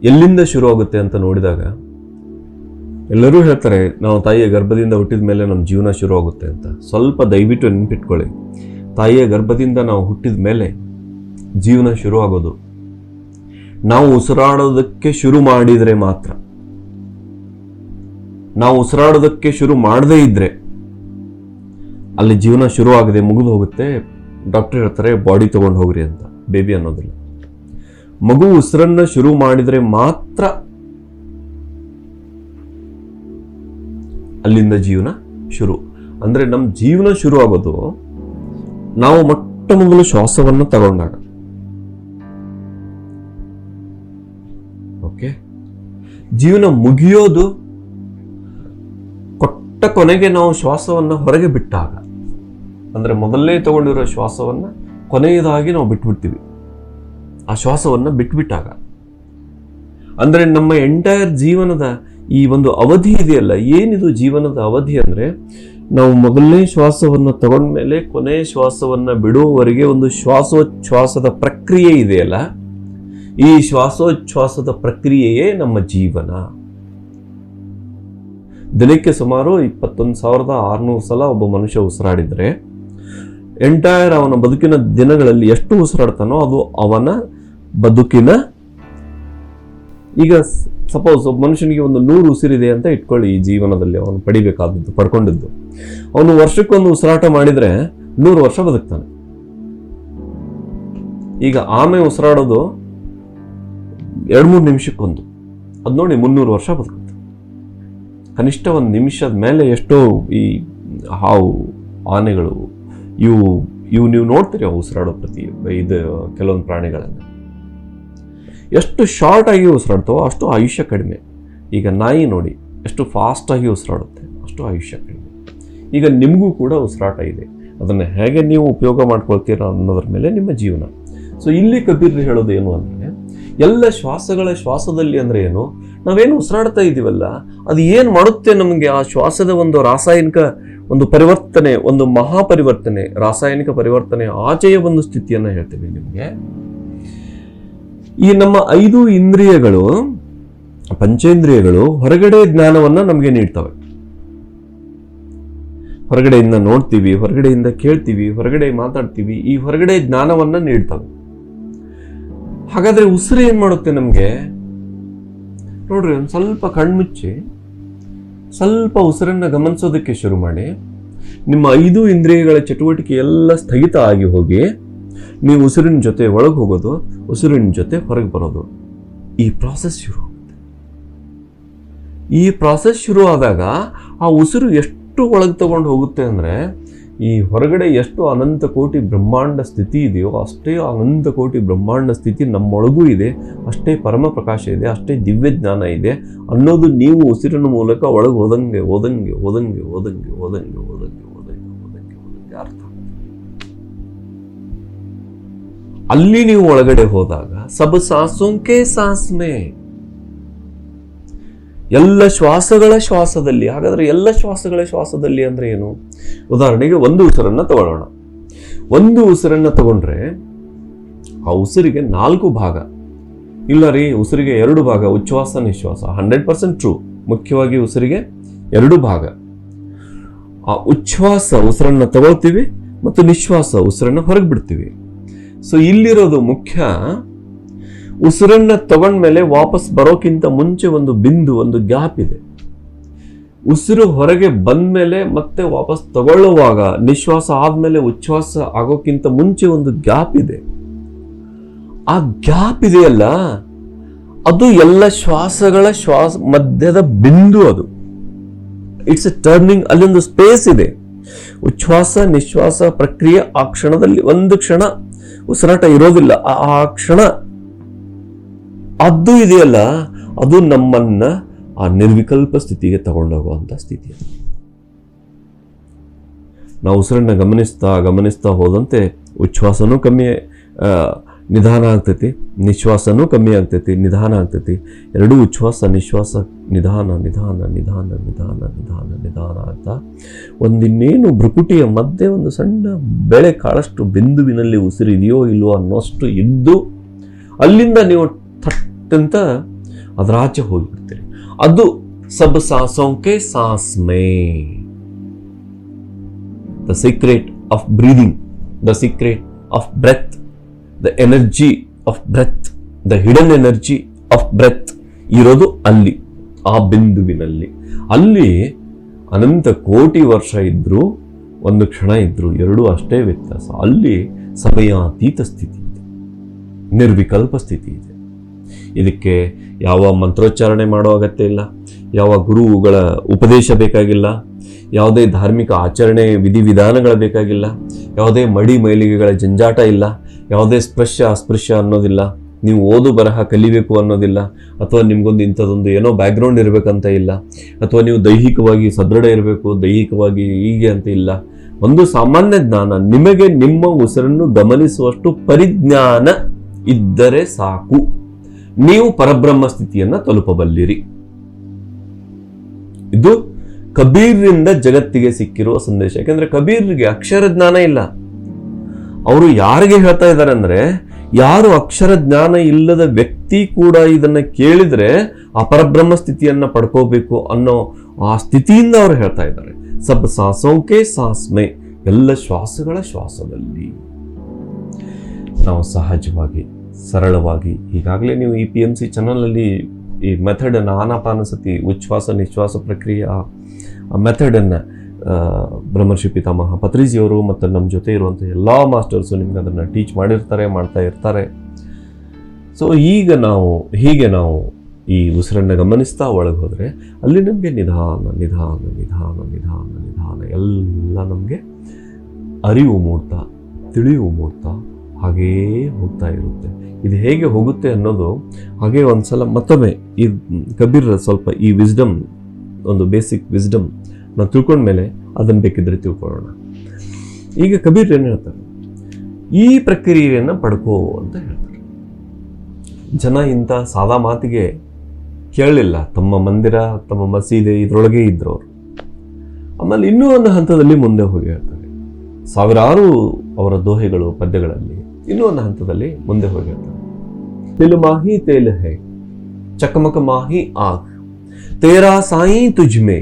ಎಲ್ಲಿಂದ ಶುರು ಆಗುತ್ತೆ ಅಂತ ನೋಡಿದಾಗ ಎಲ್ಲರೂ ಹೇಳ್ತಾರೆ ನಾವು ತಾಯಿಯ ಗರ್ಭದಿಂದ ಹುಟ್ಟಿದ ಮೇಲೆ ನಮ್ಮ ಜೀವನ ಶುರು ಆಗುತ್ತೆ ಅಂತ. ಸ್ವಲ್ಪ ದಯವಿಟ್ಟು ನೆನಪಿಟ್ಕೊಳ್ಳಿ, ತಾಯಿಯ ಗರ್ಭದಿಂದ ನಾವು ಹುಟ್ಟಿದ ಮೇಲೆ ಜೀವನ ಶುರು ಆಗೋದು ನಾವು ಉಸಿರಾಡೋದಕ್ಕೆ ಶುರು ಮಾಡಿದರೆ ಮಾತ್ರ. ನಾವು ಉಸಿರಾಡೋದಕ್ಕೆ ಶುರು ಮಾಡದೇ ಇದ್ರೆ ಅಲ್ಲಿ ಜೀವನ ಶುರು ಆಗದೆ ಮುಗಿದು ಹೋಗುತ್ತೆ. ಡಾಕ್ಟರ್ ಹೇಳ್ತಾರೆ ಬಾಡಿ ತಗೊಂಡು ಹೋಗ್ರಿ ಅಂತ, ಬೇಬಿ ಅನ್ನೋದಿಲ್ಲ. ಮಗು ಉಸಿರನ್ನ ಶುರು ಮಾಡಿದ್ರೆ ಮಾತ್ರ ಅಲ್ಲಿಂದ ಜೀವನ ಶುರು. ಅಂದ್ರೆ ನಮ್ಮ ಜೀವನ ಶುರು ಆಗೋದು ನಾವು ಮೊಟ್ಟ ಮೊದಲು ಶ್ವಾಸವನ್ನು ತಗೊಂಡಾಗ. ಓಕೆ, ಜೀವನ ಮುಗಿಯೋದು ಕೊಟ್ಟ ಕೊನೆಗೆ ನಾವು ಶ್ವಾಸವನ್ನು ಹೊರಗೆ ಬಿಟ್ಟಾಗ. ಅಂದ್ರೆ ಮೊದಲೇ ತಗೊಂಡಿರೋ ಶ್ವಾಸವನ್ನ ಕೊನೆಯದಾಗಿ ನಾವು ಬಿಟ್ಬಿಡ್ತೀವಿ. ಆ ಶ್ವಾಸವನ್ನು ಬಿಟ್ಬಿಟ್ಟಾಗ ಅಂದ್ರೆ ನಮ್ಮ ಎಂಟೈರ್ ಜೀವನದ ಈ ಒಂದು ಅವಧಿ ಇದೆಯಲ್ಲ, ಏನಿದು ಜೀವನದ ಅವಧಿ ಅಂದ್ರೆ ನಾವು ಮೊದಲನೇ ಶ್ವಾಸವನ್ನು ತಗೊಂಡ್ಮೇಲೆ ಕೊನೆಯ ಶ್ವಾಸವನ್ನು ಬಿಡುವವರೆಗೆ ಒಂದು ಶ್ವಾಸೋಚ್ಛ್ವಾಸದ ಪ್ರಕ್ರಿಯೆ ಇದೆಯಲ್ಲ, ಈ ಶ್ವಾಸೋಚ್ಛ್ವಾಸದ ಪ್ರಕ್ರಿಯೆಯೇ ನಮ್ಮ ಜೀವನ. ದಿನಕ್ಕೆ ಸುಮಾರು 21,600 ಸಲ ಒಬ್ಬ ಮನುಷ್ಯ ಉಸಿರಾಡಿದ್ರೆ ಎಂಟೈರ್ ಅವನ ಬದುಕಿನ ದಿನಗಳಲ್ಲಿ ಎಷ್ಟು ಉಸಿರಾಡ್ತಾನೋ ಅದು ಅವನ ಬದುಕಿನ. ಈಗ ಸಪೋಸ್ ಒಬ್ಬ ಮನುಷ್ಯನಿಗೆ ಒಂದು 100 ಉಸಿರಿದೆ ಅಂತ ಇಟ್ಕೊಳ್ಳಿ, ಈ ಜೀವನದಲ್ಲಿ ಅವನು ಪಡಿಬೇಕಾದದ್ದು ಪಡ್ಕೊಂಡಿದ್ದು. ಅವನು ವರ್ಷಕ್ಕೊಂದು ಉಸಿರಾಟ ಮಾಡಿದ್ರೆ 100 ವರ್ಷ ಬದುಕ್ತಾನೆ. ಈಗ ಆಮೆ ಉಸಿರಾಡೋದು 2-3 ನಿಮಿಷಕ್ಕೊಂದು, ಅದು ನೋಡಿ 300 ವರ್ಷ ಬದುಕುತ್ತೆ. ಕನಿಷ್ಠ 1 ನಿಮಿಷದ ಮೇಲೆ ಎಷ್ಟೋ ಈ ಹಾವು, ಆನೆಗಳು, ಇವು ನೀವು ನೋಡ್ತೀರಿ ಉಸಿರಾಡೋ ಕೆಲವೊಂದು ಪ್ರಾಣಿಗಳನ್ನು ಎಷ್ಟು ಶಾರ್ಟ್ ಆಗಿ ಉಸಿರಾಡ್ತಾವೋ ಅಷ್ಟು ಆಯುಷ್ಯ ಕಡಿಮೆ. ಈಗ ನಾಯಿ ನೋಡಿ ಎಷ್ಟು ಫಾಸ್ಟ್ ಆಗಿ ಉಸಿರಾಡುತ್ತೆ, ಅಷ್ಟು ಆಯುಷ್ಯ ಕಡಿಮೆ. ಈಗ ನಿಮಗೂ ಕೂಡ ಉಸಿರಾಟ ಇದೆ, ಅದನ್ನು ಹೇಗೆ ನೀವು ಉಪಯೋಗ ಮಾಡ್ಕೊಳ್ತೀರಾ ಅನ್ನೋದ್ರ ಮೇಲೆ ನಿಮ್ಮ ಜೀವನ. ಸೊ ಇಲ್ಲಿ ಕಬೀರ್ ಹೇಳೋದು ಏನು ಅಂದರೆ, ಎಲ್ಲ ಶ್ವಾಸಗಳ ಶ್ವಾಸದಲ್ಲಿ ಅಂದರೆ ಏನು, ನಾವೇನು ಉಸಿರಾಡ್ತಾ ಇದ್ದೀವಲ್ಲ ಅದು ಏನು ಮಾಡುತ್ತೆ ನಮಗೆ, ಆ ಶ್ವಾಸದ ಒಂದು ರಾಸಾಯನಿಕ ಒಂದು ಪರಿವರ್ತನೆ, ಒಂದು ಮಹಾಪರಿವರ್ತನೆ, ರಾಸಾಯನಿಕ ಪರಿವರ್ತನೆ ಆಚೆಯ ಒಂದು ಸ್ಥಿತಿಯನ್ನು ಹೇಳ್ತೀವಿ ನಿಮಗೆ. ಈ ನಮ್ಮ 5 ಇಂದ್ರಿಯಗಳು, ಪಂಚೇಂದ್ರಿಯಗಳು ಹೊರಗಡೆ ಜ್ಞಾನವನ್ನ ನಮಗೆ ನೀಡ್ತವೆ. ಹೊರಗಡೆಯಿಂದ ನೋಡ್ತೀವಿ, ಹೊರಗಡೆಯಿಂದ ಕೇಳ್ತೀವಿ, ಹೊರಗಡೆ ಮಾತಾಡ್ತೀವಿ, ಈ ಹೊರಗಡೆ ಜ್ಞಾನವನ್ನ ನೀಡ್ತವೆ. ಹಾಗಾದ್ರೆ ಉಸಿರು ಏನ್ ಮಾಡುತ್ತೆ ನಮ್ಗೆ? ನೋಡ್ರಿ, ಒಂದು ಸ್ವಲ್ಪ ಕಣ್ಮುಚ್ಚಿ ಸ್ವಲ್ಪ ಉಸಿರನ್ನ ಗಮನಿಸೋದಕ್ಕೆ ಶುರು ಮಾಡಿ. ನಿಮ್ಮ 5 ಇಂದ್ರಿಯಗಳ ಚಟುವಟಿಕೆ ಎಲ್ಲ ಸ್ಥಗಿತ ಆಗಿ ಹೋಗಿ ನೀವು ಉಸಿರಿನ ಜೊತೆ ಒಳಗೆ ಹೋಗೋದು, ಉಸಿರಿನ ಜೊತೆ ಹೊರಗೆ ಬರೋದು, ಈ ಪ್ರಾಸೆಸ್ ಶುರು ಆಗುತ್ತೆ. ಈ ಪ್ರಾಸೆಸ್ ಶುರು ಆದಾಗ ಆ ಉಸಿರು ಎಷ್ಟು ಒಳಗೆ ತಗೊಂಡು ಹೋಗುತ್ತೆ ಅಂದರೆ, ಈ ಹೊರಗಡೆ ಎಷ್ಟು ಅನಂತ ಕೋಟಿ ಬ್ರಹ್ಮಾಂಡ ಸ್ಥಿತಿ ಇದೆಯೋ ಅಷ್ಟೇ ಅನಂತ ಕೋಟಿ ಬ್ರಹ್ಮಾಂಡ ಸ್ಥಿತಿ ನಮ್ಮೊಳಗೂ ಇದೆ, ಅಷ್ಟೇ ಪರಮ ಪ್ರಕಾಶ ಇದೆ, ಅಷ್ಟೇ ದಿವ್ಯ ಜ್ಞಾನ ಇದೆ ಅನ್ನೋದು ನೀವು ಉಸಿರಿನ ಮೂಲಕ ಒಳಗೆ ಹೋದಂಗೆ ಹೋದಂಗೆ ಹೋದಂಗೆ ಹೋದಂಗೆ ಹೋದಂಗೆ ಹೋದಂಗೆ ಹೋದಂಗೆ ಹೋದಂಗೆ ಹೋದಂಗೆ ಅರ್ಥ. ಅಲ್ಲಿ ನೀವು ಒಳಗಡೆ ಹೋದಾಗ ಸಬ್ ಸಾಸೋಂಕೆ ಸಾಸ್ಮೆ, ಎಲ್ಲ ಶ್ವಾಸಗಳ ಶ್ವಾಸದಲ್ಲಿ. ಹಾಗಾದ್ರೆ ಎಲ್ಲ ಶ್ವಾಸಗಳ ಶ್ವಾಸದಲ್ಲಿ ಅಂದ್ರೆ ಏನು? ಉದಾಹರಣೆಗೆ ಒಂದು ಉಸಿರನ್ನ ತಗೊಳ್ಳೋಣ. ಒಂದು ಉಸಿರನ್ನ ತಗೊಂಡ್ರೆ ಆ ಉಸಿರಿಗೆ 4 ಭಾಗ ಇಲ್ಲ ರೀ, ಉಸಿರಿಗೆ 2 ಭಾಗ, ಉಚ್ಛ್ವಾಸ ನಿಶ್ವಾಸ. 100% ಟ್ರೂ. ಮುಖ್ಯವಾಗಿ ಉಸಿರಿಗೆ 2 ಭಾಗ. ಆ ಉಚ್ಛ್ವಾಸ ಉಸಿರನ್ನ ತಗೊಳ್ತೀವಿ ಮತ್ತು ನಿಶ್ವಾಸ ಉಸಿರನ್ನ ಹೊರಗೆ ಬಿಡ್ತೀವಿ. ಸೊ ಇಲ್ಲಿರೋದು ಮುಖ್ಯ, ಉಸಿರನ್ನ ತಗೊಂಡ್ಮೇಲೆ ವಾಪಸ್ ಬರೋಕ್ಕಿಂತ ಮುಂಚೆ ಒಂದು ಬಿಂದು, ಒಂದು ಗ್ಯಾಪ್ ಇದೆ. ಉಸಿರು ಹೊರಗೆ ಬಂದ್ಮೇಲೆ ಮತ್ತೆ ವಾಪಸ್ ತಗೊಳ್ಳುವಾಗ, ನಿಶ್ವಾಸ ಆದ್ಮೇಲೆ ಉಚ್ಛ್ವಾಸ ಆಗೋಕ್ಕಿಂತ ಮುಂಚೆ ಒಂದು ಗ್ಯಾಪ್ ಇದೆ. ಆ ಗ್ಯಾಪ್ ಇದೆಯಲ್ಲ, ಅದು ಎಲ್ಲ ಶ್ವಾಸಗಳ ಮಧ್ಯದ ಬಿಂದು. ಅದು ಇಟ್ಸ್ ಎ ಟರ್ನಿಂಗ್. ಅಲ್ಲೊಂದು ಸ್ಪೇಸ್ ಇದೆ. ಉಚ್ಛ್ವಾಸ ನಿಶ್ವಾಸ ಪ್ರಕ್ರಿಯೆ ಆ ಕ್ಷಣದಲ್ಲಿ ಒಂದು ಕ್ಷಣ ಉಸಿರಾಟ ಇರೋದಿಲ್ಲ. ಆ ಕ್ಷಣ ಅದು ಇದೆಯಲ್ಲ, ಅದು ನಮ್ಮನ್ನ ಆ ನಿರ್ವಿಕಲ್ಪ ಸ್ಥಿತಿಗೆ ತಗೊಂಡೋಗುವಂಥ ಸ್ಥಿತಿ. ನಾವು ಉಸಿರನ್ನ ಗಮನಿಸ್ತಾ ಗಮನಿಸ್ತಾ ಹೋದಂತೆ ಉಚ್ಛ್ವಾಸನೂ ಕಮ್ಮಿ ನಿಧಾನ ಆಗ್ತೈತಿ, ನಿಶ್ವಾಸನೂ ಕಮ್ಮಿ ಆಗ್ತೈತಿ, ನಿಧಾನ ಆಗ್ತೈತಿ. ಎರಡೂ ಉಚ್ಛ್ವಾಸ ನಿಶ್ವಾಸ ನಿಧಾನ ನಿಧಾನ ನಿಧಾನ ನಿಧಾನ ನಿಧಾನ ನಿಧಾನ ಆಗ್ತಾ ಒಂದಿನ್ನೇನು ಭ್ರುಕುಟಿಯ ಮಧ್ಯೆ ಒಂದು ಸಣ್ಣ ಬೆಳೆ ಕಾಳಷ್ಟು ಬಿಂದುವಿನಲ್ಲಿ ಉಸಿರು ಇದೆಯೋ ಇಲ್ವೋ ಅನ್ನೋಷ್ಟು ಇದ್ದು ಅಲ್ಲಿಂದ ನೀವು ಥಟ್ಟಂತ ಅದರಾಚೆ ಹೋಗಿಬಿಡ್ತೀರಿ. ಅದು ಸಬ್ ಸಾಸೋಂಕೆ ಸಾಸ್ಮೇ, the secret of breathing, the secret of breath, the energy of breath, the hidden energy of breath ಇರೋದು ಅಲ್ಲಿ, ಆ ಬಿಂದುವಿನಲ್ಲಿ. ಅಲ್ಲಿ ಅನಂತ ಕೋಟಿ ವರ್ಷ ಇದ್ರು, ಒಂದು ಕ್ಷಣ ಇದ್ರು, ಎರಡೂ ಅಷ್ಟೇ ವ್ಯತ್ಯಾಸ. ಅಲ್ಲಿ ಸಮಯಾತೀತ ಸ್ಥಿತಿ ಇದೆ, ನಿರ್ವಿಕಲ್ಪ ಸ್ಥಿತಿ ಇದೆ. ಇದಕ್ಕೆ ಯಾವ ಮಂತ್ರೋಚ್ಚಾರಣೆ ಮಾಡೋ ಅಗತ್ಯ ಇಲ್ಲ, ಯಾವ ಗುರುಗಳ ಉಪದೇಶ ಬೇಕಾಗಿಲ್ಲ, ಯಾವುದೇ ಧಾರ್ಮಿಕ ಆಚರಣೆ ವಿಧಿವಿಧಾನಗಳ ಬೇಕಾಗಿಲ್ಲ, ಯಾವುದೇ ಮಡಿ ಮೈಲಿಗೆಗಳ ಜಂಜಾಟ ಇಲ್ಲ, ಯಾವುದೇ ಸ್ಪರ್ಶ ಅಸ್ಪೃಶ್ಯ ಅನ್ನೋದಿಲ್ಲ, ನೀವು ಓದು ಬರಹ ಕಲಿಬೇಕು ಅನ್ನೋದಿಲ್ಲ, ಅಥವಾ ನಿಮ್ಗೊಂದು ಇಂಥದ್ದೊಂದು ಏನೋ ಬ್ಯಾಕ್ಗ್ರೌಂಡ್ ಇರಬೇಕಂತ ಇಲ್ಲ, ಅಥವಾ ನೀವು ದೈಹಿಕವಾಗಿ ಸದೃಢ ಇರಬೇಕು, ದೈಹಿಕವಾಗಿ ಹೀಗೆ ಅಂತ ಇಲ್ಲ. ಒಂದು ಸಾಮಾನ್ಯ ಜ್ಞಾನ, ನಿಮಗೆ ನಿಮ್ಮ ಉಸಿರನ್ನು ಗಮನಿಸುವಷ್ಟು ಪರಿಜ್ಞಾನ ಇದ್ದರೆ ಸಾಕು, ನೀವು ಪರಬ್ರಹ್ಮ ಸ್ಥಿತಿಯನ್ನ ತಲುಪಬಲ್ಲಿರಿ. ಇದು ಕಬೀರ್ರಿಂದ ಜಗತ್ತಿಗೆ ಸಿಕ್ಕಿರುವ ಸಂದೇಶ. ಯಾಕಂದ್ರೆ ಕಬೀರ್ಗೆ ಅಕ್ಷರ ಜ್ಞಾನ ಇಲ್ಲ. ಅವರು ಯಾರಿಗೆ ಹೇಳ್ತಾ ಇದ್ದಾರೆ ಅಂದ್ರೆ, ಯಾರು ಅಕ್ಷರ ಜ್ಞಾನ ಇಲ್ಲದ ವ್ಯಕ್ತಿ ಕೂಡ ಇದನ್ನ ಕೇಳಿದ್ರೆ ಅಪರಬ್ರಹ್ಮ ಸ್ಥಿತಿಯನ್ನ ಪಡ್ಕೋಬೇಕು ಅನ್ನೋ ಆ ಸ್ಥಿತಿಯಿಂದ ಅವರು ಹೇಳ್ತಾ ಇದ್ದಾರೆ. ಸಬ್ ಸಾಸೋಂಕೆ ಸಾಸ್ಮೆ, ಎಲ್ಲ ಶ್ವಾಸಗಳ ಶ್ವಾಸದಲ್ಲಿ. ನಾವು ಸಹಜವಾಗಿ ಸರಳವಾಗಿ, ಈಗಾಗಲೇ ನೀವು ಈ PMC ಚಾನಲಲ್ಲಿ ಈ ಮೆಥಡ್ ಆನಾಪಾನಸತಿ ಉಚ್ಛ್ವಾಸ ನಿಶ್ವಾಸ ಪ್ರಕ್ರಿಯೆ ಆ ಮೆಥಡನ್ನು ಬ್ರಹ್ಮರ್ಷಿ ಪಿತಾಮಹ ಪತ್ರಿಜಿಯವರು ಮತ್ತು ನಮ್ಮ ಜೊತೆ ಇರುವಂಥ ಎಲ್ಲ ಮಾಸ್ಟರ್ಸು ನಿಮ್ಗೆ ಅದನ್ನು ಟೀಚ್ ಮಾಡಿರ್ತಾರೆ, ಮಾಡ್ತಾ ಇರ್ತಾರೆ. ಸೊ ಈಗ ಹೀಗೆ ನಾವು ಈ ಉಸಿರನ್ನು ಗಮನಿಸ್ತಾ ಒಳಗೆ ಹೋದರೆ ಅಲ್ಲಿ ನಮಗೆ ನಿಧಾನ ನಿಧಾನ ನಿಧಾನ ನಿಧಾನ ನಿಧಾನ ಎಲ್ಲ ನಮಗೆ ಅರಿವು ಮೂಡ್ತಾ ತಿಳಿವು ಮೂಡ್ತಾ ಹಾಗೇ ಹೋಗ್ತಾ ಇರುತ್ತೆ. ಇದು ಹೇಗೆ ಹೋಗುತ್ತೆ ಅನ್ನೋದು ಹಾಗೆ ಒಂದ್ಸಲ ಮತ್ತೊಮ್ಮೆ ಈ ಕಬೀರ್ ಸ್ವಲ್ಪ ಈ ವಿಸ್ಡಮ್, ಒಂದು ಬೇಸಿಕ್ ವಿಸ್ಡಮ್ ನಾವು ತಿಳ್ಕೊಂಡ್ಮೇಲೆ ಅದನ್ನು ಬೇಕಿದ್ರೆ ತಿಳ್ಕೊಳ್ಳೋಣ. ಈಗ ಕಬೀರ್ ಏನು ಹೇಳ್ತಾರೆ, ಈ ಪ್ರಕ್ರಿಯೆಯನ್ನು ಪಡ್ಕೋ ಅಂತ ಹೇಳ್ತಾರೆ. ಜನ ಇಂಥ ಸಾದಾ ಮಾತಿಗೆ ಕೇಳಲಿಲ್ಲ. ತಮ್ಮ ಮಂದಿರ, ತಮ್ಮ ಮಸೀದೆ ಇದರೊಳಗೆ ಇದ್ರು ಅವರು. ಆಮೇಲೆ ಇನ್ನೂ ಒಂದು ಹಂತದಲ್ಲಿ ಮುಂದೆ ಹೋಗಿ ಹೇಳ್ತಾರೆ, ಸಾವಿರಾರು ಅವರ ದೋಹೆಗಳು ಪದ್ಯಗಳಲ್ಲಿ ಇನ್ನೂ ಒಂದು ಹಂತದಲ್ಲಿ ಮುಂದೆ ಹೋಗಿ ಹೇಳ್ತಾರೆ. ತಿಲ್ ಮಾಹಿ ತೇಲ್ ಹೈ ಚಕಮಕ ಮಾಹಿ ಆಗ್ ತೇರಾ ಸಾಯಿ ತುಜ್ಮೆ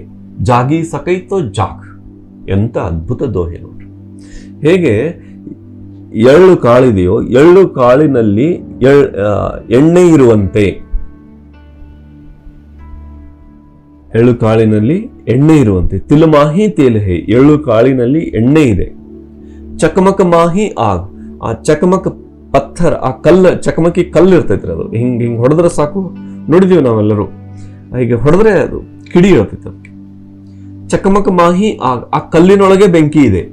ಜಾಗಿ ಸಕೈತೋ ಜಾಗ್. ಎಂತ ಅದ್ಭುತ ದೋಹೆ ನೋಡ್ರಿ. ಹೇಗೆ ಎಳ್ಳು ಕಾಳಿದೆಯೋ, ಎಳ್ಳು ಕಾಳಿನಲ್ಲಿ ಎಣ್ಣೆ ಇರುವಂತೆ ಎಳ್ಳು ಕಾಳಿನಲ್ಲಿ ಎಣ್ಣೆ ಇರುವಂತೆ, ತಿಲ್ ಮಾಹಿ ತೇಲ್ ಹೇ, ಎಳ್ಳು ಕಾಳಿನಲ್ಲಿ ಎಣ್ಣೆ ಇದೆ. ಚಕಮಕ ಮಾಹಿ ಆಗ್, ಆ ಚಕಮಕ ಪತ್ಥರ್, ಆ ಕಲ್ಲು, ಚಕಮಕಿ ಕಲ್ಲು ಇರ್ತೈತ್ರಿ, ಅದು ಹಿಂಗ್ ಹಿಂಗ್ ಹೊಡೆದ್ರೆ ಸಾಕು, ನೋಡಿದೀವಿ ನಾವೆಲ್ಲರೂ, ಹೀಗೆ ಹೊಡೆದ್ರೆ ಅದು ಕಿಡಿ ಇರ್ತೈತೆ ಅದಕ್ಕೆ. ಚಕಮಕ ಮಾಹಿ ಆಗ್, ಆ ಕಲ್ಲಿನೊಳಗೆ ಬೆಂಕಿ ಇದೆ.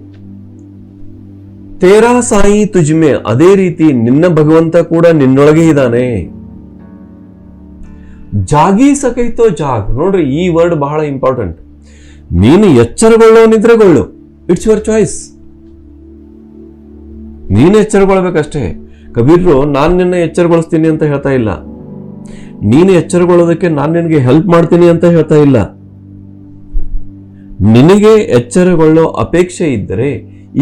ತೇರಾ ಸಾಯಿ ತುಜ್ಮೆ, ಅದೇ ರೀತಿ ನಿನ್ನ ಭಗವಂತ ಕೂಡ ನಿನ್ನೊಳಗೆ ಇದ್ದಾನೆ. ಜಾಗಿ ಸಕೈತೋ ಜಾಗ್, ನೋಡ್ರಿ ಈ ವರ್ಡ್ ಬಹಳ ಇಂಪಾರ್ಟೆಂಟ್. ನೀನು ಎಚ್ಚರಗೊಳ್ಳೋ ನಿದ್ರೆಗೊಳ್ಳು, ಇಟ್ಸ್ ಯುವರ್ ಚಾಯ್ಸ್. ನೀನು ಎಚ್ಚರಗೊಳ್ಬೇಕಷ್ಟೇ. ಕಬೀರ್ರು ನಾನು ನಿನ್ನ ಎಚ್ಚರಗೊಳಿಸ್ತೀನಿ ಅಂತ ಹೇಳ್ತಾ ಇಲ್ಲ, ನೀನು ಎಚ್ಚರಗೊಳ್ಳೋದಕ್ಕೆ ನಾನು ನಿನಗೆ ಹೆಲ್ಪ್ ಮಾಡ್ತೀನಿ ಅಂತ ಹೇಳ್ತಾ ಇಲ್ಲ. ನಿನಗೆ ಎಚ್ಚರಗೊಳ್ಳೋ ಅಪೇಕ್ಷೆ ಇದ್ದರೆ,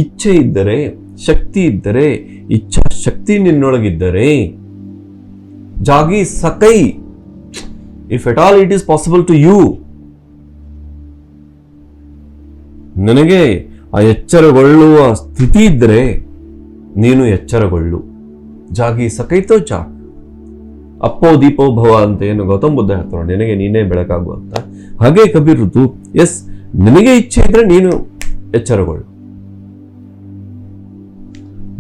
ಇಚ್ಛೆ ಇದ್ದರೆ, ಶಕ್ತಿ ಇದ್ದರೆ, ಇಚ್ಛಾ ಶಕ್ತಿ ನಿನ್ನೊಳಗಿದ್ದರೆ, ಜಾಗಿ ಸಕೈ, if at all it is possible to you, ನಿನಗೆ ಆ ಎಚ್ಚರಗೊಳ್ಳುವ ಸ್ಥಿತಿ ಇದ್ದರೆ ನೀನು ಎಚ್ಚರಗೊಳ್ಳು. ಜಾಗಿ ಸಕೈತೋ ಜಾಗ್, ಅಪ್ಪೋ ದೀಪೋ ಭವ ಅಂತ ಏನು ಗೌತಮ್ ಬುದ್ಧ ಹೇಳ್ತಾರೆ, ನಿನಗೆ ನೀನೇ ಬೆಳಕಾಗುವಂತ. ಹಾಗೆ ಕಬೀರ್ದು, ಎಸ್, ನಿನಗೆ ಇಚ್ಛೆ ಇದ್ರೆ ನೀನು ಎಚ್ಚರಗೊಳ್ಳು,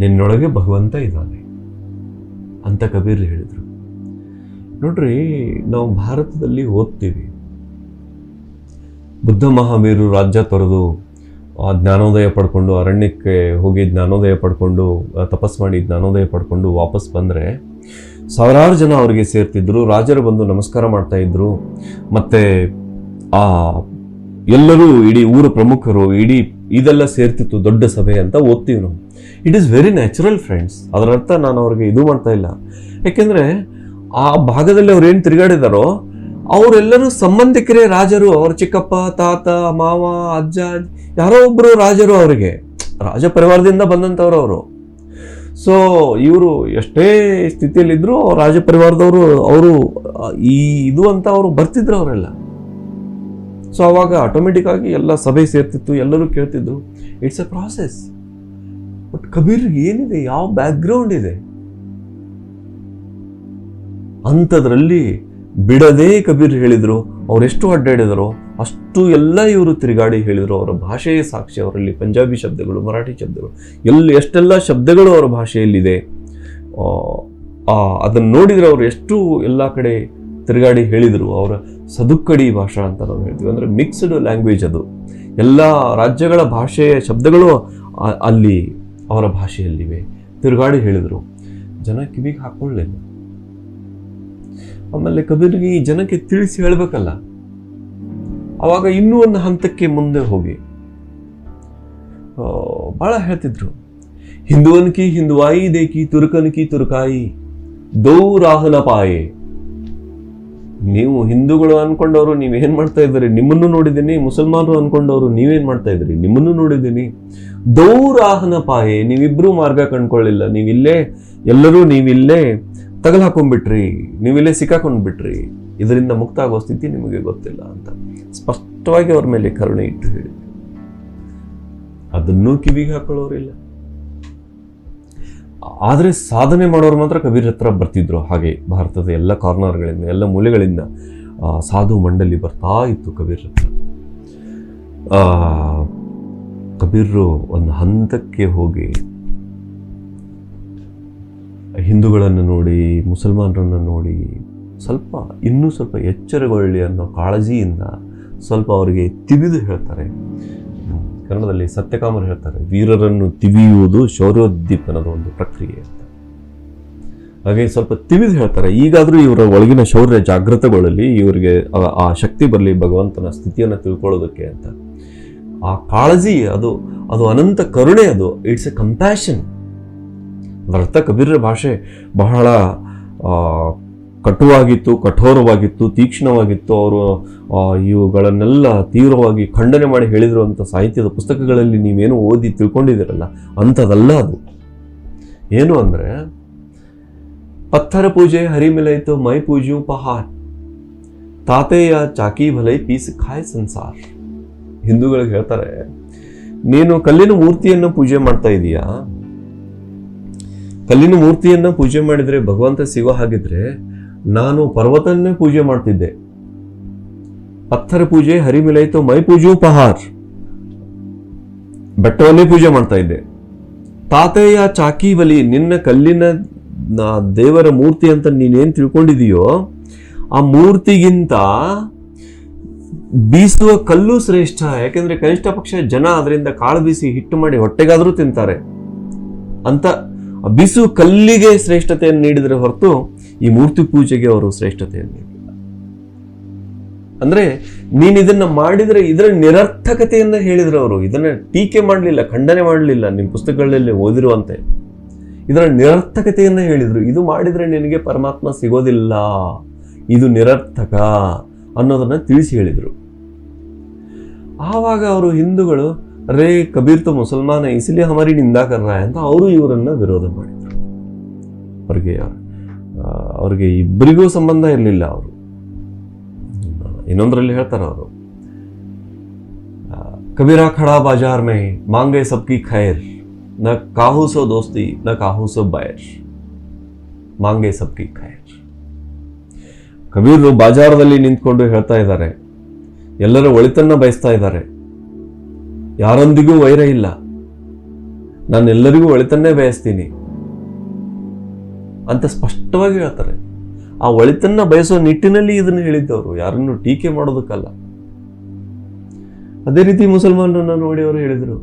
ನಿನ್ನೊಳಗೆ ಭಗವಂತ ಇದ್ದಾನೆ ಅಂತ ಕಬೀರ್ ಹೇಳಿದ್ರು. ನೋಡ್ರಿ, ನಾವು ಭಾರತದಲ್ಲಿ ಓದ್ತೀವಿ, ಬುದ್ಧ ಮಹಾವೀರರು ರಾಜ್ಯ ತೊರೆದು ಜ್ಞಾನೋದಯ ಪಡ್ಕೊಂಡು, ಅರಣ್ಯಕ್ಕೆ ಹೋಗಿ ಜ್ಞಾನೋದಯ ಪಡ್ಕೊಂಡು, ತಪಸ್ ಮಾಡಿ ಜ್ಞಾನೋದಯ ಪಡ್ಕೊಂಡು ವಾಪಸ್ ಬಂದರೆ ಸಾವಿರಾರು ಜನ ಅವರಿಗೆ ಸೇರ್ತಿದ್ರು. ರಾಜರು ಬಂದು ನಮಸ್ಕಾರ ಮಾಡ್ತಾ ಇದ್ರು. ಮತ್ತೆ ಎಲ್ಲರೂ, ಇಡೀ ಊರ ಪ್ರಮುಖರು, ಇಡೀ ಇದೆಲ್ಲ ಸೇರ್ತಿತ್ತು, ದೊಡ್ಡ ಸಭೆ ಅಂತ ಓದ್ತೀವಿ ನಾವು. It is very natural friends. ಅದರ ಅರ್ಥ ನಾನು ಅವ್ರಿಗೆ ಇದು ಮಾಡ್ತಾ ಇಲ್ಲ. ಯಾಕೆಂದ್ರೆ ಆ ಭಾಗದಲ್ಲಿ ಅವ್ರು ಏನು ತಿರುಗಾಡಿದಾರೋ ಅವರೆಲ್ಲರೂ ಸಂಬಂಧಿಕರೇ ರಾಜರು. ಅವ್ರ ಚಿಕ್ಕಪ್ಪ, ತಾತ, ಮಾವ, ಅಜ್ಜ, ಯಾರೋ ಒಬ್ರು ರಾಜರು, ಅವರಿಗೆ ರಾಜ ಪರಿವಾರದಿಂದ ಬಂದಂಥವ್ರು ಅವರು. ಸೊ ಇವರು ಎಷ್ಟೇ ಸ್ಥಿತಿಯಲ್ಲಿದ್ರು ರಾಜ ಪರಿವಾರದವರು, ಅವರು ಈ ಇದು ಅಂತ ಅವರು ಬರ್ತಿದ್ರು ಅವರೆಲ್ಲ. ಸೊ ಅವಾಗ ಆಟೋಮೆಟಿಕ್ ಆಗಿ ಎಲ್ಲ ಸಭೆ ಸೇರ್ತಿತ್ತು, ಎಲ್ಲರೂ ಕೇಳ್ತಿದ್ರು. It's a process. But Kabir ಏನಿದೆ, ಯಾವ ಬ್ಯಾಕ್ಗ್ರೌಂಡ್ ಇದೆ ಅಂಥದ್ರಲ್ಲಿ ಬಿಡದೇ ಕಬೀರ್ ಹೇಳಿದ್ರು. ಅವರೆಷ್ಟು ಅಡ್ಡಾಡಿದರೋ ಅಷ್ಟು ಎಲ್ಲ ಇವರು ತಿರುಗಾಡಿ ಹೇಳಿದರು. ಅವರ ಭಾಷೆಯ ಸಾಕ್ಷಿ, ಅವರಲ್ಲಿ ಪಂಜಾಬಿ ಶಬ್ದಗಳು, ಮರಾಠಿ ಶಬ್ದಗಳು, ಎಷ್ಟೆಲ್ಲ ಶಬ್ದಗಳು ಅವರ ಭಾಷೆಯಲ್ಲಿದೆ. ಅದನ್ನು ನೋಡಿದರೆ ಅವರು ಎಷ್ಟು ಎಲ್ಲ ಕಡೆ ತಿರುಗಾಡಿ ಹೇಳಿದರು. ಅವರ ಸದುಕ್ಕಡಿ ಭಾಷಾ ಅಂತ ನಾವು ಹೇಳ್ತೀವಿ, ಅಂದರೆ ಮಿಕ್ಸ್ಡ್ ಲ್ಯಾಂಗ್ವೇಜ್. ಅದು ಎಲ್ಲ ರಾಜ್ಯಗಳ ಭಾಷೆಯ ಶಬ್ದಗಳು ಅಲ್ಲಿ ಅವರ ಭಾಷೆಯಲ್ಲಿವೆ. ತಿರುಗಾಡಿ ಹೇಳಿದರು, ಜನ ಕಿವಿಗೆ ಹಾಕೊಳ್ಳಿಲ್ಲ. ಆಮೇಲೆ ಕಬೀರ್ಗೆ ಈ ಜನಕ್ಕೆ ತಿಳಿಸಿ ಹೇಳಬೇಕಲ್ಲ, ಅವಾಗ ಇನ್ನೂ ಒಂದು ಹಂತಕ್ಕೆ ಮುಂದೆ ಹೋಗಿ ಬಹಳ ಹೇಳ್ತಿದ್ರು. ಹಿಂದುವನ್ ಕಿ ಹಿಂದುವಾಯಿ ದೇಕಿ, ತುರ್ಕನ್ ಕಿ ತುರ್ಕಾಯಿ, ದೋ ರಾಹನ ಪಾಯೆ. ನೀವು ಹಿಂದೂಗಳು ಅನ್ಕೊಂಡವರು ನೀವೇನ್ ಮಾಡ್ತಾ ಇದ್ದೀರಿ, ನಿಮ್ಮನ್ನು ನೋಡಿದ್ದೀನಿ. ಮುಸಲ್ಮಾನರು ಅನ್ಕೊಂಡವರು ನೀವೇನ್ ಮಾಡ್ತಾ ಇದ್ದೀರಿ, ನಿಮ್ಮನ್ನು ನೋಡಿದ್ದೀನಿ. ದೋ ರಾಹನ ಪಾಯೆ, ನೀವಿಬ್ರು ಮಾರ್ಗ ಕಂಡ್ಕೊಳ್ಳಿಲ್ಲ. ನೀವಿಲ್ಲೇ ತಗಲ್ ಹಾಕೊಂಡ್ಬಿಟ್ರಿ, ನೀವಿಲ್ಲೇ ಸಿಕ್ಕಾಕೊಂಡ್ಬಿಟ್ರಿ, ಇದರಿಂದ ಮುಕ್ತ ಆಗೋ ಸ್ಥಿತಿ ನಿಮಗೆ ಗೊತ್ತಿಲ್ಲ ಅಂತ ಸ್ಪಷ್ಟವಾಗಿ ಅವ್ರ ಮೇಲೆ ಕರುಣೆ ಇಟ್ಟು ಹೇಳಿ. ಅದನ್ನೂ ಕಿವಿಗೆ ಹಾಕೊಳ್ಳೋರಿಲ್ಲ. ಆದರೆ ಸಾಧನೆ ಮಾಡೋರು ಮಾತ್ರ ಕಬೀರ್ ಹತ್ರ ಬರ್ತಿದ್ರು. ಹಾಗೆ ಭಾರತದ ಎಲ್ಲ ಕಾರ್ನರ್ಗಳಿಂದ, ಎಲ್ಲ ಮೂಲೆಗಳಿಂದ ಸಾಧು ಮಂಡಲಿ ಬರ್ತಾ ಇತ್ತು ಕಬೀರ್ ಹತ್ರ. ಕಬೀರ್ರು ಒಂದು ಹಂತಕ್ಕೆ ಹೋಗಿ ಹಿಂದೂಗಳನ್ನು ನೋಡಿ, ಮುಸಲ್ಮಾನರನ್ನು ನೋಡಿ ಇನ್ನೂ ಸ್ವಲ್ಪ ಎಚ್ಚರಗೊಳ್ಳಿ ಅನ್ನೋ ಕಾಳಜಿಯಿಂದ ಸ್ವಲ್ಪ ಅವರಿಗೆ ತಿವಿದು ಹೇಳ್ತಾರೆ. ಕನ್ನಡದಲ್ಲಿ ಸತ್ಯಕಾಮರು ಹೇಳ್ತಾರೆ, ವೀರರನ್ನು ತಿವಿಯುವುದು ಶೌರ್ಯೋದ್ದೀಪನದ ಒಂದು ಪ್ರಕ್ರಿಯೆ ಅಂತ. ಹಾಗೆ ಸ್ವಲ್ಪ ತಿವಿದು ಹೇಳ್ತಾರೆ, ಈಗಾದರೂ ಇವರ ಒಳಗಿನ ಶೌರ್ಯ ಜಾಗೃತಗೊಳ್ಳಲಿ, ಇವರಿಗೆ ಆ ಶಕ್ತಿ ಬರಲಿ ಭಗವಂತನ ಸ್ಥಿತಿಯನ್ನು ತಿಳ್ಕೊಳ್ಳೋದಕ್ಕೆ ಅಂತ. ಆ ಕಾಳಜಿ ಅದು ಅನಂತ ಕರುಣೆ, ಅದು ಇಟ್ಸ್ ಎ ಕಂಪ್ಯಾಷನ್. ಅದರರ್ಥ ಕಬೀರರ ಭಾಷೆ ಬಹಳ ಕಟುವಾಗಿತ್ತು, ಕಠೋರವಾಗಿತ್ತು, ತೀಕ್ಷ್ಣವಾಗಿತ್ತು. ಅವರು ಇವುಗಳನ್ನೆಲ್ಲ ತೀವ್ರವಾಗಿ ಖಂಡನೆ ಮಾಡಿ ಹೇಳಿರುವಂಥ ಸಾಹಿತ್ಯದ ಪುಸ್ತಕಗಳಲ್ಲಿ ನೀವೇನು ಓದಿ ತಿಳ್ಕೊಂಡಿದ್ದೀರಲ್ಲ ಅಂಥದ್ದಲ್ಲ ಅದು. ಏನು ಅಂದರೆ, ಪತ್ಥರ ಪೂಜೆ ಹರಿ ಮಿಲೈತು ಮೈ ಪೂಜು ಪಹಾರ್, ತಾತೆಯ ಚಾಕಿ ಭಲೈ ಪೀಸ್ ಖಾಯ್ ಸಂಸಾರ್. ಹಿಂದೂಗಳಿಗೆ ಹೇಳ್ತಾರೆ, ನೀನು ಕಲ್ಲಿನ ಮೂರ್ತಿಯನ್ನು ಪೂಜೆ ಮಾಡ್ತಾ ಇದೀಯಾ, ಕಲ್ಲಿನ ಮೂರ್ತಿಯನ್ನ ಪೂಜೆ ಮಾಡಿದ್ರೆ ಭಗವಂತ ಸಿಗೋ ಹಾಗಿದ್ರೆ ನಾನು ಪರ್ವತನ್ನೇ ಪೂಜೆ ಮಾಡ್ತಿದ್ದೆ. ಪತ್ಥರ ಪೂಜೆ ಹರಿ ಮಿಲಾಯಿತು ಮೈ ಪೂಜು ಪಹಾರ್, ಬೆಟ್ಟವನ್ನೇ ಪೂಜೆ ಮಾಡ್ತಾ ಇದ್ದೆ. ತಾತಯ್ಯ ಚಾಕಿ ಬಲಿ, ನಿನ್ನ ಕಲ್ಲಿನ ದೇವರ ಮೂರ್ತಿ ಅಂತ ನೀನೇನ್ ತಿಳ್ಕೊಂಡಿದೀಯೋ ಆ ಮೂರ್ತಿಗಿಂತ ಬೀಸುವ ಕಲ್ಲು ಶ್ರೇಷ್ಠ. ಯಾಕೆಂದ್ರೆ ಕನಿಷ್ಠ ಪಕ್ಷ ಜನ ಅದರಿಂದ ಕಾಳು ಬೀಸಿ ಹಿಟ್ಟು ಮಾಡಿ ಹೊಟ್ಟೆಗಾದ್ರೂ ತಿಂತಾರೆ ಅಂತ ಬೀಸುವ ಕಲ್ಲಿಗೆ ಶ್ರೇಷ್ಠತೆಯನ್ನು ನೀಡಿದರೆ ಹೊರತು ಈ ಮೂರ್ತಿ ಪೂಜೆಗೆ ಅವರು ಶ್ರೇಷ್ಠತೆಯನ್ನು ನೀಡಿಲ್ಲ. ಅಂದ್ರೆ ನೀನ್ ಇದನ್ನ ಮಾಡಿದ್ರೆ ಇದರ ನಿರರ್ಥಕತೆಯನ್ನ ಹೇಳಿದ್ರು ಅವರು. ಇದನ್ನ ಟೀಕೆ ಮಾಡಲಿಲ್ಲ, ಖಂಡನೆ ಮಾಡಲಿಲ್ಲ. ನಿಮ್ಮ ಪುಸ್ತಕಗಳಲ್ಲಿ ಓದಿರುವಂತೆ ಇದರ ನಿರರ್ಥಕತೆಯನ್ನ ಹೇಳಿದ್ರು. ಇದು ಮಾಡಿದ್ರೆ ನಿನಗೆ ಪರಮಾತ್ಮ ಸಿಗೋದಿಲ್ಲ, ಇದು ನಿರರ್ಥಕ ಅನ್ನೋದನ್ನ ತಿಳಿಸಿ ಹೇಳಿದ್ರು. ಆವಾಗ ಅವರು ಹಿಂದೂಗಳು ರೇ ಕಬೀರ್ ತೋ ಮುಸಲ್ಮಾನ ಇಸಿಲಿಯೇ ಹಮಾರಿ ನಿಂದಾ ಕರ್ ರಹಾ ಹೈ ಅಂತ ಅವರು ಇವರನ್ನ ವಿರೋಧ ಮಾಡಿದ್ರು. ಅವ್ರಿಗೆ ಇಬ್ಬರಿಗೂ ಸಂಬಂಧ ಇರಲಿಲ್ಲ. ಅವರು ಇನ್ನೊಂದರಲ್ಲಿ ಹೇಳ್ತಾರೆ ಅವರು, ಕಬೀರಾ ಖಡಾ ಬಾಜಾರ್ ಮೇ ಮಾಂಗೆ ಸಬ್ಕಿ ಖೈರ್, ನ ಕಾಹೂ ಸೋ ದೋಸ್ತಿ ನ ಕಾಹೂ ಸೋ ಬೈರ್, ಮಾಂಗೆ ಸಬ್ಕಿ ಖೈರ್. ಕಬೀರ್ ಬಾಜಾರದಲ್ಲಿ ನಿಂತ್ಕೊಂಡು ಹೇಳ್ತಾ ಇದ್ದಾರೆ, ಎಲ್ಲರ ಒಳಿತನ್ನ ಬಯಸ್ತಾ ಇದ್ದಾರೆ, ಯಾರೊಂದಿಗೂ ವೈರ ಇಲ್ಲ, ನಾನು ಎಲ್ಲರಿಗೂ ಒಳಿತನ್ನೇ ಬಯಸ್ತೀನಿ ಅಂತ ಸ್ಪಷ್ಟವಾಗಿ ಹೇಳ್ತಾರೆ. ಆ ಒಳಿತನ್ನ ಬಯಸೋ ನಿಟ್ಟಿನಲ್ಲಿ ಇದನ್ನು ಹೇಳಿದ್ದವರು, ಯಾರನ್ನು ಟೀಕೆ ಮಾಡೋದಕ್ಕಲ್ಲ. ಅದೇ ರೀತಿ ಮುಸಲ್ಮಾನರನ್ನ ನೋಡಿ ಅವರು ಹೇಳಿದರು,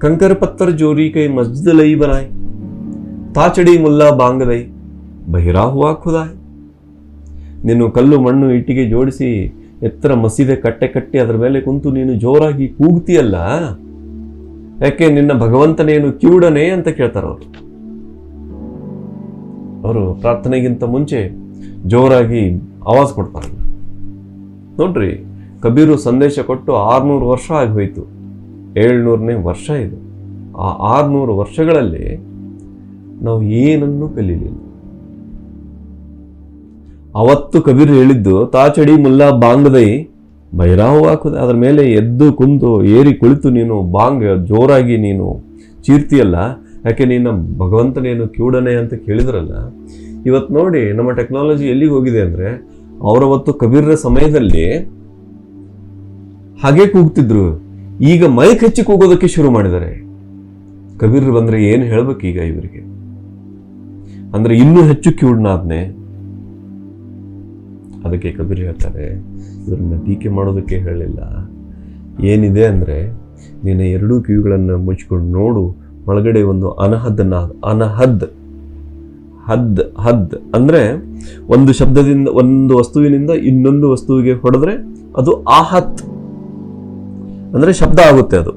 ಕಂಕರ ಪತ್ತರ ಜೋರಿ ಕೈ ಮಸ್ಜಿದ್ ಲೈ ಬನಾಯ್, ತಾಚಡಿ ಮುಲ್ಲಾ ಬಾಂಗದೈ ಬಹಿರಾ ಹುವಾ ಖುದಾಯ್. ನೀನು ಕಲ್ಲು ಮಣ್ಣು ಇಟ್ಟಿಗೆ ಜೋಡಿಸಿ ಎತ್ತರ ಮಸೀದೆ ಕಟ್ಟೆ ಕಟ್ಟಿ ಅದರ ಮೇಲೆ ಕುಂತು ನೀನು ಜೋರಾಗಿ ಕೂಗ್ತೀಯಲ್ಲ, ಯಾಕೆ ನಿನ್ನ ಭಗವಂತನೇನು ಕಿವುಡನೆ ಅಂತ ಕೇಳ್ತಾರ ಅವರು. ಅವರು ಪ್ರಾರ್ಥನೆಗಿಂತ ಮುಂಚೆ ಜೋರಾಗಿ ಆವಾಜ್ ಕೊಡ್ತಾರಲ್ಲ. ನೋಡ್ರಿ, ಕಬೀರು ಸಂದೇಶ ಕೊಟ್ಟು 600 ವರ್ಷ ಆಗೋಯ್ತು, 700ನೇ ವರ್ಷ ಇದು. ಆ 600 ವರ್ಷಗಳಲ್ಲಿ ನಾವು ಏನನ್ನೂ ಕಲೀಲಿಲ್ಲ. ಅವತ್ತು ಕಬೀರ್ ಹೇಳಿದ್ದು ತಾಚಡಿ ಮುಲ್ಲಾ ಬಾಂಗದೈ ಬೈರಾವು ಹಾಕುದ, ಅದರ ಮೇಲೆ ಎದ್ದು ಕುಂತು ಏರಿ ಕುಳಿತು ನೀನು ಬಾಂಗ್ ಜೋರಾಗಿ ನೀನು ಚೀರ್ತಿಯಲ್ಲ, ಯಾಕೆ ನಿನ್ನ ಭಗವಂತನೇನು ಕಿವುಡನೆ ಅಂತ ಕೇಳಿದ್ರಲ್ಲ. ಇವತ್ತು ನೋಡಿ ನಮ್ಮ ಟೆಕ್ನಾಲಜಿ ಎಲ್ಲಿಗೆ ಹೋಗಿದೆ ಅಂದ್ರೆ, ಅವರವತ್ತು ಕಬೀರ್ರ ಸಮಯದಲ್ಲಿ ಹಾಗೆ ಕೂಗ್ತಿದ್ರು, ಈಗ ಮೈಕ್ ಹೆಚ್ಚಿ ಕೂಗೋದಕ್ಕೆ ಶುರು ಮಾಡಿದ್ದಾರೆ. ಕಬೀರ್ ಬಂದ್ರೆ ಏನು ಹೇಳ್ಬೇಕು ಈಗ ಇವರಿಗೆ? ಅಂದ್ರೆ ಇನ್ನೂ ಹೆಚ್ಚು ಕಿವುಡನಾದ್ನೆ. ಅದಕ್ಕೆ ಕಬೀರ್ ಹೇಳ್ತಾರೆ, ಇವರನ್ನ ಟೀಕೆ ಮಾಡೋದಕ್ಕೆ ಹೇಳಲಿಲ್ಲ. ಏನಿದೆ ಅಂದರೆ, ನಿನ್ನ ಎರಡೂ ಕಿವಿಗಳನ್ನು ಮುಚ್ಕೊಂಡು ನೋಡು, ಒಳಗಡೆ ಒಂದು ಅನಹದ್ ನಾದ. ಅನಹದ್ ಹದ್ ಹದ್ ಅಂದರೆ ಒಂದು ಶಬ್ದದಿಂದ, ಒಂದು ವಸ್ತುವಿನಿಂದ ಇನ್ನೊಂದು ವಸ್ತುವಿಗೆ ಹೊಡೆದ್ರೆ ಅದು ಆಹತ್ ಅಂದರೆ ಶಬ್ದ ಆಗುತ್ತೆ. ಅದು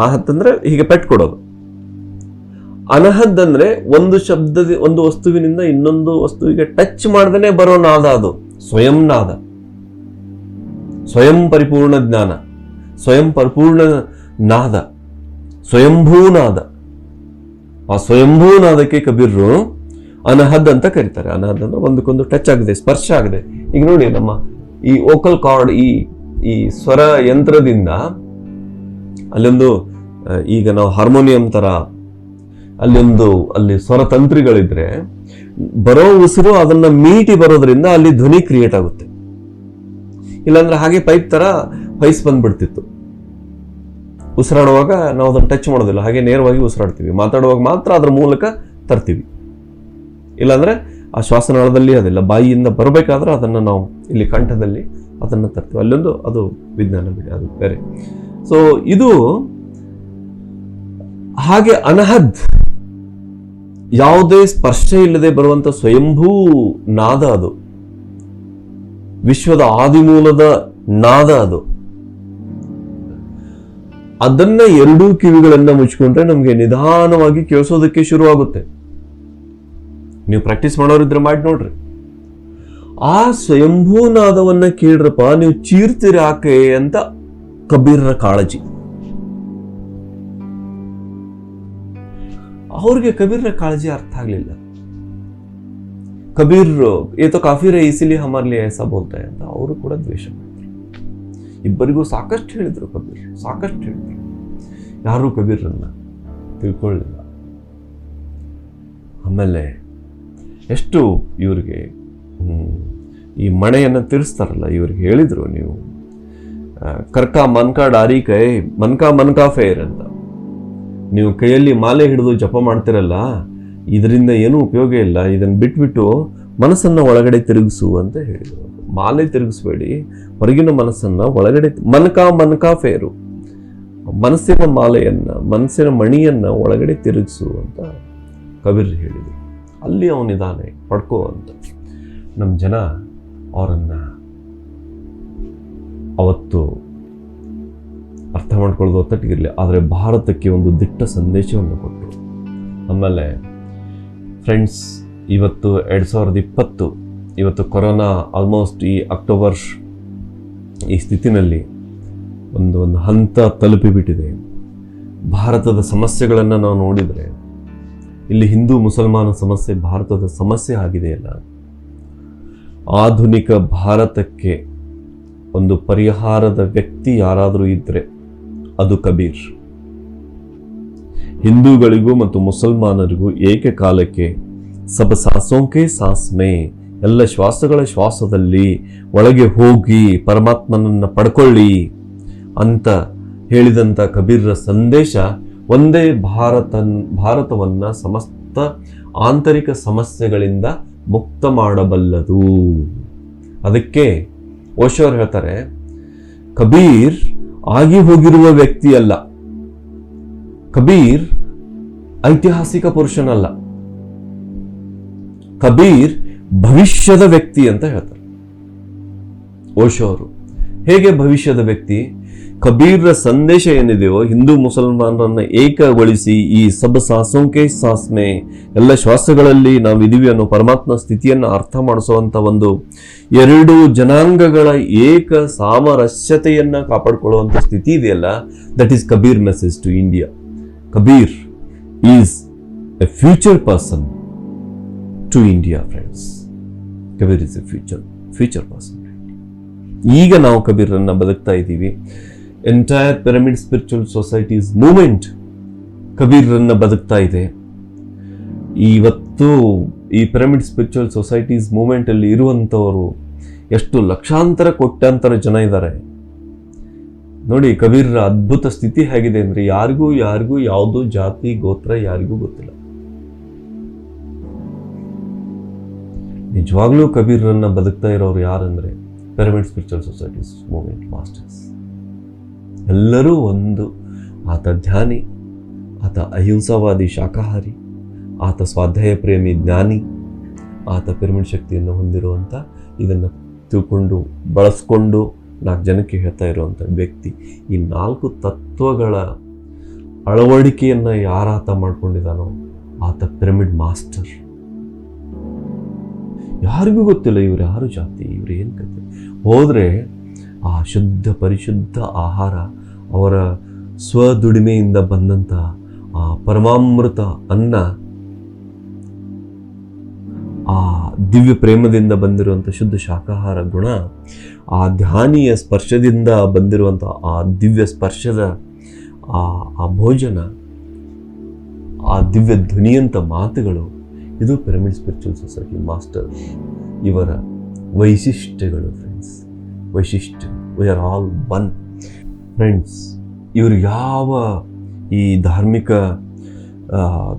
ಆಹತ್ ಅಂದರೆ ಹೀಗೆ ಪೆಟ್ಟು ಕೊಡೋದು. ಅನಹದ್ ಅಂದ್ರೆ ಒಂದು ವಸ್ತುವಿನಿಂದ ಇನ್ನೊಂದು ವಸ್ತುವಿಗೆ ಟಚ್ ಮಾಡದೇನೆ ಬರೋ ನಾದ. ಅದು ಸ್ವಯಂ ನಾದ, ಸ್ವಯಂ ಪರಿಪೂರ್ಣ ಜ್ಞಾನ, ಸ್ವಯಂ ಪರಿಪೂರ್ಣ ನಾದ, ಸ್ವಯಂಭೂನಾದ. ಆ ಸ್ವಯಂಭೂನಾದಕ್ಕೆ ಕಬೀರ್ರು ಅನಹದ್ ಅಂತ ಕರೀತಾರೆ. ಅನಹದ್ ಅಂದ್ರೆ ಒಂದಕ್ಕೊಂದು ಟಚ್ ಆಗಿದೆ, ಸ್ಪರ್ಶ ಆಗಿದೆ. ಈಗ ನೋಡಿ, ನಮ್ಮ ಈ ವೋಕಲ್ ಕಾರ್ಡ್, ಈ ಸ್ವರ ಯಂತ್ರದಿಂದ ಅಲ್ಲೊಂದು, ಈಗ ನಾವು ಹಾರ್ಮೋನಿಯಂ ತರ ಅಲ್ಲಿ ಸ್ವರತಂತ್ರಿಗಳಿದ್ರೆ ಬರೋ ಉಸಿರು ಅದನ್ನ ಮೀಟಿ ಬರೋದ್ರಿಂದ ಅಲ್ಲಿ ಧ್ವನಿ ಕ್ರಿಯೇಟ್ ಆಗುತ್ತೆ. ಇಲ್ಲಾಂದ್ರೆ ಹಾಗೆ ಪೈಪ್ ತರ ಪೈಸ್ ಬಂದ್ಬಿಡ್ತಿತ್ತು. ಉಸಿರಾಡುವಾಗ ನಾವು ಅದನ್ನ ಟಚ್ ಮಾಡೋದಿಲ್ಲ, ಹಾಗೆ ನೇರವಾಗಿ ಉಸಿರಾಡ್ತೀವಿ. ಮಾತಾಡುವಾಗ ಮಾತ್ರ ಅದ್ರ ಮೂಲಕ ತರ್ತೀವಿ. ಇಲ್ಲಾಂದ್ರೆ ಆ ಶ್ವಾಸನಾಳದಲ್ಲಿ ಅದಿಲ್ಲ, ಬಾಯಿಯಿಂದ ಬರಬೇಕಾದ್ರೆ ಅದನ್ನ ನಾವು ಇಲ್ಲಿ ಕಂಠದಲ್ಲಿ ಅದನ್ನ ತರ್ತೀವಿ. ಅಲ್ಲೊಂದು ಅದು ವಿಜ್ಞಾನ ಬಿಡಿ, ಅದು ಬೇರೆ. ಸೊ ಇದು ಹಾಗೆ ಅನಹದ್, ಯಾವುದೇ ಸ್ಪರ್ಶ ಇಲ್ಲದೆ ಬರುವಂತ ಸ್ವಯಂಭೂ ನಾದ. ಅದು ವಿಶ್ವದ ಆದಿಮೂಲದ ನಾದ. ಅದು ಅದನ್ನ ಎರಡೂ ಕಿವಿಗಳನ್ನ ಮುಚ್ಕೊಂಡ್ರೆ ನಮ್ಗೆ ನಿಧಾನವಾಗಿ ಕೇಳಿಸೋದಕ್ಕೆ ಶುರುವಾಗುತ್ತೆ. ನೀವು ಪ್ರಾಕ್ಟೀಸ್ ಮಾಡೋರಿದ್ರೆ ಮಾಡಿ ನೋಡ್ರಿ. ಆ ಸ್ವಯಂಭೂನಾದವನ್ನ ಕೇಳ್ರಪ್ಪ, ನೀವು ಚೀರ್ತೀರಿ ಯಾಕೆ ಅಂತ ಕಬೀರರ ಕಾಳಜಿ. ಅವ್ರಿಗೆ ಕಬೀರರ ಕಾಳಜಿ ಅರ್ಥ ಆಗ್ಲಿಲ್ಲ. ಕಬೀರ್ ಏತೋ ಕಾಫಿ ರೇ ಇಸಿಲಿ ಹಮಾರ್ಲಿ ಐಸಾ ಬೋಲ್ತಾ ಅಂತ ಅವರು ಕೂಡ ದ್ವೇಷ ಮಾಡಿದ್ರು. ಇಬ್ಬರಿಗೂ ಸಾಕಷ್ಟು ಹೇಳಿದ್ರು ಕಬೀರ್, ಸಾಕಷ್ಟು ಹೇಳಿದ್ರು. ಯಾರೂ ಕಬೀರನ್ನ ತಿಳ್ಕೊಳ್ಳಿಲ್ಲ. ಆಮೇಲೆ ಎಷ್ಟು ಇವ್ರಿಗೆ ಈ ಮಣೆಯನ್ನು ತಿರ್ಸ್ತಾರಲ್ಲ, ಇವ್ರಿಗೆ ಹೇಳಿದ್ರು ನೀವು ಕರ್ಕ ಮನ್ಕಾ ಡಾರಿ ಕೈ ಮನ್ಕಾ ಫೇರ್ ಅಂತ. ನೀವು ಕೈಯಲ್ಲಿ ಮಾಲೆ ಹಿಡಿದು ಜಪ ಮಾಡ್ತಿರಲ್ಲ, ಇದರಿಂದ ಏನೂ ಉಪಯೋಗ ಇಲ್ಲ, ಇದನ್ನು ಬಿಟ್ಬಿಟ್ಟು ಮನಸ್ಸನ್ನು ಒಳಗಡೆ ತಿರುಗಿಸು ಅಂತ ಹೇಳಿದರು. ಮಾಲೆ ತಿರುಗಿಸ್ಬೇಡಿ, ಹೊರಗಿನ ಮನಸ್ಸನ್ನು ಒಳಗಡೆ ಮನ್ಕಾ ಫೇರು, ಮನಸ್ಸಿನ ಮಾಲೆಯನ್ನು, ಮನಸ್ಸಿನ ಮಣಿಯನ್ನು ಒಳಗಡೆ ತಿರುಗಿಸು ಅಂತ ಕಬೀರ್ ಹೇಳಿದರು. ಅಲ್ಲಿ ಅವನಿದ್ದಾನೆ, ಪಡ್ಕೋ ಅಂತ. ನಮ್ಮ ಜನ ಅವರನ್ನು ಅವತ್ತು ಅರ್ಥ ಮಾಡ್ಕೊಳ್ಳೋದು ಒತ್ತಟ್ಟಿಗಿರಲಿ, ಆದರೆ ಭಾರತಕ್ಕೆ ಒಂದು ದಿಟ್ಟ ಸಂದೇಶವನ್ನು ಕೊಟ್ಟರು. ಆಮೇಲೆ ಫ್ರೆಂಡ್ಸ್, ಇವತ್ತು 2020, ಇವತ್ತು ಕೊರೋನಾ ಆಲ್ಮೋಸ್ಟ್ ಈ ಅಕ್ಟೋಬರ್ ಈ ಸ್ಥಿತಿನಲ್ಲಿ ಒಂದು ಹಂತ ತಲುಪಿಬಿಟ್ಟಿದೆ. ಭಾರತದ ಸಮಸ್ಯೆಗಳನ್ನು ನಾವು ನೋಡಿದರೆ, ಇಲ್ಲಿ ಹಿಂದೂ ಮುಸಲ್ಮಾನ ಸಮಸ್ಯೆ ಭಾರತದ ಸಮಸ್ಯೆ ಆಗಿದೆಯಲ್ಲ, ಆಧುನಿಕ ಭಾರತಕ್ಕೆ ಒಂದು ಪರಿಹಾರದ ವ್ಯಕ್ತಿ ಯಾರಾದರೂ ಇದ್ದರೆ ಅದು ಕಬೀರ್. ಹಿಂದೂಗಳಿಗೂ ಮತ್ತು ಮುಸಲ್ಮಾನರಿಗೂ ಏಕಕಾಲಕ್ಕೆ ಸಬ ಸಾಸೋಂಕೆ ಸಾಸ್ಮೆ, ಎಲ್ಲ ಶ್ವಾಸಗಳ ಶ್ವಾಸದಲ್ಲಿ ಒಳಗೆ ಹೋಗಿ ಪರಮಾತ್ಮನನ್ನು ಪಡ್ಕೊಳ್ಳಿ ಅಂತ ಹೇಳಿದಂಥ ಕಬೀರ್ರ ಸಂದೇಶ ಒಂದೇ ಭಾರತವನ್ನು ಸಮಸ್ತ ಆಂತರಿಕ ಸಮಸ್ಯೆಗಳಿಂದ ಮುಕ್ತ ಮಾಡಬಲ್ಲದು. ಅದಕ್ಕೆ ಓಶೋ ಅವರು ಹೇಳ್ತಾರೆ, ಕಬೀರ್ ಆಗಿ ಹೋಗಿರುವ ವ್ಯಕ್ತಿ ಅಲ್ಲ, ಕಬೀರ್ ಐತಿಹಾಸಿಕ ಪುರುಷನಲ್ಲ, ಕಬೀರ್ ಭವಿಷ್ಯದ ವ್ಯಕ್ತಿ ಅಂತ ಹೇಳ್ತಾರೆ ಓಶೋ ಅವರು. ಹೇಗೆ ಭವಿಷ್ಯದ ವ್ಯಕ್ತಿ? ಕಬೀರ್ರ ಸಂದೇಶ ಏನಿದೆಯೋ, ಹಿಂದೂ ಮುಸಲ್ಮಾನರನ್ನ ಏಕಗೊಳಿಸಿ ಈ ಸಬ್ ಸಾಸೋಂಕೆ ಸಾಸ್ಮೆ, ಎಲ್ಲ ಶ್ವಾಸಗಳಲ್ಲಿ ನಾವಿದೀವಿ ಅನ್ನೋ ಪರಮಾತ್ಮ ಸ್ಥಿತಿಯನ್ನು ಅರ್ಥ ಮಾಡಿಸುವಂತ ಒಂದು ಎರಡು ಜನಾಂಗಗಳ ಏಕ ಸಾಮರಸ್ಯತೆಯನ್ನ ಕಾಪಾಡಿಕೊಳ್ಳುವಂತ ಸ್ಥಿತಿ ಇದೆಯಲ್ಲ, that is Kabir message to India. Kabir is a future person to India friends. Kabir is a future person. ಈಗ ನಾವು ಕಬೀರನ್ನ ಬದುಕ್ತಾ ಇದ್ದೀವಿ. Entire pyramid spiritual societies movement ಕಬೀರನ್ನ ಬದುಕ್ತಾ ಇದೆ. ಇವತ್ತು ಈ ಪಿರಮಿಡ್ ಸ್ಪಿರಿಚುವಲ್ ಸೊಸೈಟೀಸ್ ಮೂವ್ಮೆಂಟ್ ಅಲ್ಲಿ ಇರುವಂತವರು ಎಷ್ಟು ಲಕ್ಷಾಂತರ ಕೋಟ್ಯಾಂತರ ಜನ ಇದ್ದಾರೆ ನೋಡಿ. ಕಬೀರ್ರ ಅದ್ಭುತ ಸ್ಥಿತಿ ಹೇಗಿದೆ ಅಂದ್ರೆ, ಯಾರಿಗೂ ಯಾವುದು ಜಾತಿ ಗೋತ್ರ ಯಾರಿಗೂ ಗೊತ್ತಿಲ್ಲ. ನಿಜವಾಗ್ಲೂ ಕಬೀರನ್ನ ಬದುಕ್ತಾ ಇರೋರು ಯಾರಂದ್ರೆ pyramid spiritual societies movement masters. ಎಲ್ಲರೂ ಒಂದು, ಆತ ಧ್ಯಾನಿ, ಆತ ಅಹಿಂಸಾವಾದಿ ಶಾಕಾಹಾರಿ, ಆತ ಸ್ವಾಧ್ಯಾಯ ಪ್ರೇಮಿ ಜ್ಞಾನಿ, ಆತ ಪಿರಮಿಡ್ ಶಕ್ತಿಯನ್ನು ಹೊಂದಿರುವಂಥ, ಇದನ್ನು ತಿಳ್ಕೊಂಡು ಬಳಸ್ಕೊಂಡು 4 ಜನಕ್ಕೆ ಹೇಳ್ತಾ ಇರುವಂಥ ವ್ಯಕ್ತಿ. ಈ 4 ತತ್ವಗಳ ಅಳವಡಿಕೆಯನ್ನು ಯಾರಾತ ಮಾಡ್ಕೊಂಡಿದ್ದಾನೋ ಆತ ಪಿರಮಿಡ್ ಮಾಸ್ಟರ್. ಯಾರಿಗೂ ಗೊತ್ತಿಲ್ಲ ಇವ್ರು ಯಾರು ಜಾತಿ, ಇವ್ರು ಏನು ಕತೆ. ಹೋದರೆ ಆ ಶುದ್ಧ ಪರಿಶುದ್ಧ ಆಹಾರ, ಅವರ ಸ್ವದುಡಿಮೆಯಿಂದ ಬಂದಂಥ ಆ ಪರಮಾಮೃತ ಅನ್ನ, ಆ ದಿವ್ಯ ಪ್ರೇಮದಿಂದ ಬಂದಿರುವಂಥ ಶುದ್ಧ ಶಾಕಾಹಾರ ಗುಣ, ಆ ಧ್ಯಾನಿಯ ಸ್ಪರ್ಶದಿಂದ ಬಂದಿರುವಂಥ ಆ ದಿವ್ಯ ಸ್ಪರ್ಶದ ಆ ಭೋಜನ, ಆ ದಿವ್ಯ ಧ್ವನಿಯಂಥ ಮಾತುಗಳು, ಇದು ಪಿರಮಿಡ್ ಸ್ಪಿರಿಚುವಲ್ ಸೊಸೈಟಿ ಮಾಸ್ಟರ್ ಇವರ ವೈಶಿಷ್ಟ್ಯಗಳು ಫ್ರೆಂಡ್ಸ್. ವೈಶಿಷ್ಟ್ಯ, we are all one friends. ಇವರು ಯಾವ ಈ ಧಾರ್ಮಿಕ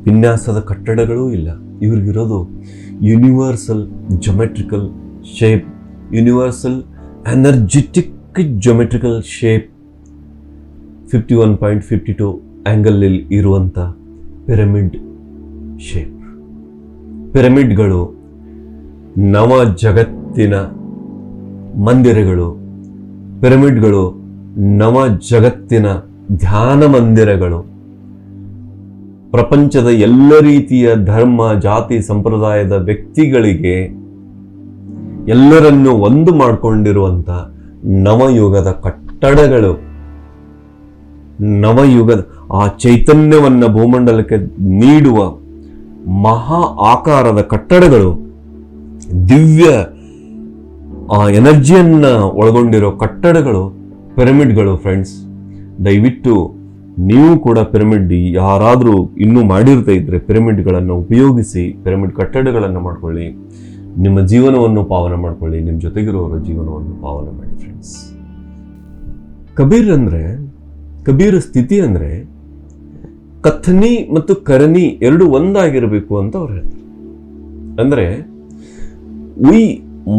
ವಿನ್ಯಾಸದ ಕಟ್ಟಡಗಳೂ ಇಲ್ಲ. ಇವ್ರಿಗಿರೋದು universal geometrical shape, universal energetic geometrical shape, 51.52 ಆ್ಯಂಗಲಲ್ಲಿ ಇರುವಂಥ ಪಿರಮಿಡ್ ಶೇಪ್. ಪಿರಮಿಡ್ಗಳು ನವ ಜಗತ್ತಿನ ಮಂದಿರಗಳು, ಪಿರಮಿಡ್ಗಳು ನವ ಜಗತ್ತಿನ ಧ್ಯಾನ ಮಂದಿರಗಳು. ಪ್ರಪಂಚದ ಎಲ್ಲ ರೀತಿಯ ಧರ್ಮ, ಜಾತಿ, ಸಂಪ್ರದಾಯದ ವ್ಯಕ್ತಿಗಳಿಗೆ ಎಲ್ಲರನ್ನೂ ಒಂದು ಮಾಡಿಕೊಂಡಿರುವಂಥ ನವಯುಗದ ಕಟ್ಟಡಗಳು. ನವಯುಗದ ಆ ಚೈತನ್ಯವನ್ನು ಭೂಮಂಡಲಕ್ಕೆ ನೀಡುವ ಮಹಾ ಆಕಾರದ ಕಟ್ಟಡಗಳು, ದಿವ್ಯ ಆ ಎನರ್ಜಿಯನ್ನ ಒಳಗೊಂಡಿರೋ ಕಟ್ಟಡಗಳು ಪಿರಮಿಡ್ಗಳು ಫ್ರೆಂಡ್ಸ್. ದಯವಿಟ್ಟು ನೀವು ಕೂಡ ಪಿರಮಿಡ್ ಯಾರಾದರೂ ಇನ್ನೂ ಮಾಡಿರ್ತಾ ಇದ್ರೆ ಪಿರಮಿಡ್ಗಳನ್ನು ಉಪಯೋಗಿಸಿ ಪಿರಮಿಡ್ ಕಟ್ಟಡಗಳನ್ನು ಮಾಡ್ಕೊಳ್ಳಿ. ನಿಮ್ಮ ಜೀವನವನ್ನು ಪಾವನ ಮಾಡ್ಕೊಳ್ಳಿ, ನಿಮ್ಮ ಜೊತೆಗಿರೋರ ಜೀವನವನ್ನು ಪಾವನ ಮಾಡಿ ಫ್ರೆಂಡ್ಸ್. ಕಬೀರ್ ಸ್ಥಿತಿ ಅಂದರೆ ಕಥನಿ ಮತ್ತು ಕರನಿ ಎರಡು ಒಂದಾಗಿರಬೇಕು ಅಂತ ಅವ್ರು ಹೇಳ್ತಾರೆ. ಅಂದರೆ we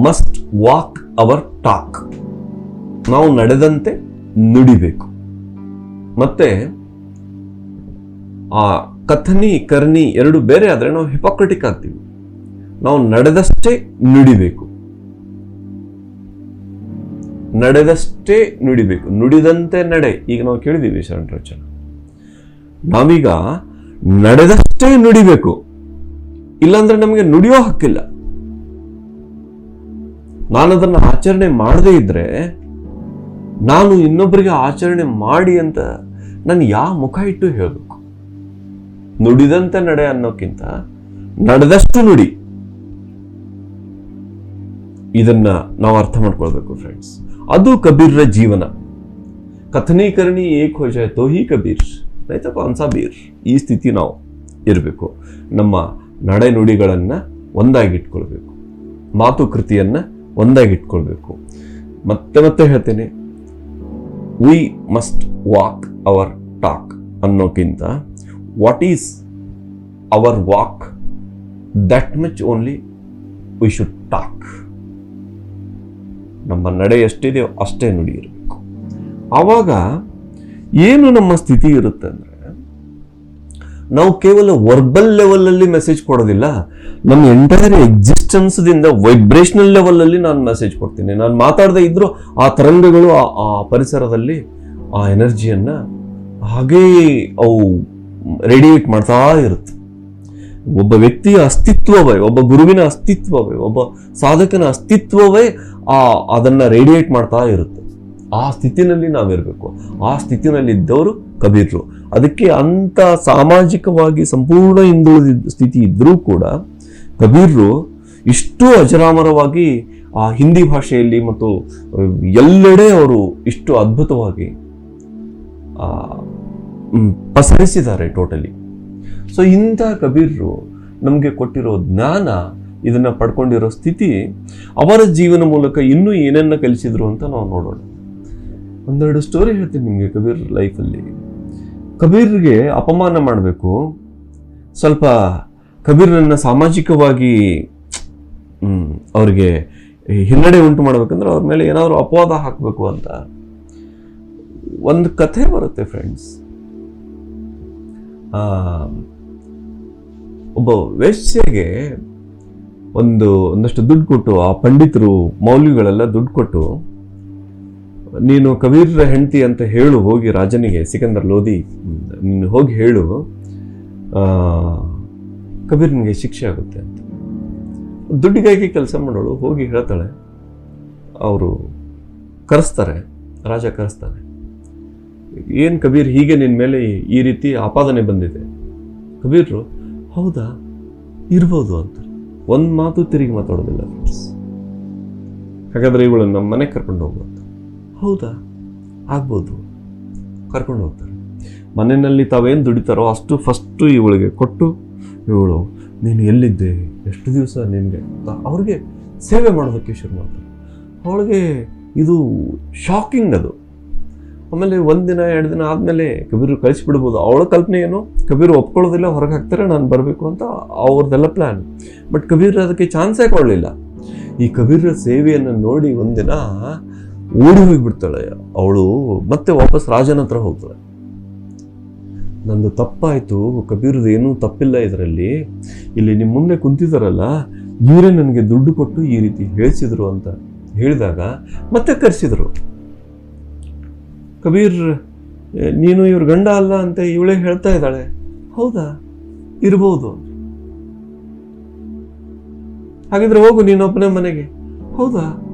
must walk our talk, ನಾವು ನಡೆದಂತೆ ನುಡಿಬೇಕು. ಮತ್ತೆ ಆ ಕಥನಿ ಕರ್ನಿ ಎರಡು ಬೇರೆ ಆದರೆ ನಾವು ಹಿಪೋಕ್ರೆಟಿಕ್ ಆಗ್ತೀವಿ. ನಾವು ನಡೆದಷ್ಟೇ ನುಡಿಬೇಕು, ನಡೆದಷ್ಟೇ ನುಡಿಬೇಕು, ನುಡಿದಂತೆ ನಡೆ. ಈಗ ನಾವು ಕೇಳಿದೀವಿ ಶರಣರಚನ, ನಾವೀಗ ನಡೆದಷ್ಟೇ ನುಡಿಬೇಕು, ಇಲ್ಲಾಂದ್ರೆ ನಮಗೆ ನುಡಿಯೋ ಹಕ್ಕಿಲ್ಲ. ನಾನದನ್ನು ಆಚರಣೆ ಮಾಡದೇ ಇದ್ರೆ ನಾನು ಇನ್ನೊಬ್ಬರಿಗೆ ಆಚರಣೆ ಮಾಡಿ ಅಂತ ನಾನು ಯಾವ ಮುಖ ಇಟ್ಟು ಹೇಳಬೇಕು? ನುಡಿದಂತೆ ನಡೆ ಅನ್ನೋಕ್ಕಿಂತ ನಡೆದಷ್ಟು ನುಡಿ. ಇದನ್ನ ನಾವು ಅರ್ಥ ಮಾಡ್ಕೊಳ್ಬೇಕು ಫ್ರೆಂಡ್ಸ್. ಅದು ಕಬೀರ್ರ ಜೀವನ. ಕಥನೀಕರಣಿ ಏಕ್ ಹೋ ಜಾಯ್ ತೋ ಹಿ ಕಬೀರ್, ನೈತ ಕೌನ್ಸಾ ಬೀರ್. ಈ ಸ್ಥಿತಿ ನಾವು ಇರಬೇಕು. ನಮ್ಮ ನಡೆ ನುಡಿಗಳನ್ನು ಒಂದಾಗಿಟ್ಕೊಳ್ಬೇಕು, ಮಾತುಕೃತಿಯನ್ನು ಒಂದಾಗಿಟ್ಕೊಳ್ಬೇಕು. ಮತ್ತೆ ಮತ್ತೆ ಹೇಳ್ತೇನೆ, we must walk our talk ಅನ್ನೋಕ್ಕಿಂತ what is our walk, that much only we should talk. ನಮ್ಮ ನಡೆ ಎಷ್ಟಿದೆಯೋ ಅಷ್ಟೇ ನುಡಿ ಇರಬೇಕು. ಆವಾಗ ಏನು ನಮ್ಮ ಸ್ಥಿತಿ ಇರುತ್ತೆ ಅಂದರೆ, ನಾವು ಕೇವಲ ವರ್ಬಲ್ ಲೆವೆಲಲ್ಲಿ ಮೆಸೇಜ್ ಕೊಡೋದಿಲ್ಲ, ನಮ್ಮ ಎಂಟೈರ್ ಎಕ್ಸಿಸ್ಟೆನ್ಸ್ದಿಂದ ವೈಬ್ರೇಷನಲ್ ಲೆವೆಲಲ್ಲಿ ನಾನು ಮೆಸೇಜ್ ಕೊಡ್ತೀನಿ. ನಾನು ಮಾತಾಡದೇ ಇದ್ರೂ ಆ ತರಂಗಗಳು ಆ ಪರಿಸರದಲ್ಲಿ ಆ ಎನರ್ಜಿಯನ್ನು ಹಾಗೇ ಅವು ರೇಡಿಯೇಟ್ ಮಾಡ್ತಾ ಇರುತ್ತೆ. ಒಬ್ಬ ವ್ಯಕ್ತಿಯ ಅಸ್ತಿತ್ವವೇ, ಒಬ್ಬ ಗುರುವಿನ ಅಸ್ತಿತ್ವವೇ, ಒಬ್ಬ ಸಾಧಕನ ಅಸ್ತಿತ್ವವೇ ಅದನ್ನು ರೇಡಿಯೇಟ್ ಮಾಡ್ತಾ ಇರುತ್ತೆ. ಆ ಸ್ಥಿತಿನಲ್ಲಿ ನಾವಿರಬೇಕು. ಆ ಸ್ಥಿತಿನಲ್ಲಿದ್ದವರು ಕಬೀರ್ರು. ಅದಕ್ಕೆ ಅಂಥ ಸಾಮಾಜಿಕವಾಗಿ ಸಂಪೂರ್ಣ ಹಿಂದುಳಿದ ಸ್ಥಿತಿ ಇದ್ದರೂ ಕೂಡ ಕಬೀರ್ರು ಇಷ್ಟು ಅಜರಾಮರವಾಗಿ ಆ ಹಿಂದಿ ಭಾಷೆಯಲ್ಲಿ ಮತ್ತು ಎಲ್ಲೆಡೆ ಅವರು ಇಷ್ಟು ಅದ್ಭುತವಾಗಿ ಪಸರಿಸಿದ್ದಾರೆ ಟೋಟಲಿ. ಸೊ ಇಂಥ ಕಬೀರ್ರು ನಮಗೆ ಕೊಟ್ಟಿರೋ ಜ್ಞಾನ, ಇದನ್ನು ಪಡ್ಕೊಂಡಿರೋ ಸ್ಥಿತಿ, ಅವರ ಜೀವನ ಮೂಲಕ ಇನ್ನೂ ಏನನ್ನ ಕಲಿಸಿದ್ರು ಅಂತ ನಾವು ನೋಡೋಣ. ಒಂದೆರಡು ಸ್ಟೋರಿ ಹೇಳ್ತೀನಿ ನಿಮಗೆ ಕಬೀರ್ ಲೈಫಲ್ಲಿ. ಕಬೀರ್ಗೆ ಅಪಮಾನ ಮಾಡಬೇಕು, ಸ್ವಲ್ಪ ಕಬೀರ್ನನ್ನು ಸಾಮಾಜಿಕವಾಗಿ ಅವ್ರಿಗೆ ಹಿನ್ನಡೆ ಉಂಟು ಮಾಡಬೇಕಂದ್ರೆ ಅವ್ರ ಮೇಲೆ ಏನಾದರೂ ಅಪವಾದ ಹಾಕಬೇಕು ಅಂತ ಒಂದು ಕಥೆ ಬರುತ್ತೆ ಫ್ರೆಂಡ್ಸ್. ಒಬ್ಬ ವೇಶ್ಯೆಗೆ ಒಂದಷ್ಟು ದುಡ್ಡು ಕೊಟ್ಟು, ಆ ಪಂಡಿತರು ಮೌಲ್ವಿಗಳೆಲ್ಲ ದುಡ್ಡು ಕೊಟ್ಟು, ನೀನು ಕಬೀರ್ರ ಹೆಂಡತಿ ಅಂತ ಹೇಳು ಹೋಗಿ ರಾಜನಿಗೆ, ಸಿಕಂದರ್ ಲೋಧಿ, ನೀನು ಹೋಗಿ ಹೇಳು ಕಬೀರ್ನಿಗೆ ಶಿಕ್ಷೆ ಆಗುತ್ತೆ ಅಂತ. ದುಡ್ಡಿಗಾಗಿ ಕೆಲಸ ಮಾಡೋಳು ಹೋಗಿ ಹೇಳ್ತಾಳೆ. ಅವರು ಕರೆಸ್ತಾರೆ, ರಾಜ ಕರೆಸ್ತಾನೆ. ಏನು ಕಬೀರ್, ಹೀಗೆ ನಿನ್ನ ಮೇಲೆ ಈ ರೀತಿ ಆಪಾದನೆ ಬಂದಿದೆ. ಕಬೀರ್ರು ಹೌದಾ, ಇರ್ಬೋದು ಅಂತ ಒಂದು ಮಾತು ತಿರುಗಿ ಮಾತಾಡೋದಿಲ್ಲ ಫ್ರೆಂಡ್ಸ್. ಹಾಗಾದ್ರೆ ಇವಳು ನಮ್ಮ ಮನೆಗೆ ಕರ್ಕೊಂಡು ಹೋಗುವಂತ. ಹೌದಾ, ಆಗ್ಬೋದು. ಕರ್ಕೊಂಡು ಹೋಗ್ತಾರೆ. ಮನೆಯಲ್ಲಿ ತಾವೇನು ದುಡಿತಾರೋ ಅಷ್ಟು ಫಸ್ಟು ಇವಳಿಗೆ ಕೊಟ್ಟು, ಇವಳು ನೀನು ಎಲ್ಲಿದ್ದೆ, ಎಷ್ಟು ದಿವಸ ನಿನಗೆ ಅವ್ರಿಗೆ ಸೇವೆ ಮಾಡೋದಕ್ಕೆ ಶುರು ಮಾಡ್ತಾರೆ. ಅವಳಿಗೆ ಇದು ಶಾಕಿಂಗ್ ಅದು. ಆಮೇಲೆ 1 ದಿನ 2 ದಿನ ಆದಮೇಲೆ ಕಬೀರು ಕಳಿಸ್ಬಿಡ್ಬೋದು. ಅವಳ ಕಲ್ಪನೆ ಏನು, ಕಬೀರು ಒಪ್ಕೊಳ್ಳೋದಿಲ್ಲ, ಹೊರಗೆ ಹಾಕ್ತಾರೆ, ನಾನು ಬರಬೇಕು ಅಂತ ಅವ್ರದ್ದೆಲ್ಲ ಪ್ಲ್ಯಾನ್. ಬಟ್ ಕಬೀರ್ ಅದಕ್ಕೆ ಚಾನ್ಸೇ ಕೊಡಲಿಲ್ಲ. ಈ ಕಬೀರ ಸೇವೆಯನ್ನು ನೋಡಿ ಒಂದಿನ ಓಡಿ ಹೋಗಿಬಿಡ್ತಾಳೆ ಅವಳು. ಮತ್ತೆ ವಾಪಸ್ ರಾಜನ ಹತ್ರ ಹೋಗ್ತಾಳೆ. ನಂದು ತಪ್ಪಾಯಿತು, ಕಬೀರದು ಏನೂ ತಪ್ಪಿಲ್ಲ ಇದರಲ್ಲಿ, ಇಲ್ಲಿ ನಿಮ್ಮ ಮುಂದೆ ಕುಂತಿದ್ದಾರಲ್ಲ ಇವರೇ ನನಗೆ ದುಡ್ಡು ಕೊಟ್ಟು ಈ ರೀತಿ ಹೇಳಿಸಿದ್ರು ಅಂತ ಹೇಳಿದಾಗ ಮತ್ತೆ ಕರೆಸಿದ್ರು. ಕಬೀರ್, ನೀನು ಇವ್ರ ಗಂಡ ಅಲ್ಲ ಅಂತ ಇವಳೇ ಹೇಳ್ತಾ ಇದ್ದಾಳೆ. ಹೌದಾ, ಇರ್ಬೋದು. ಹಾಗಿದ್ರೆ ಹೋಗು ನೀನೊಬ್ಬನೇ ಮನೆಗೆ. ಹೌದಾ,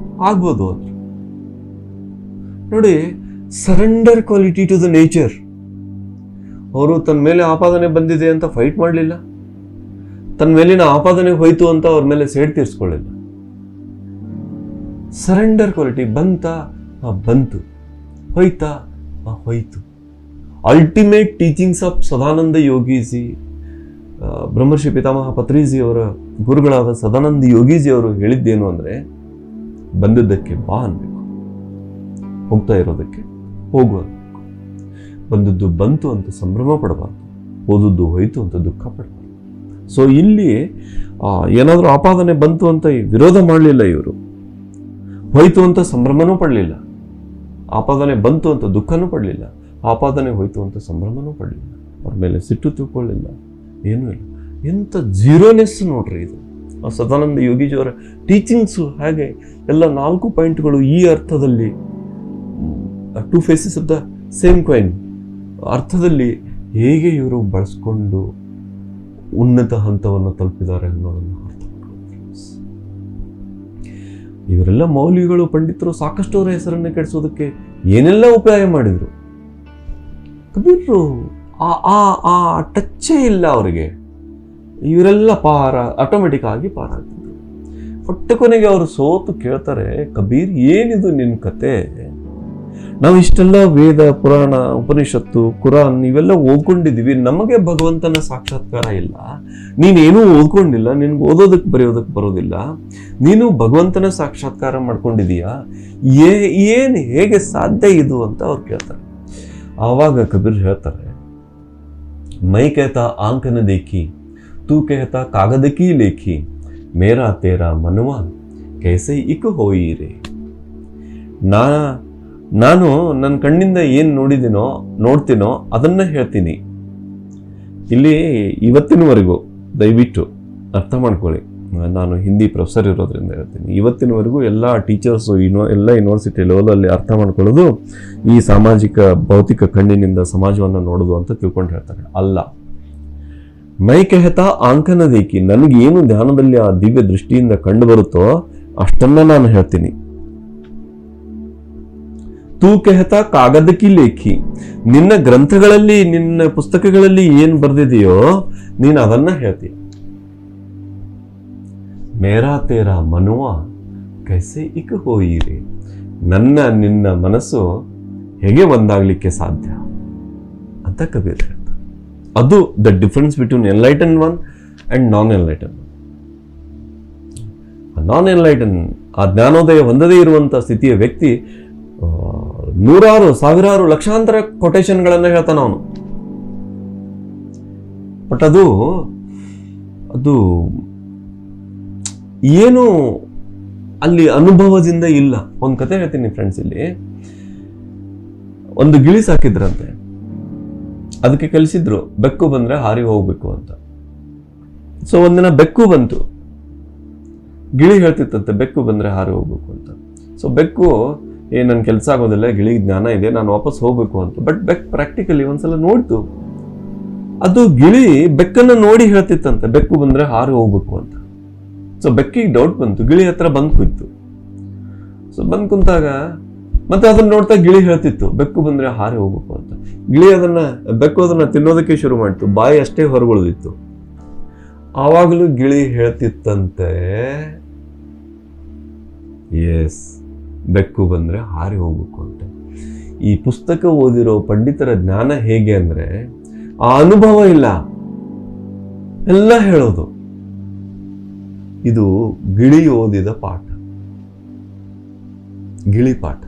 ಆಗ್ಬೋದು ಅಂದ್ರು. ನೋಡಿ, surrender quality to the nature. ಅವರು ತನ್ನ ಮೇಲೆ ಆಪಾದನೆ ಬಂದಿದೆ ಅಂತ ಫೈಟ್ ಮಾಡಲಿಲ್ಲ, ತನ್ನ ಮೇಲಿನ ಆಪಾದನೆ ಹೋಯ್ತು ಅಂತ ಅವ್ರ ಮೇಲೆ ಸೇಡ್ ತೀರಿಸ್ಕೊಳ್ಳಿಲ್ಲ. Surrender quality. ಬಂತು, ಹೋಯ್ತಾ, ಹೋಯ್ತು. ಅಲ್ಟಿಮೇಟ್ ಟೀಚಿಂಗ್ಸ್ ಆಫ್ ಸದಾನಂದ ಯೋಗೀಜಿ, ಬ್ರಹ್ಮರ್ಷಿ ಪಿತಾಮಹ ಪತ್ರಿಜಿ ಅವರ ಗುರುಗಳಾದ ಸದಾನಂದ ಯೋಗೀಜಿಯವರು ಹೇಳಿದ್ದೇನು ಅಂದರೆ, ಬಂದದ್ದಕ್ಕೆ ಬಾ ಅನ್ಬೇಕು, ಹೋಗ್ತಾ ಇರೋದಕ್ಕೆ ಹೋಗು ಅನ್ಬೇಕು. ಬಂದದ್ದು ಬಂತು ಅಂತ ಸಂಭ್ರಮ ಪಡಬಾರ್ದು, ಓದದ್ದು ಹೋಯ್ತು ಅಂತ ದುಃಖ ಪಡಬಾರ್ದು. ಸೊ ಇಲ್ಲಿ ಏನಾದರೂ ಆಪಾದನೆ ಬಂತು ಅಂತ ವಿರೋಧ ಮಾಡಲಿಲ್ಲ ಇವರು, ಹೋಯ್ತು ಅಂತ ಸಂಭ್ರಮನೂ ಪಡಲಿಲ್ಲ, ಆಪಾದನೆ ಬಂತು ಅಂತ ದುಃಖನೂ ಪಡಲಿಲ್ಲ, ಆಪಾದನೆ ಹೋಯ್ತು ಅಂತ ಸಂಭ್ರಮನೂ ಪಡಲಿಲ್ಲ, ಅವ್ರ ಮೇಲೆ ಸಿಟ್ಟು ತಿಳ್ಕೊಳ್ಳಿಲ್ಲ, ಏನೂ ಇಲ್ಲ. ಎಂಥ ಜೀರೋನೆಸ್ ನೋಡ್ರಿ ಇದು. ಸದಾನಂದ ಯೋಗೀಜಿಯವರ ಟೀಚಿಂಗ್ಸು ಹಾಗೆ ಎಲ್ಲ 4 ಪಾಯಿಂಟ್ಗಳು ಈ ಅರ್ಥದಲ್ಲಿ, 2 faces of the same coin ಅರ್ಥದಲ್ಲಿ ಹೇಗೆ ಇವರು ಬಳಸ್ಕೊಂಡು ಉನ್ನತ ಹಂತವನ್ನು ತಲುಪಿದ್ದಾರೆ ಅನ್ನೋದನ್ನು ಅರ್ಥ ಮಾಡ್ಕೊಳ್ಳಿ. ಇವರೆಲ್ಲ ಮೌಲ್ವಿಗಳು, ಪಂಡಿತರು ಸಾಕಷ್ಟು ಅವರ ಹೆಸರನ್ನು ಕೆಡಿಸೋದಕ್ಕೆ ಏನೆಲ್ಲ ಉಪಾಯ ಮಾಡಿದರು. ಕಬೀರರು ಆ ಟಚ್ಚೇ ಇಲ್ಲ ಅವರಿಗೆ. ಇವರೆಲ್ಲ ಆಟೋಮೆಟಿಕ್ ಆಗಿ ಪಾರಾಗ್ತಿದ್ರು. ಹೊಟ್ಟೆ ಕೊನೆಗೆ ಅವರು ಸೋತು ಕೇಳ್ತಾರೆ, ಕಬೀರ್ ಏನಿದು ನಿನ್ನ ಕತೆ? ನಾವು ಇಷ್ಟೆಲ್ಲ ವೇದ, ಪುರಾಣ, ಉಪನಿಷತ್ತು, ಕುರಾನ್ ಇವೆಲ್ಲ ಓದ್ಕೊಂಡಿದ್ದೀವಿ, ನಮಗೆ ಭಗವಂತನ ಸಾಕ್ಷಾತ್ಕಾರ ಇಲ್ಲ. ನೀನೇನೂ ಓದ್ಕೊಂಡಿಲ್ಲ, ನಿನ್ಗೆ ಓದೋದಕ್ಕೆ ಬರೆಯೋದಕ್ಕೆ ಬರೋದಿಲ್ಲ, ನೀನು ಭಗವಂತನ ಸಾಕ್ಷಾತ್ಕಾರ ಮಾಡ್ಕೊಂಡಿದೀಯಾ, ಹೇಗೆ ಸಾಧ್ಯ ಇದು ಅಂತ ಅವ್ರು ಕೇಳ್ತಾರೆ. ಆವಾಗ ಕಬೀರ್ ಹೇಳ್ತಾರೆ, ಮೈ कहता आंख न देखी, तू कहता कागद की लेखी, मेरा तेरा मनवा कैसे इक होई रे. ನಾನು ನನ್ನ ಕಣ್ಣಿಂದ ಏನು ನೋಡ್ತೀನೋ ಅದನ್ನ ಹೇಳ್ತೀನಿ. ಇಲ್ಲಿ ಇವತ್ತಿನವರೆಗೂ ದಯವಿಟ್ಟು ಅರ್ಥ ಮಾಡ್ಕೊಳ್ಳಿ, ನಾನು ಹಿಂದಿ ಪ್ರೊಫೆಸರ್ ಇರೋದ್ರಿಂದ ಹೇಳ್ತೀನಿ, ಇವತ್ತಿನವರೆಗೂ ಎಲ್ಲ ಟೀಚರ್ಸು ಎಲ್ಲ ಯೂನಿವರ್ಸಿಟಿ ಲೆವೆಲಲ್ಲಿ ಅರ್ಥ ಮಾಡ್ಕೊಳ್ಳೋದು ಈ ಸಾಮಾಜಿಕ ಭೌತಿಕ ಕಣ್ಣಿನಿಂದ ಸಮಾಜವನ್ನು ನೋಡೋದು ಅಂತ ತಿಳ್ಕೊಂಡು ಹೇಳ್ತಾರೆ. ಅಲ್ಲ, ಮೈ ಕೆಹತಾ ಆಂಕನ ದೇಕಿ, ನನಗೇನು ಧ್ಯಾನದಲ್ಲಿ ಆ ದಿವ್ಯ ದೃಷ್ಟಿಯಿಂದ ಕಂಡು ಬರುತ್ತೋ ಅಷ್ಟನ್ನ ನಾನು ಹೇಳ್ತೀನಿ. ತೂ ಕೆಹತಾ ಕಾಗದ ಕಿ ಲೇಖಿ, ನಿನ್ನ ಗ್ರಂಥಗಳಲ್ಲಿ, ನಿನ್ನ ಪುಸ್ತಕಗಳಲ್ಲಿ ಏನು ಬರೆದಿದೆಯೋ ನೀನು ಅದನ್ನ ಹೇಳ್ತೀಯ. ಮೇರಾ ತೇರಾ ಮನುವ ಕೈಸೆ ಇಕ್ ಹೋಯಿರಿ, ನಿನ್ನ ಮನಸ್ಸು ಹೇಗೆ ಒಂದಾಗ್ಲಿಕ್ಕೆ ಸಾಧ್ಯ ಅಂತ ಕಬೀರ್ ಹೇಳ್ತಾರೆ. ಅದು the difference between enlighten one and non enlighten. Non enlighten, ಆ ಜ್ಞಾನೋದಯ ಹೊಂದದೇ ಇರುವಂತ ಸ್ಥಿತಿಯ ವ್ಯಕ್ತಿ ನೂರಾರು, ಸಾವಿರಾರು, ಲಕ್ಷಾಂತರ ಕೊಟೇಶನ್ಗಳನ್ನ ಹೇಳ್ತಾನ ಅವನು. ಬಟ್ ಅದು ಏನು ಅಲ್ಲಿ ಅನುಭವದಿಂದ ಇಲ್ಲ. ಒಂದು ಕತೆ ಹೇಳ್ತೀನಿ ಫ್ರೆಂಡ್ಸ್. ಇಲ್ಲಿ ಒಂದು ಗಿಳಿ ಸಾಕಿದ್ರಂತೆ, ಅದಕ್ಕೆ ಕಲಿಸಿದ್ರು ಬೆಕ್ಕು ಬಂದ್ರೆ ಹಾರಿ ಹೋಗ್ಬೇಕು ಅಂತ. ಸೊ ಒಂದಿನ ಬೆಕ್ಕು ಬಂತು, ಗಿಳಿ ಹೇಳ್ತಿತ್ತಂತೆ ಬೆಕ್ಕು ಬಂದ್ರೆ ಹಾರಿ ಹೋಗ್ಬೇಕು ಅಂತ. ಸೊ ಬೆಕ್ಕು, ನನ್ನ ಕೆಲಸ ಆಗೋದಿಲ್ಲ, ಗಿಳಿ ಜ್ಞಾನ ಇದೆ, ನಾನು ವಾಪಸ್ ಹೋಗ್ಬೇಕು ಅಂತ. ಬಟ್ ಬೆಕ್ ಪ್ರಾಕ್ಟಿಕಲಿ ಒಂದ್ಸಲ ನೋಡ್ತು, ಅದು ಗಿಳಿ ಬೆಕ್ಕನ್ನ ನೋಡಿ ಹೇಳ್ತಿತ್ತಂತೆ ಬೆಕ್ಕು ಬಂದ್ರೆ ಹಾರಿ ಹೋಗ್ಬೇಕು ಅಂತ. ಸೊ ಬೆಕ್ಕಿಗೆ ಡೌಟ್ ಬಂತು, ಗಿಳಿ ಹತ್ರ ಬಂದ್ ಕೂಯ್ತು. ಸೊ ಬಂದ್ ಕುಂತಾಗ ಮತ್ತೆ ಅದನ್ನ ನೋಡ್ತಾ ಗಿಳಿ ಹೇಳ್ತಿತ್ತು ಬೆಕ್ಕು ಬಂದ್ರೆ ಹಾರಿ ಹೋಗ್ಬೇಕು ಅಂತ. ಬೆಕ್ಕು ಅದನ್ನ ತಿನ್ನೋದಕ್ಕೆ ಶುರು ಮಾಡ್ತು, ಬಾಯಿ ಅಷ್ಟೇ ಹೊರಗುಳಿದಿತ್ತು. ಆವಾಗಲೂ ಗಿಳಿ ಹೇಳ್ತಿತ್ತಂತೆ, ಎಸ್, ಬೆಕ್ಕು ಬಂದ್ರೆ ಹಾರಿ ಹೋಗ್ಬೇಕು ಅಂತ. ಈ ಪುಸ್ತಕ ಓದಿರೋ ಪಂಡಿತರ ಜ್ಞಾನ ಹೇಗೆ ಅಂದ್ರೆ ಆ ಅನುಭವ ಇಲ್ಲ, ಎಲ್ಲ ಹೇಳೋದು. ಇದು ಗಿಳಿ ಓದಿದ ಪಾಠ, ಗಿಳಿ ಪಾಠ.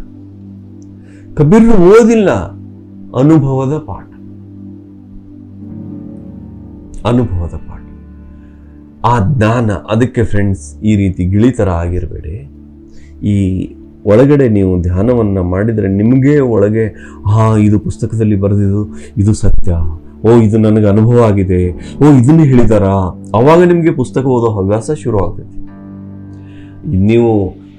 ಕಬೀರ್ ಓದಿಲ್ಲ, ಅನುಭವದ ಪಾಠ, ಅನುಭವದ ಪಾಠ, ಆ ಜ್ಞಾನ. ಅದಕ್ಕೆ ಫ್ರೆಂಡ್ಸ್, ಈ ರೀತಿ ಗಿಳಿ ತರ ಆಗಿರಬೇಡಿ. ಈ ಒಳಗಡೆ ನೀವು ಧ್ಯಾನವನ್ನ ಮಾಡಿದರೆ ನಿಮಗೆ ಒಳಗೆ ಇದು ಪುಸ್ತಕದಲ್ಲಿ ಬರೆದಿದ್ದು ಇದು ಸತ್ಯ, ಇದು ನನಗೆ ಅನುಭವ ಆಗಿದೆ, ಇದನ್ನು ಹೇಳಿದಾರ, ಅವಾಗ ನಿಮಗೆ ಪುಸ್ತಕ ಓದೋ ಹವ್ಯಾಸ ಶುರು ಆಗ್ತೈತಿ. ನೀವು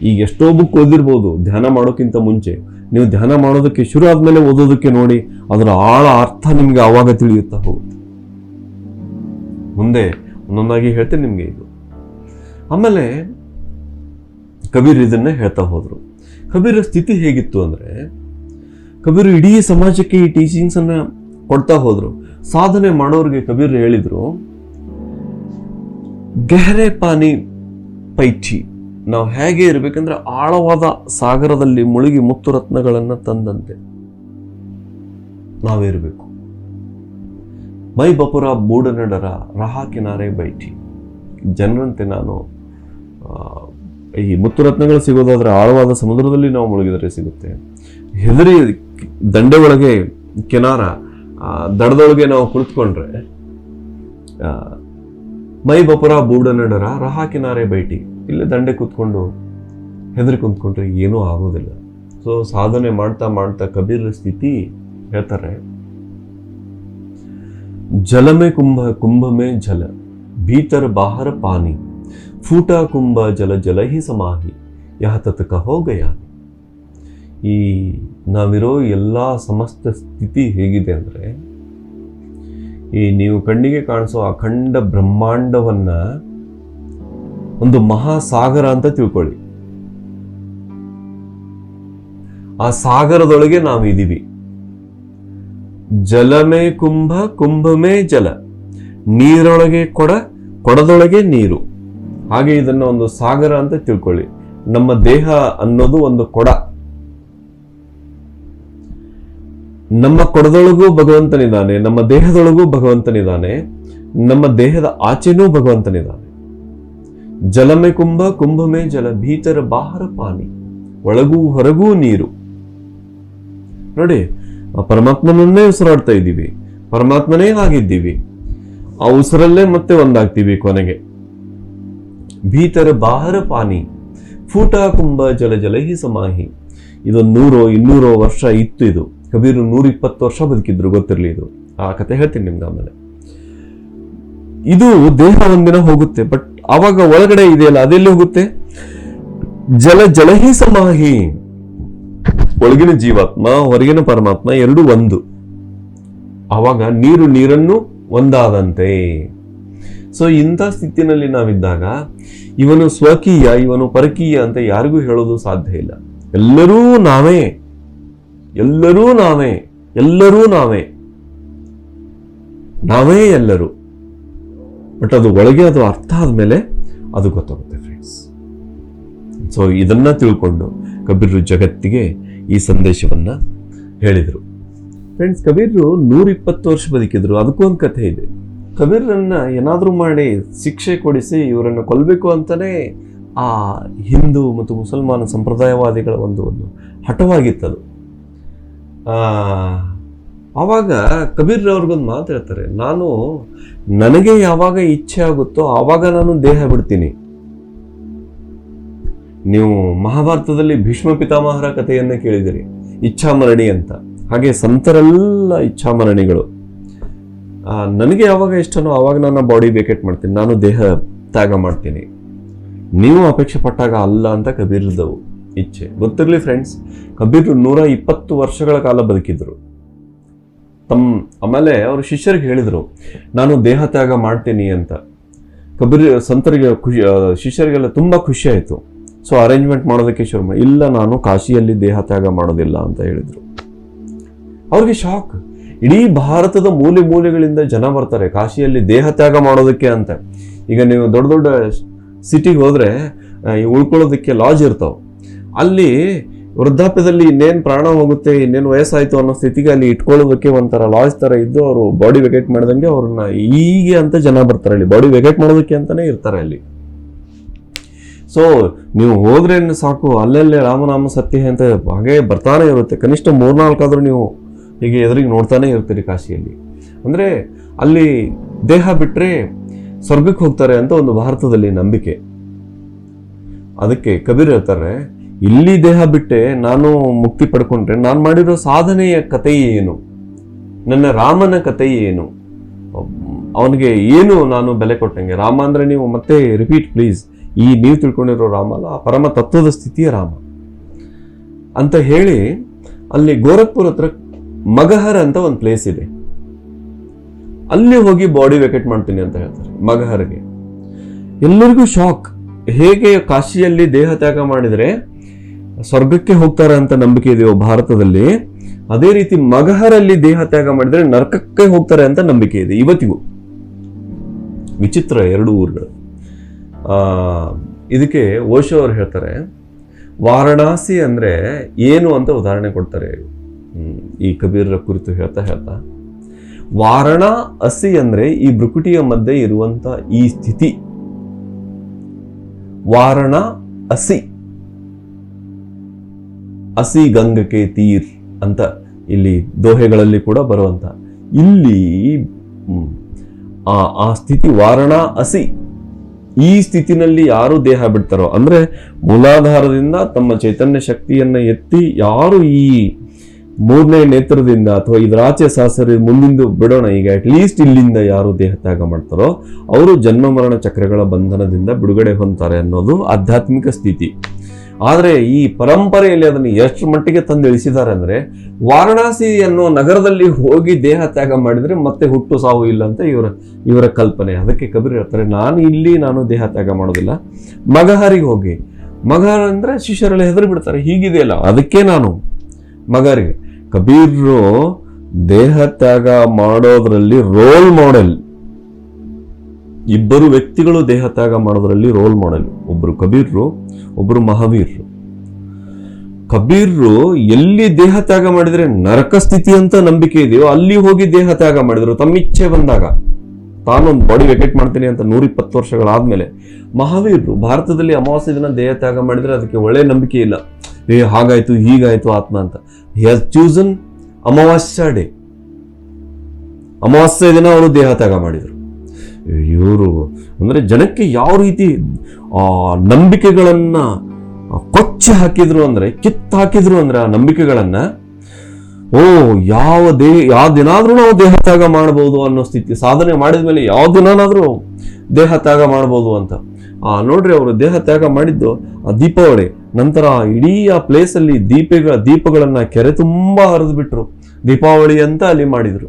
ಈಗ ಎಷ್ಟೋ ಬುಕ್ ಓದಿರ್ಬೋದು ಧ್ಯಾನ ಮಾಡೋಕ್ಕಿಂತ ಮುಂಚೆ, ನೀವು ಧ್ಯಾನ ಮಾಡೋದಕ್ಕೆ ಶುರು ಆದ್ಮೇಲೆ ಓದೋದಕ್ಕೆ ನೋಡಿ, ಅದರ ಆಳ ಅರ್ಥ ನಿಮ್ಗೆ ಆವಾಗ ತಿಳಿಯುತ್ತಾ ಹೋಗುತ್ತೆ. ಮುಂದೆ ಒಂದೊಂದಾಗಿ ಹೇಳ್ತೇನೆ ನಿಮ್ಗೆ ಇದು. ಆಮೇಲೆ ಕಬೀರ್ ಇದನ್ನೇ ಹೇಳ್ತಾ ಹೋದ್ರು. ಕಬೀರ ಸ್ಥಿತಿ ಹೇಗಿತ್ತು ಅಂದ್ರೆ, ಕಬೀರ್ ಇಡೀ ಸಮಾಜಕ್ಕೆ ಈ ಟೀಚಿಂಗ್ಸ್ ಅನ್ನ ಕೊಡ್ತಾ ಹೋದ್ರು. ಸಾಧನೆ ಮಾಡೋರಿಗೆ ಕಬೀರ್ ಹೇಳಿದ್ರು, ಗೆಹರೆ ಪಾನಿ ಪೈಠಿ, ನಾವು ಹೇಗೆ ಇರ್ಬೇಕಂದ್ರೆ ಆಳವಾದ ಸಾಗರದಲ್ಲಿ ಮುಳುಗಿ ಮುತ್ತು ರತ್ನಗಳನ್ನ ತಂದಂತೆ ನಾವೇ ಇರಬೇಕು. ಮೈ ಬಪುರ ಬೂಡನಡರ ರಹಾ ಕಿನಾರೆ ಬೈಠಿ, ಜನರಂತೆ ನಾನು ಈ ಮುತ್ತುರತ್ನಗಳು ಸಿಗೋದಾದ್ರೆ ಆಳವಾದ ಸಮುದ್ರದಲ್ಲಿ ನಾವು ಮುಳುಗಿದರೆ ಸಿಗುತ್ತೆ. ಹೆದರಿ ದಂಡೆ ಒಳಗೆ ಕಿನಾರ ದಡದೊಳಗೆ ನಾವು ಕುಳಿತುಕೊಂಡ್ರೆ ಮೈ ಬಪುರ ಬೂಡನಡರ ರಹ ಕಿನಾರೆ ಬೈಟಿ, ಇಲ್ಲೇ ದಂಡೆ ಕೂತ್ಕೊಂಡು ಹೆದರಿ ಕುಂತ್ಕೊಂಡ್ರೆ ಏನೂ ಆಗೋದಿಲ್ಲ. ಸೊ ಸಾಧನೆ ಮಾಡ್ತಾ ಮಾಡ್ತಾ ಕಬೀರ್ ಸ್ಥಿತಿ ಹೇಳ್ತಾರೆ, जल में कुंभ, कुंभ में जल, भीतर बाहर पानी, फूटा कुंभ जल जल ही समाही, यह तत कहो गया. ಈ ನಾವಿರೋ ಎಲ್ಲ ಸಮಸ್ತ ಸ್ಥಿತಿ ಹೇಗಿದೆ ಅಂದರೆ, ಈ ನೀವು ಕಣ್ಣಿಗೆ ಕಾಣಿಸೋ ಅಖಂಡ ಬ್ರಹ್ಮಾಂಡವನ್ನ ಒಂದು ಮಹಾಸಾಗರ ಅಂತ ತಿಳ್ಕೊಳ್ಳಿ. ಆ ಸಾಗರದೊಳಗೆ ನಾವಿದ್ದೀವಿ. ಜಲಮೇ ಕುಂಭ, ಕುಂಭಮೇ ಜಲ, ನೀರೊಳಗೆ ಕೊಡ, ಕೊಡದೊಳಗೆ ನೀರು. ಹಾಗೆ ಇದನ್ನ ಒಂದು ಸಾಗರ ಅಂತ ತಿಳ್ಕೊಳ್ಳಿ. ನಮ್ಮ ದೇಹ ಅನ್ನೋದು ಒಂದು ಕೊಡ. ನಮ್ಮ ಕೊಡದೊಳಗೂ ಭಗವಂತನಿದ್ದಾನೆ, ನಮ್ಮ ದೇಹದೊಳಗೂ ಭಗವಂತನಿದ್ದಾನೆ, ನಮ್ಮ ದೇಹದ ಆಚೆನೂ ಭಗವಂತನಿದ್ದಾನೆ. ಜಲಮೇ ಕುಂಭ, ಕುಂಭಮೇ ಜಲ, ಭೀತರ ಬಾಹರ ಪಾನಿ, ಒಳಗೂ ಹೊರಗೂ ನೀರು. ನೋಡಿ, ಪರಮಾತ್ಮನನ್ನೇ ಉಸಿರಾಡ್ತಾ ಇದ್ದೀವಿ, ಪರಮಾತ್ಮನೇ ಆಗಿದ್ದೀವಿ, ಆ ಉಸಿರಲ್ಲೇ ಮತ್ತೆ ಒಂದಾಗ್ತೀವಿ ಕೊನೆಗೆ. ಭೀತರ ಬಾಹರ ಪಾನಿ, ಫೂಟ ಕುಂಭ ಜಲ ಜಲ ಹಿ ಸಮಾಹಿ. ಇದು 100-200 ವರ್ಷ ಇತ್ತು. ಇದು ಕಬೀರ್ 120 ವರ್ಷ ಬದುಕಿದ್ರು, ಗೊತ್ತಿರಲಿ. ಇದು ಆ ಕತೆ ಹೇಳ್ತೀನಿ ನಿಮ್ಗೆ ಆಮೇಲೆ. ಇದು ದೇಹ ಒಂದಿನ ಹೋಗುತ್ತೆ, ಬಟ್ ಆವಾಗ ಒಳಗಡೆ ಇದೆಯಲ್ಲ ಅದೆಲ್ಲಿ ಹೋಗುತ್ತೆ? ಜಲ ಜಲ ಹಿ ಸಮಾಹಿ. ಒಳಗಿನ ಜೀವಾತ್ಮ, ಹೊರಗಿನ ಪರಮಾತ್ಮ ಎರಡು ಒಂದು. ಆವಾಗ ನೀರು ನೀರನ್ನು ಒಂದಾದಂತೆ. ಸೊ ಇಂಥ ಸ್ಥಿತಿನಲ್ಲಿ ನಾವಿದ್ದಾಗ ಇವನು ಸ್ವಕೀಯ, ಇವನು ಪರಕೀಯ ಅಂತ ಯಾರಿಗೂ ಹೇಳೋದು ಸಾಧ್ಯ ಇಲ್ಲ. ಎಲ್ಲರೂ ನಾವೇ, ಎಲ್ಲರೂ ನಾವೇ, ಎಲ್ಲರೂ ನಾವೇ, ನಾವೇ ಎಲ್ಲರೂ. ಬಟ್ ಅದು ಒಳಗೆ ಅದು ಅರ್ಥ ಆದ್ಮೇಲೆ ಅದು ಗೊತ್ತಾಗುತ್ತೆ ಫ್ರೆಂಡ್ಸ್. ಸೊ ಇದನ್ನ ತಿಳ್ಕೊಂಡು ಕಬೀರ್ ಜಗತ್ತಿಗೆ ಈ ಸಂದೇಶವನ್ನ ಹೇಳಿದರು. ಫ್ರೆಂಡ್ಸ್, ಕಬೀರ್ರು 120 ವರ್ಷ ಬದುಕಿದ್ರು. ಅದಕ್ಕೂ ಒಂದು ಕಥೆ ಇದೆ. ಕಬೀರನ್ನ ಏನಾದರೂ ಮಾಡಿ ಶಿಕ್ಷೆ ಕೊಡಿಸಿ ಇವರನ್ನು ಕೊಲ್ಲಬೇಕು ಅಂತಾನೆ ಆ ಹಿಂದೂ ಮತ್ತು ಮುಸಲ್ಮಾನ ಸಂಪ್ರದಾಯವಾದಿಗಳ ಒಂದು ಹಠವಾಗಿತ್ತದು. ಆವಾಗ ಕಬೀರ್ ಅವ್ರಿಗೊಂದು ಮಾತು ಹೇಳ್ತಾರೆ, ನನಗೆ ಯಾವಾಗ ಇಚ್ಛೆ ಆಗುತ್ತೋ ಆವಾಗ ನಾನು ದೇಹ ಬಿಡ್ತೀನಿ. ನೀವು ಮಹಾಭಾರತದಲ್ಲಿ ಭೀಷ್ಮ ಪಿತಾಮಹರ ಕಥೆಯನ್ನ ಕೇಳಿದಿರಿ, ಇಚ್ಛಾಮರಣಿ ಅಂತ. ಹಾಗೆ ಸಂತರೆಲ್ಲ ಇಚ್ಛಾಮರಣಿಗಳು. ನನಗೆ ಯಾವಾಗ ಇಷ್ಟನೋ ಆವಾಗ ನನ್ನ ಬಾಡಿ ವೇಕೇಟ್ ಮಾಡ್ತೀನಿ, ನಾನು ದೇಹ ತ್ಯಾಗ ಮಾಡ್ತೀನಿ. ನೀವು ಅಪೇಕ್ಷೆ ಪಟ್ಟಾಗ ಅಲ್ಲ ಅಂತ ಕಬೀರ್ದವು ಇಚ್ಛೆ. ಗೊತ್ತಿರಲಿ ಫ್ರೆಂಡ್ಸ್, ಕಬೀರ್ 120 ವರ್ಷಗಳ ಕಾಲ ಬದುಕಿದ್ರು. ಆಮೇಲೆ ಅವರು ಶಿಷ್ಯರಿಗೆ ಹೇಳಿದ್ರು, ನಾನು ದೇಹ ತ್ಯಾಗ ಮಾಡ್ತೀನಿ ಅಂತ. ಕಬೀರ್ ಸಂತರಿಗೆ ಶಿಷ್ಯರಿಗೆಲ್ಲ ತುಂಬಾ ಖುಷಿ ಆಯ್ತು. ಸೊ ಅರೇಂಜ್ಮೆಂಟ್ ಮಾಡೋದಕ್ಕೆ ಶುರು ಮಾಡಿ, ಇಲ್ಲ ನಾನು ಕಾಶಿಯಲ್ಲಿ ದೇಹ ತ್ಯಾಗ ಮಾಡೋದಿಲ್ಲ ಅಂತ ಹೇಳಿದ್ರು. ಅವ್ರಿಗೆ ಶಾಕ್. ಇಡೀ ಭಾರತದ ಮೂಲೆ ಮೂಲೆಗಳಿಂದ ಜನ ಬರ್ತಾರೆ ಕಾಶಿಯಲ್ಲಿ ದೇಹ ತ್ಯಾಗ ಮಾಡೋದಕ್ಕೆ ಅಂತ. ಈಗ ನೀವು ದೊಡ್ಡ ದೊಡ್ಡ ಸಿಟಿಗೆ ಹೋದ್ರೆ ಉಳ್ಕೊಳ್ಳೋದಕ್ಕೆ ಲಾಡ್ಜ್ ಇರ್ತಾವ. ಅಲ್ಲಿ ವೃದ್ಧಾಪ್ಯದಲ್ಲಿ ಇನ್ನೇನು ಪ್ರಾಣ ಹೋಗುತ್ತೆ, ಇನ್ನೇನು ವಯಸ್ಸಾಯ್ತು ಅನ್ನೋ ಸ್ಥಿತಿಗೆ ಅಲ್ಲಿ ಇಟ್ಕೊಳ್ಳೋದಕ್ಕೆ ಒಂಥರ ಲಾಡ್ಜ್ ತರ ಇದ್ದು ಅವರು ಬಾಡಿ ವೆಕೇಟ್ ಮಾಡ್ದಂಗೆ ಅವ್ರನ್ನ ಹೀಗೆ ಅಂತ ಜನ ಬರ್ತಾರೆ. ಅಲ್ಲಿ ಬಾಡಿ ವೆಕೇಟ್ ಮಾಡೋದಕ್ಕೆ ಅಂತಾನೆ ಇರ್ತಾರೆ ಅಲ್ಲಿ. ಸೊ ನೀವು ಹೋದ್ರೆ ಸಾಕು, ಅಲ್ಲೆಲ್ಲೇ ರಾಮನಾಮ ಸತ್ಯ ಅಂತ ಹಾಗೆ ಬರ್ತಾನೆ ಇರುತ್ತೆ. ಕನಿಷ್ಠ 3-4 ಆದ್ರೂ ನೀವು ಹೀಗೆ ಎದುರಿಗೆ ನೋಡ್ತಾನೆ ಇರ್ತೀರಿ ಕಾಶಿಯಲ್ಲಿ. ಅಂದ್ರೆ ಅಲ್ಲಿ ದೇಹ ಬಿಟ್ರೆ ಸ್ವರ್ಗಕ್ಕೆ ಹೋಗ್ತಾರೆ ಅಂತ ಒಂದು ಭಾರತದಲ್ಲಿ ನಂಬಿಕೆ. ಅದಕ್ಕೆ ಕಬೀರ್ ಹೇಳ್ತಾರೆ, ಇಲ್ಲಿ ದೇಹ ಬಿಟ್ಟೆ ನಾನು ಮುಕ್ತಿ ಪಡ್ಕೊಂಡ್ರೆ ನಾನು ಮಾಡಿರೋ ಸಾಧನೆಯ ಕಥೆ ಏನು, ನನ್ನ ರಾಮನ ಕಥೆ ಏನು, ಅವನಿಗೆ ಏನು ನಾನು ಬೆಲೆ ಕೊಟ್ಟಂಗೆ. ರಾಮ ಅಂದ್ರೆ ನೀವು ಮತ್ತೆ ರಿಪೀಟ್ ಪ್ಲೀಸ್, ಈ ನೀವು ತಿಳ್ಕೊಂಡಿರೋ ರಾಮ ಅಲ್ಲ, ಆ ಪರಮ ತತ್ವದ ಸ್ಥಿತಿಯ ರಾಮ ಅಂತ ಹೇಳಿ ಅಲ್ಲಿ ಗೋರಖ್ಪುರ್ ಹತ್ರ ಮಗಹರ್ ಅಂತ ಒಂದು ಪ್ಲೇಸ್ ಇದೆ, ಅಲ್ಲಿ ಹೋಗಿ ಬಾಡಿ ವೆಕೇಟ್ ಮಾಡ್ತೀನಿ ಅಂತ ಹೇಳ್ತಾರೆ ಮಗಹರ್ಗೆ. ಎಲ್ಲರಿಗೂ ಶಾಕ್. ಹೇಗೆ ಕಾಶಿಯಲ್ಲಿ ದೇಹ ತ್ಯಾಗ ಮಾಡಿದ್ರೆ ಸ್ವರ್ಗಕ್ಕೆ ಹೋಗ್ತಾರೆ ಅಂತ ನಂಬಿಕೆ ಇದೆಯೋ ಭಾರತದಲ್ಲಿ, ಅದೇ ರೀತಿ ಮಗಹರಲ್ಲಿ ದೇಹ ತ್ಯಾಗ ಮಾಡಿದ್ರೆ ನರಕಕ್ಕೆ ಹೋಗ್ತಾರೆ ಅಂತ ನಂಬಿಕೆ ಇದೆ ಇವತ್ತಿಗೂ. ವಿಚಿತ್ರ ಎರಡು ಊರುಗಳು. ಇದಕ್ಕೆ ಓಶೋ ಅವರು ಹೇಳ್ತಾರೆ, ವಾರಣಾಸಿ ಅಂದ್ರೆ ಏನು ಅಂತ ಉದಾಹರಣೆ ಕೊಡ್ತಾರೆ ಈ ಕಬೀರರ ಕುರಿತು ಹೇಳ್ತಾ ವಾರಣಾ ಅಸಿ ಅಂದ್ರೆ ಈ ಭ್ರುಕುಟಿಯ ಮಧ್ಯೆ ಇರುವಂತ ಈ ಸ್ಥಿತಿ, ವಾರಣ ಅಸಿ, ಅಸಿ ಗಂಗಕ್ಕೆ ತೀರ್ ಅಂತ ಇಲ್ಲಿ ದೋಹೆಗಳಲ್ಲಿ ಕೂಡ ಬರುವಂತ, ಇಲ್ಲಿ ಆ ಸ್ಥಿತಿ ವಾರಣ ಅಸಿ. ಈ ಸ್ಥಿತಿನಲ್ಲಿ ಯಾರು ದೇಹ ಬಿಡ್ತಾರೋ, ಅಂದ್ರೆ ಮೂಲಾಧಾರದಿಂದ ತಮ್ಮ ಚೈತನ್ಯ ಶಕ್ತಿಯನ್ನ ಎತ್ತಿ ಯಾರು ಈ ಮೂರನೇ ನೇತ್ರದಿಂದ ಅಥವಾ ಇದರಾಚೆ ಸಹಸ್ರ ಮುಂದಿಂದು ಬಿಡೋಣ, ಈಗ ಅಟ್ಲೀಸ್ಟ್ ಇಲ್ಲಿಂದ ಯಾರು ದೇಹ ತ್ಯಾಗ ಮಾಡ್ತಾರೋ ಅವರು ಜನ್ಮ ಮರಣ ಚಕ್ರಗಳ ಬಂಧನದಿಂದ ಬಿಡುಗಡೆ ಹೊಂದ್ತಾರೆ ಅನ್ನೋದು ಆಧ್ಯಾತ್ಮಿಕ ಸ್ಥಿತಿ. ಆದರೆ ಈ ಪರಂಪರೆಯಲ್ಲಿ ಅದನ್ನು ಎಷ್ಟು ಮಟ್ಟಿಗೆ ತಂದು ಇಳಿಸಿದ್ದಾರೆ ಅಂದ್ರೆ, ವಾರಣಾಸಿ ಅನ್ನೋ ನಗರದಲ್ಲಿ ಹೋಗಿ ದೇಹ ತ್ಯಾಗ ಮಾಡಿದ್ರೆ ಮತ್ತೆ ಹುಟ್ಟು ಸಾವು ಇಲ್ಲ ಅಂತ ಇವರ ಕಲ್ಪನೆ. ಅದಕ್ಕೆ ಕಬೀರ್ ಹೇಳ್ತಾರೆ, ನಾನು ದೇಹ ತ್ಯಾಗ ಮಾಡೋದಿಲ್ಲ, ಮಗಹರಿಗೆ ಹೋಗಿ. ಮಗಹರ್ ಅಂದ್ರೆ ಶಿಷ್ಯರೆಲ್ಲ ಹೆದರಿ ಬಿಡ್ತಾರೆ, ಹೀಗಿದೆಯಲ್ಲ ಅದಕ್ಕೆ ನಾನು ಮಗಹರಿಗೆ. ಕಬೀರ್ರು ದೇಹ ತ್ಯಾಗ ಮಾಡೋದ್ರಲ್ಲಿ ರೋಲ್ ಮಾಡೆಲ್. ಇಬ್ಬರು ವ್ಯಕ್ತಿಗಳು ದೇಹ ತ್ಯಾಗ ಮಾಡೋದ್ರಲ್ಲಿ ರೋಲ್ ಮಾಡೆಲ್, ಒಬ್ರು ಕಬೀರ್ರು, ಒಬ್ರು ಮಹಾವೀರ್ರು. ಕಬೀರ್ರು ಎಲ್ಲಿ ದೇಹ ತ್ಯಾಗ ಮಾಡಿದ್ರೆ ನರಕ ಸ್ಥಿತಿ ಅಂತ ನಂಬಿಕೆ ಇದೆಯೋ ಅಲ್ಲಿ ಹೋಗಿ ದೇಹ ತ್ಯಾಗ ಮಾಡಿದ್ರು ತಮ್ಮಿಚ್ಛೆ ಬಂದಾಗ. ತಾನೊಂದು ಬಾಡಿ ವೆಕೇಟ್ ಮಾಡ್ತೀನಿ ಅಂತ 120 ವರ್ಷಗಳಾದ್ಮೇಲೆ. ಮಹಾವೀರ್ರು ಭಾರತದಲ್ಲಿ ಅಮಾವಾಸ್ಯೆ ದಿನ ದೇಹ ತ್ಯಾಗ ಮಾಡಿದ್ರೆ ಅದಕ್ಕೆ ಒಳ್ಳೆ ನಂಬಿಕೆ ಇಲ್ಲ, ಹಾಗಾಯ್ತು ಹೀಗಾಯ್ತು ಆತ್ಮ ಅಂತ. ಹಿ ಹ್ಯಾಸ್ ಚೂಸನ್ ಅಮಾವಾಸ್ಯ ಡೇ, ಅಮಾವಾಸ್ಯೆ ದಿನ ಅವರು ದೇಹ ತ್ಯಾಗ ಮಾಡಿದ್ರು. ಇವರು ಅಂದ್ರೆ ಜನಕ್ಕೆ ಯಾವ ರೀತಿ ನಂಬಿಕೆಗಳನ್ನ ಕೊಚ್ಚಿ ಹಾಕಿದ್ರು ಅಂದ್ರೆ, ಕಿತ್ತು ಹಾಕಿದ್ರು ಅಂದ್ರೆ ಆ ನಂಬಿಕೆಗಳನ್ನ, ಯಾವ ದಿನಾದ್ರೂ ನಾವು ದೇಹ ತ್ಯಾಗ ಮಾಡಬಹುದು ಅನ್ನೋ ಸ್ಥಿತಿ. ಸಾಧನೆ ಮಾಡಿದ ಮೇಲೆ ಯಾವ ದಿನಾದ್ರೂ ದೇಹ ತ್ಯಾಗ ಮಾಡಬಹುದು ಅಂತ. ನೋಡ್ರಿ, ಅವರು ದೇಹ ತ್ಯಾಗ ಮಾಡಿದ್ದು ಆ ದೀಪಾವಳಿ ನಂತರ. ಇಡೀ ಆ ಪ್ಲೇಸ್ ಅಲ್ಲಿ ದೀಪಗಳನ್ನ ಕೆರೆ ತುಂಬಾ ಹರಿದು ಬಿಟ್ರು, ದೀಪಾವಳಿ ಅಂತ ಅಲ್ಲಿ ಮಾಡಿದ್ರು.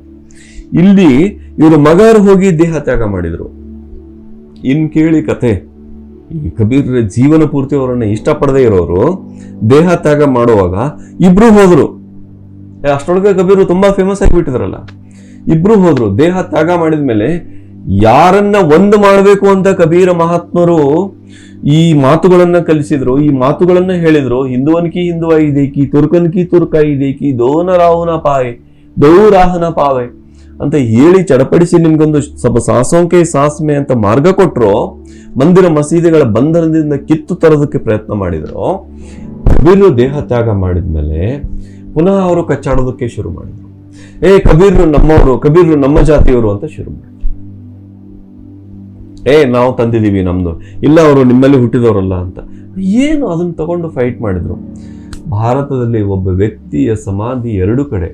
ಇಲ್ಲಿ ಇವರು ಮಗರ್ ಹೋಗಿ ದೇಹ ತ್ಯಾಗ ಮಾಡಿದ್ರು. ಇನ್ ಕೇಳಿ ಕತೆ, ಈ ಕಬೀರ್ ಜೀವನ ಪೂರ್ತಿ ಅವರನ್ನ ಇಷ್ಟಪಡದೇ ಇರೋರು ದೇಹ ತ್ಯಾಗ ಮಾಡುವಾಗ ಇಬ್ರು ಹೋದ್ರು. ಅಷ್ಟೊಳಗೆ ಕಬೀರ್ ತುಂಬಾ ಫೇಮಸ್ ಆಗಿಬಿಟ್ಟಿದ್ರಲ್ಲ, ಇಬ್ರು ಹೋದ್ರು. ದೇಹ ತ್ಯಾಗ ಮಾಡಿದ್ಮೇಲೆ ಯಾರನ್ನ ಒಂದು ಮಾಡಬೇಕು ಅಂತ ಕಬೀರ ಮಹಾತ್ಮರು ಈ ಮಾತುಗಳನ್ನ ಕಲಿಸಿದ್ರು, ಈ ಮಾತುಗಳನ್ನ ಹೇಳಿದ್ರು. ಹಿಂದುವನ್ಕಿ ಹಿಂದುವಾಯಿ ದೇಕಿ, ತುರ್ಕನ್ಕಿ ತುರ್ಕಾಯಿ ದೇಕಿ, ದೋರಾಹನ ಪಾವೆ ಅಂತ ಹೇಳಿ ಚಡಪಡಿಸಿ ನಿಮ್ಗೊಂದು ಸ್ವಲ್ಪ ಸಾಸೋಂಕೆ ಸಾಸ್ಮೆ ಅಂತ ಮಾರ್ಗ ಕೊಟ್ರು. ಮಂದಿರ ಮಸೀದಿಗಳ ಬಂಧನದಿಂದ ಕಿತ್ತು ತರೋದಕ್ಕೆ ಪ್ರಯತ್ನ ಮಾಡಿದ್ರು. ಕಬೀರ್ ದೇಹ ತ್ಯಾಗ ಮಾಡಿದ್ಮೇಲೆ ಪುನಃ ಅವರು ಕಚ್ಚಾಡೋದಕ್ಕೆ ಶುರು ಮಾಡಿದ್ರು. ಕಬೀರ್ ನಮ್ಮವರು, ಕಬೀರ್ ನಮ್ಮ ಜಾತಿಯವರು ಅಂತ ಶುರು ಮಾಡಿದ್ರು. ನಾವು ತಂದಿದೀವಿ ನಮ್ದು, ಇಲ್ಲ ಅವರು ನಿಮ್ಮಲ್ಲಿ ಹುಟ್ಟಿದವರಲ್ಲ ಅಂತ. ಏನು ಅದನ್ನ ತಗೊಂಡು ಫೈಟ್ ಮಾಡಿದ್ರು. ಭಾರತದಲ್ಲಿ ಒಬ್ಬ ವ್ಯಕ್ತಿಯ ಸಮಾಧಿ 2 ಕಡೆ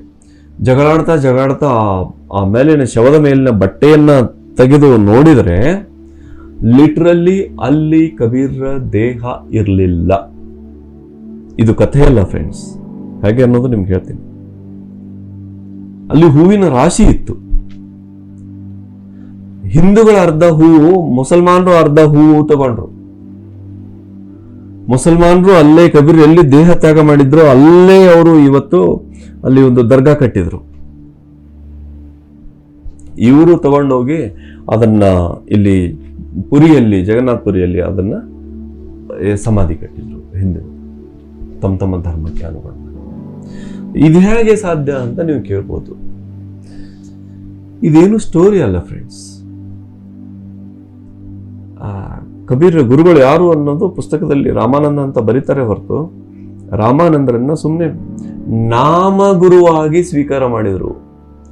ಜಗಳಾಡ್ತಾ ಆ ಮೇಲಿನ ಶವದ ಮೇಲಿನ ಬಟ್ಟೆಯನ್ನ ತೆಗೆದು ನೋಡಿದ್ರೆ ಲಿಟ್ರಲಿ ಅಲ್ಲಿ ಕಬೀರ್ರ ದೇಹ ಇರಲಿಲ್ಲ. ಇದು ಕಥೆಯಲ್ಲ ಫ್ರೆಂಡ್ಸ್, ಹೇಗೆ ಅನ್ನೋದು ನಿಮ್ಗೆ ಹೇಳ್ತೀನಿ. ಅಲ್ಲಿ ಹೂವಿನ ರಾಶಿ ಇತ್ತು. ಹಿಂದೂಗಳ ಅರ್ಧ ಹೂವು, ಮುಸಲ್ಮಾನರು ಅರ್ಧ ಹೂವು ತಗೊಂಡ್ರು. ಮುಸಲ್ಮಾನರು ಅಲ್ಲೇ ಕಬೀರ್ ಎಲ್ಲಿ ದೇಹ ತ್ಯಾಗ ಮಾಡಿದ್ರು ಅಲ್ಲೇ ಅವರು ಇವತ್ತು ಅಲ್ಲಿ ಒಂದು ದರ್ಗಾ ಕಟ್ಟಿದ್ರು. ಇವರು ತಗೊಂಡೋಗಿ ಅದನ್ನ ಇಲ್ಲಿ ಪುರಿಯಲ್ಲಿ, ಜಗನ್ನಾಥ್ ಪುರಿಯಲ್ಲಿ ಅದನ್ನ ಸಮಾಧಿ ಕಟ್ಟಿದ್ರು ಹಿಂದೆ ತಮ್ಮ ಧರ್ಮಕ್ಕೆ ಅನುಗುಣ. ಇದು ಹೇಗೆ ಸಾಧ್ಯ ಅಂತ ನೀವು ಕೇಳ್ಬೋದು. ಇದೇನು ಸ್ಟೋರಿ ಅಲ್ಲ ಫ್ರೆಂಡ್ಸ್. ಕಬೀರ್ ಗುರುಗಳು ಯಾರು ಅನ್ನೋದು ಪುಸ್ತಕದಲ್ಲಿ ರಾಮಾನಂದ ಅಂತ ಬರೀತಾರೆ ಹೊರತು, ರಾಮಾನಂದರನ್ನ ಸುಮ್ಮನೆ ನಾಮಗುರುವಾಗಿ ಸ್ವೀಕಾರ ಮಾಡಿದ್ರು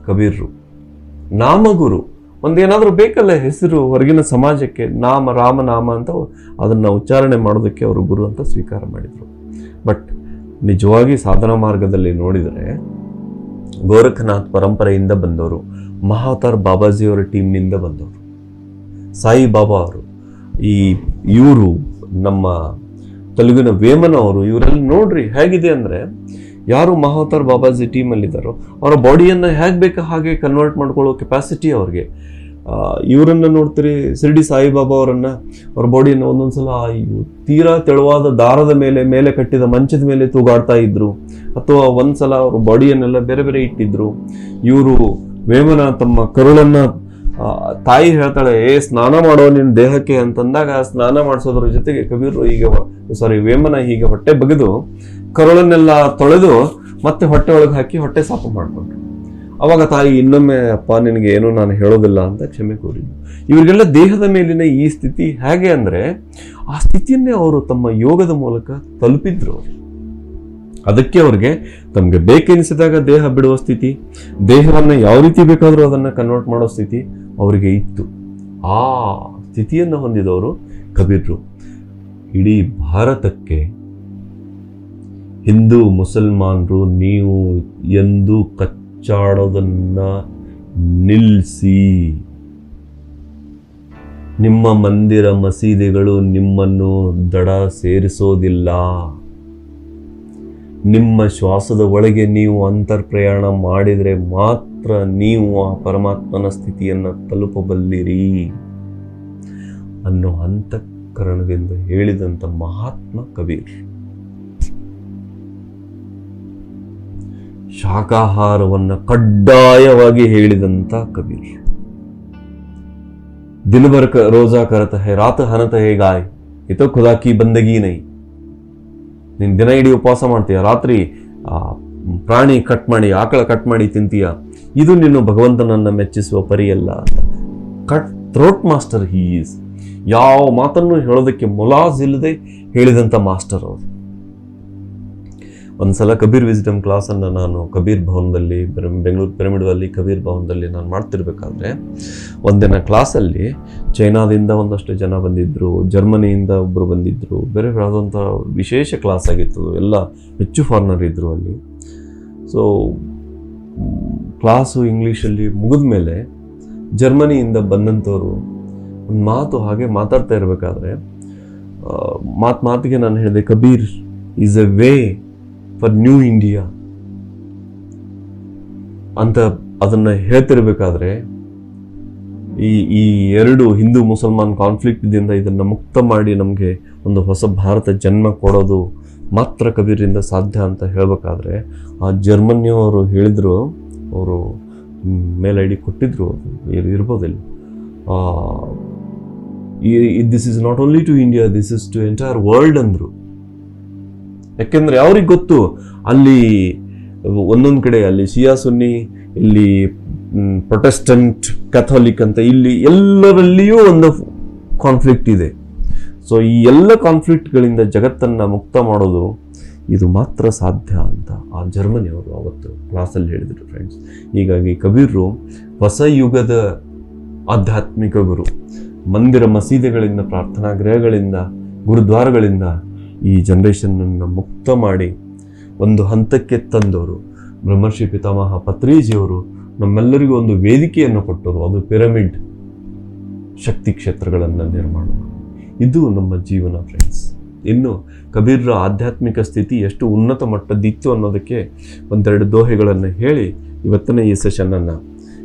ಕಬೀರ್ರು. ನಾಮಗುರು ಒಂದೇನಾದ್ರೂ ಬೇಕಲ್ಲ ಹೆಸರು ಹೊರಗಿನ ಸಮಾಜಕ್ಕೆ, ರಾಮನಾಮ ಅಂತ ಅದನ್ನ ಉಚ್ಚಾರಣೆ ಮಾಡೋದಕ್ಕೆ ಅವರು ಗುರು ಅಂತ ಸ್ವೀಕಾರ ಮಾಡಿದ್ರು. ಬಟ್ ನಿಜವಾಗಿ ಸಾಧನಾ ಮಾರ್ಗದಲ್ಲಿ ನೋಡಿದರೆ ಗೋರಖನಾಥ್ ಪರಂಪರೆಯಿಂದ ಬಂದವರು, ಮಹಾವತಾರ್ ಬಾಬಾಜಿಯವರ ಟೀಮ್ನಿಂದ ಬಂದವರು, ಸಾಯಿ ಬಾಬಾ ಅವರು, ಇವರು ನಮ್ಮ ತೆಲುಗಿನ ವೇಮನ ಅವರು, ಇವರೆಲ್ಲ ನೋಡ್ರಿ ಹೇಗಿದೆ ಅಂದ್ರೆ, ಯಾರು ಮಹಾವತಾರ್ ಬಾಬಾಜಿ ಟೀಮಲ್ಲಿದ್ದಾರೋ ಅವರ ಬಾಡಿಯನ್ನ ಹೇಗೆ ಬೇಕಾ ಹಾಗೆ ಕನ್ವರ್ಟ್ ಮಾಡ್ಕೊಳ್ಳೋ ಕೆಪಾಸಿಟಿ ಅವ್ರಿಗೆ. ಇವರನ್ನ ನೋಡ್ತೀರಿ, ಶಿರ್ಡಿ ಸಾಯಿಬಾಬಾ ಅವರನ್ನ, ಅವ್ರ ಬಾಡಿಯನ್ನು ಒಂದೊಂದ್ಸಲ ತೀರಾ ತೆಳುವಾದ ದಾರದ ಮೇಲೆ ಕಟ್ಟಿದ ಮಂಚದ ಮೇಲೆ ತೂಗಾಡ್ತಾ ಇದ್ರು, ಅಥವಾ ಒಂದ್ಸಲ ಅವ್ರ ಬಾಡಿಯನ್ನೆಲ್ಲ ಬೇರೆ ಬೇರೆ ಇಟ್ಟಿದ್ರು. ಇವರು ವೇಮನ ತಮ್ಮ ಕರುಳನ್ನ, ತಾಯಿ ಹೇಳ್ತಾಳೆ ಸ್ನಾನ ಮಾಡೋ ನಿನ್ನ ದೇಹಕ್ಕೆ ಅಂತಂದಾಗ ಸ್ನಾನ ಮಾಡಿಸೋದ್ರ ಜೊತೆಗೆ ಕಬೀರು ವೇಮನ ಹೀಗೆ ಹೊಟ್ಟೆ ಬಗೆದು ಕರುಳನ್ನೆಲ್ಲ ತೊಳೆದು ಮತ್ತೆ ಹೊಟ್ಟೆ ಒಳಗೆ ಹಾಕಿ ಹೊಟ್ಟೆ ಸಾಫು ಮಾಡ್ಕೊಂಡ್ರು. ಅವಾಗ ತಾಯಿ ಇನ್ನೊಮ್ಮೆ ಅಪ್ಪ ನಿನಗೆ ಏನೋ ನಾನು ಹೇಳೋದಿಲ್ಲ ಅಂತ ಕ್ಷಮೆ ಕೋರಿದ್ರು. ಇವರಿಗೆಲ್ಲ ದೇಹದ ಮೇಲಿನ ಈ ಸ್ಥಿತಿ ಹೇಗೆ ಅಂದರೆ ಆ ಸ್ಥಿತಿಯನ್ನೇ ಅವರು ತಮ್ಮ ಯೋಗದ ಮೂಲಕ ತಲುಪಿದ್ರು. ಅದಕ್ಕೆ ಅವ್ರಿಗೆ ತಮಗೆ ಬೇಕೆನಿಸಿದಾಗ ದೇಹ ಬಿಡುವ ಸ್ಥಿತಿ, ದೇಹವನ್ನು ಯಾವ ರೀತಿ ಬೇಕಾದರೂ ಅದನ್ನು ಕನ್ವರ್ಟ್ ಮಾಡೋ ಸ್ಥಿತಿ ಅವರಿಗೆ ಇತ್ತು. ಆ ಸ್ಥಿತಿಯನ್ನು ಹೊಂದಿದವರು ಕಬೀರ್ರು. ಇಡೀ ಭಾರತಕ್ಕೆ ಹಿಂದೂ ಮುಸಲ್ಮಾನರು ನೀವು ಎಂದು ಕಚ್ಚಾಡೋದನ್ನ ನಿಲ್ಲಿಸಿ, ನಿಮ್ಮ ಮಂದಿರ ಮಸೀದಿಗಳು ನಿಮ್ಮನ್ನು ದಡ ಸೇರಿಸೋದಿಲ್ಲ, ನಿಮ್ಮ ಶ್ವಾಸದ ಒಳಗೆ ನೀವು ಅಂತರ್ಪ್ರಯಾಣ ಮಾಡಿದರೆ ಮಾತ್ರ ನೀವು ಆ ಪರಮಾತ್ಮನ ಸ್ಥಿತಿಯನ್ನು ತಲುಪಬಲ್ಲಿರಿ ಅನ್ನೋ ಅಂತಃಕರಣದಿಂದ ಹೇಳಿದಂಥ ಮಹಾತ್ಮ ಕಬೀರ್. ಶಾಕಾಹಾರವನ್ನು ಕಡ್ಡಾಯವಾಗಿ ಹೇಳಿದಂಥ ಕಬೀರ್. ದಿನಭರ ರೋಜಾ ಕರತ ಹೈ, ರಾತ ಹನತ ಹೇ ಗಾಯ್, ಇತೋ ಖುದಾ ಕಿ ಬಂದಗಿ ನೈ. ನೀನು ದಿನ ಇಡೀ ಉಪವಾಸ ಮಾಡ್ತೀಯ, ರಾತ್ರಿ ಪ್ರಾಣಿ ಕಟ್ ಮಾಡಿ, ಆಕಳ ಕಟ್ ಮಾಡಿ ತಿಂತೀಯ, ಇದು ನೀನು ಭಗವಂತನನ್ನು ಮೆಚ್ಚಿಸುವ ಪರಿಯಲ್ಲ ಅಂತ ಥ್ರೋಟ್ ಮಾಸ್ಟರ್ ಹೀ ಈಸ್. ಯಾವ ಮಾತನ್ನು ಹೇಳೋದಕ್ಕೆ ಮುಲಾಜ್ ಇಲ್ಲದೆ ಹೇಳಿದಂಥ ಮಾಸ್ಟರ್ ಅವರು. ಒಂದ್ಸಲ ಕಬೀರ್ ವಿಸ್ಡಮ್ ಕ್ಲಾಸನ್ನು ನಾನು ಕಬೀರ್ ಭವನದಲ್ಲಿ, ಬೆಂಗಳೂರು ಪಿರಮಿಡಲ್ಲಿ ಕಬೀರ್ ಭವನದಲ್ಲಿ ನಾನು ಮಾಡ್ತಿರ್ಬೇಕಾದ್ರೆ ಒಂದಿನ ಕ್ಲಾಸಲ್ಲಿ ಚೈನಾದಿಂದ ಒಂದಷ್ಟು ಜನ ಬಂದಿದ್ದರು, ಜರ್ಮನಿಯಿಂದ ಒಬ್ಬರು ಬಂದಿದ್ದರು, ಬೇರೆ ಯಾವುದಂಥ ವಿಶೇಷ ಕ್ಲಾಸ್ ಆಗಿತ್ತು. ಎಲ್ಲ ಹೆಚ್ಚು ಫಾರಿನರ್ ಇದ್ದರು ಅಲ್ಲಿ. ಸೊ ಕ್ಲಾಸು ಇಂಗ್ಲೀಷಲ್ಲಿ ಮುಗಿದ ಮೇಲೆ ಜರ್ಮನಿಯಿಂದ ಬಂದಂಥವ್ರು ಒಂದು ಮಾತು ಹಾಗೆ ಮಾತಾಡ್ತಾ ಇರಬೇಕಾದ್ರೆ ಮಾತಿಗೆ ನಾನು ಹೇಳಿದೆ, Kabir is A way for new India ಅಂತ ಅದನ್ನು ಹೇಳ್ತಿರ್ಬೇಕಾದ್ರೆ ಈ ಎರಡು ಹಿಂದೂ ಮುಸಲ್ಮಾನ್ ಕಾನ್ಫ್ಲಿಕ್ಟ್ದಿಂದ ಇದನ್ನು ಮುಕ್ತ ಮಾಡಿ ನಮಗೆ ಒಂದು ಹೊಸ ಭಾರತ ಜನ್ಮ ಕೊಡೋದು ಮಾತ್ರ ಕಬೀರಿಂದ ಸಾಧ್ಯ ಅಂತ ಹೇಳಬೇಕಾದ್ರೆ ಆ ಜರ್ಮನಿಯವರು ಹೇಳಿದರು, ಅವರು ಮೇಲ್ ಐ ಡಿ ಕೊಟ್ಟಿದ್ರು, ಇರ್ಬೋದಿಲ್ಲ, this is not only to India, this is to entire world ಅಂದರು. ಯಾಕೆಂದರೆ ಅವ್ರಿಗೆ ಗೊತ್ತು ಅಲ್ಲಿ ಒಂದೊಂದು ಕಡೆ ಅಲ್ಲಿ ಶಿಯಾ ಸುನ್ನಿ, ಇಲ್ಲಿ ಪ್ರೊಟೆಸ್ಟೆಂಟ್ ಕ್ಯಾಥೋಲಿಕ್ ಅಂತ, ಇಲ್ಲಿ ಎಲ್ಲರಲ್ಲಿಯೂ ಒಂದು ಕಾನ್ಫ್ಲಿಕ್ಟ್ ಇದೆ. ಸೊ ಈ ಎಲ್ಲ ಕಾನ್ಫ್ಲಿಕ್ಟ್ಗಳಿಂದ ಜಗತ್ತನ್ನು ಮುಕ್ತ ಮಾಡೋದು ಇದು ಮಾತ್ರ ಸಾಧ್ಯ ಅಂತ ಆ ಜರ್ಮನಿಯವರು ಅವತ್ತು ಕ್ಲಾಸಲ್ಲಿ ಹೇಳಿದರು ಫ್ರೆಂಡ್ಸ್. ಹೀಗಾಗಿ ಕಬೀರ್ರು ಹೊಸ ಯುಗದ ಆಧ್ಯಾತ್ಮಿಕ ಗುರು. ಮಂದಿರ ಮಸೀದಿಗಳಿಂದ, ಪ್ರಾರ್ಥನಾ ಗೃಹಗಳಿಂದ, ಗುರುದ್ವಾರಗಳಿಂದ ಈ ಜನ್ರೇಷನ್ನನ್ನು ಮುಕ್ತ ಮಾಡಿ ಒಂದು ಹಂತಕ್ಕೆ ತಂದವರು. ಬ್ರಹ್ಮರ್ಷಿ ಪಿತಾಮಹ ಪತ್ರಿಜಿಯವರು ನಮ್ಮೆಲ್ಲರಿಗೂ ಒಂದು ವೇದಿಕೆಯನ್ನು ಕೊಟ್ಟರು, ಅದು ಪಿರಮಿಡ್ ಶಕ್ತಿ ಕ್ಷೇತ್ರಗಳನ್ನು ನಿರ್ಮಾಣ ಮಾಡಿ. ಇದು ನಮ್ಮ ಜೀವನ ಫ್ರೆಂಡ್ಸ್. ಇನ್ನು ಕಬೀರ್ರ ಆಧ್ಯಾತ್ಮಿಕ ಸ್ಥಿತಿ ಎಷ್ಟು ಉನ್ನತ ಮಟ್ಟದಿತ್ತು ಅನ್ನೋದಕ್ಕೆ ಒಂದೆರಡು ದೋಹೆಗಳನ್ನು ಹೇಳಿ ಇವತ್ತಿನ ಈ ಸೆಷನ್ನನ್ನು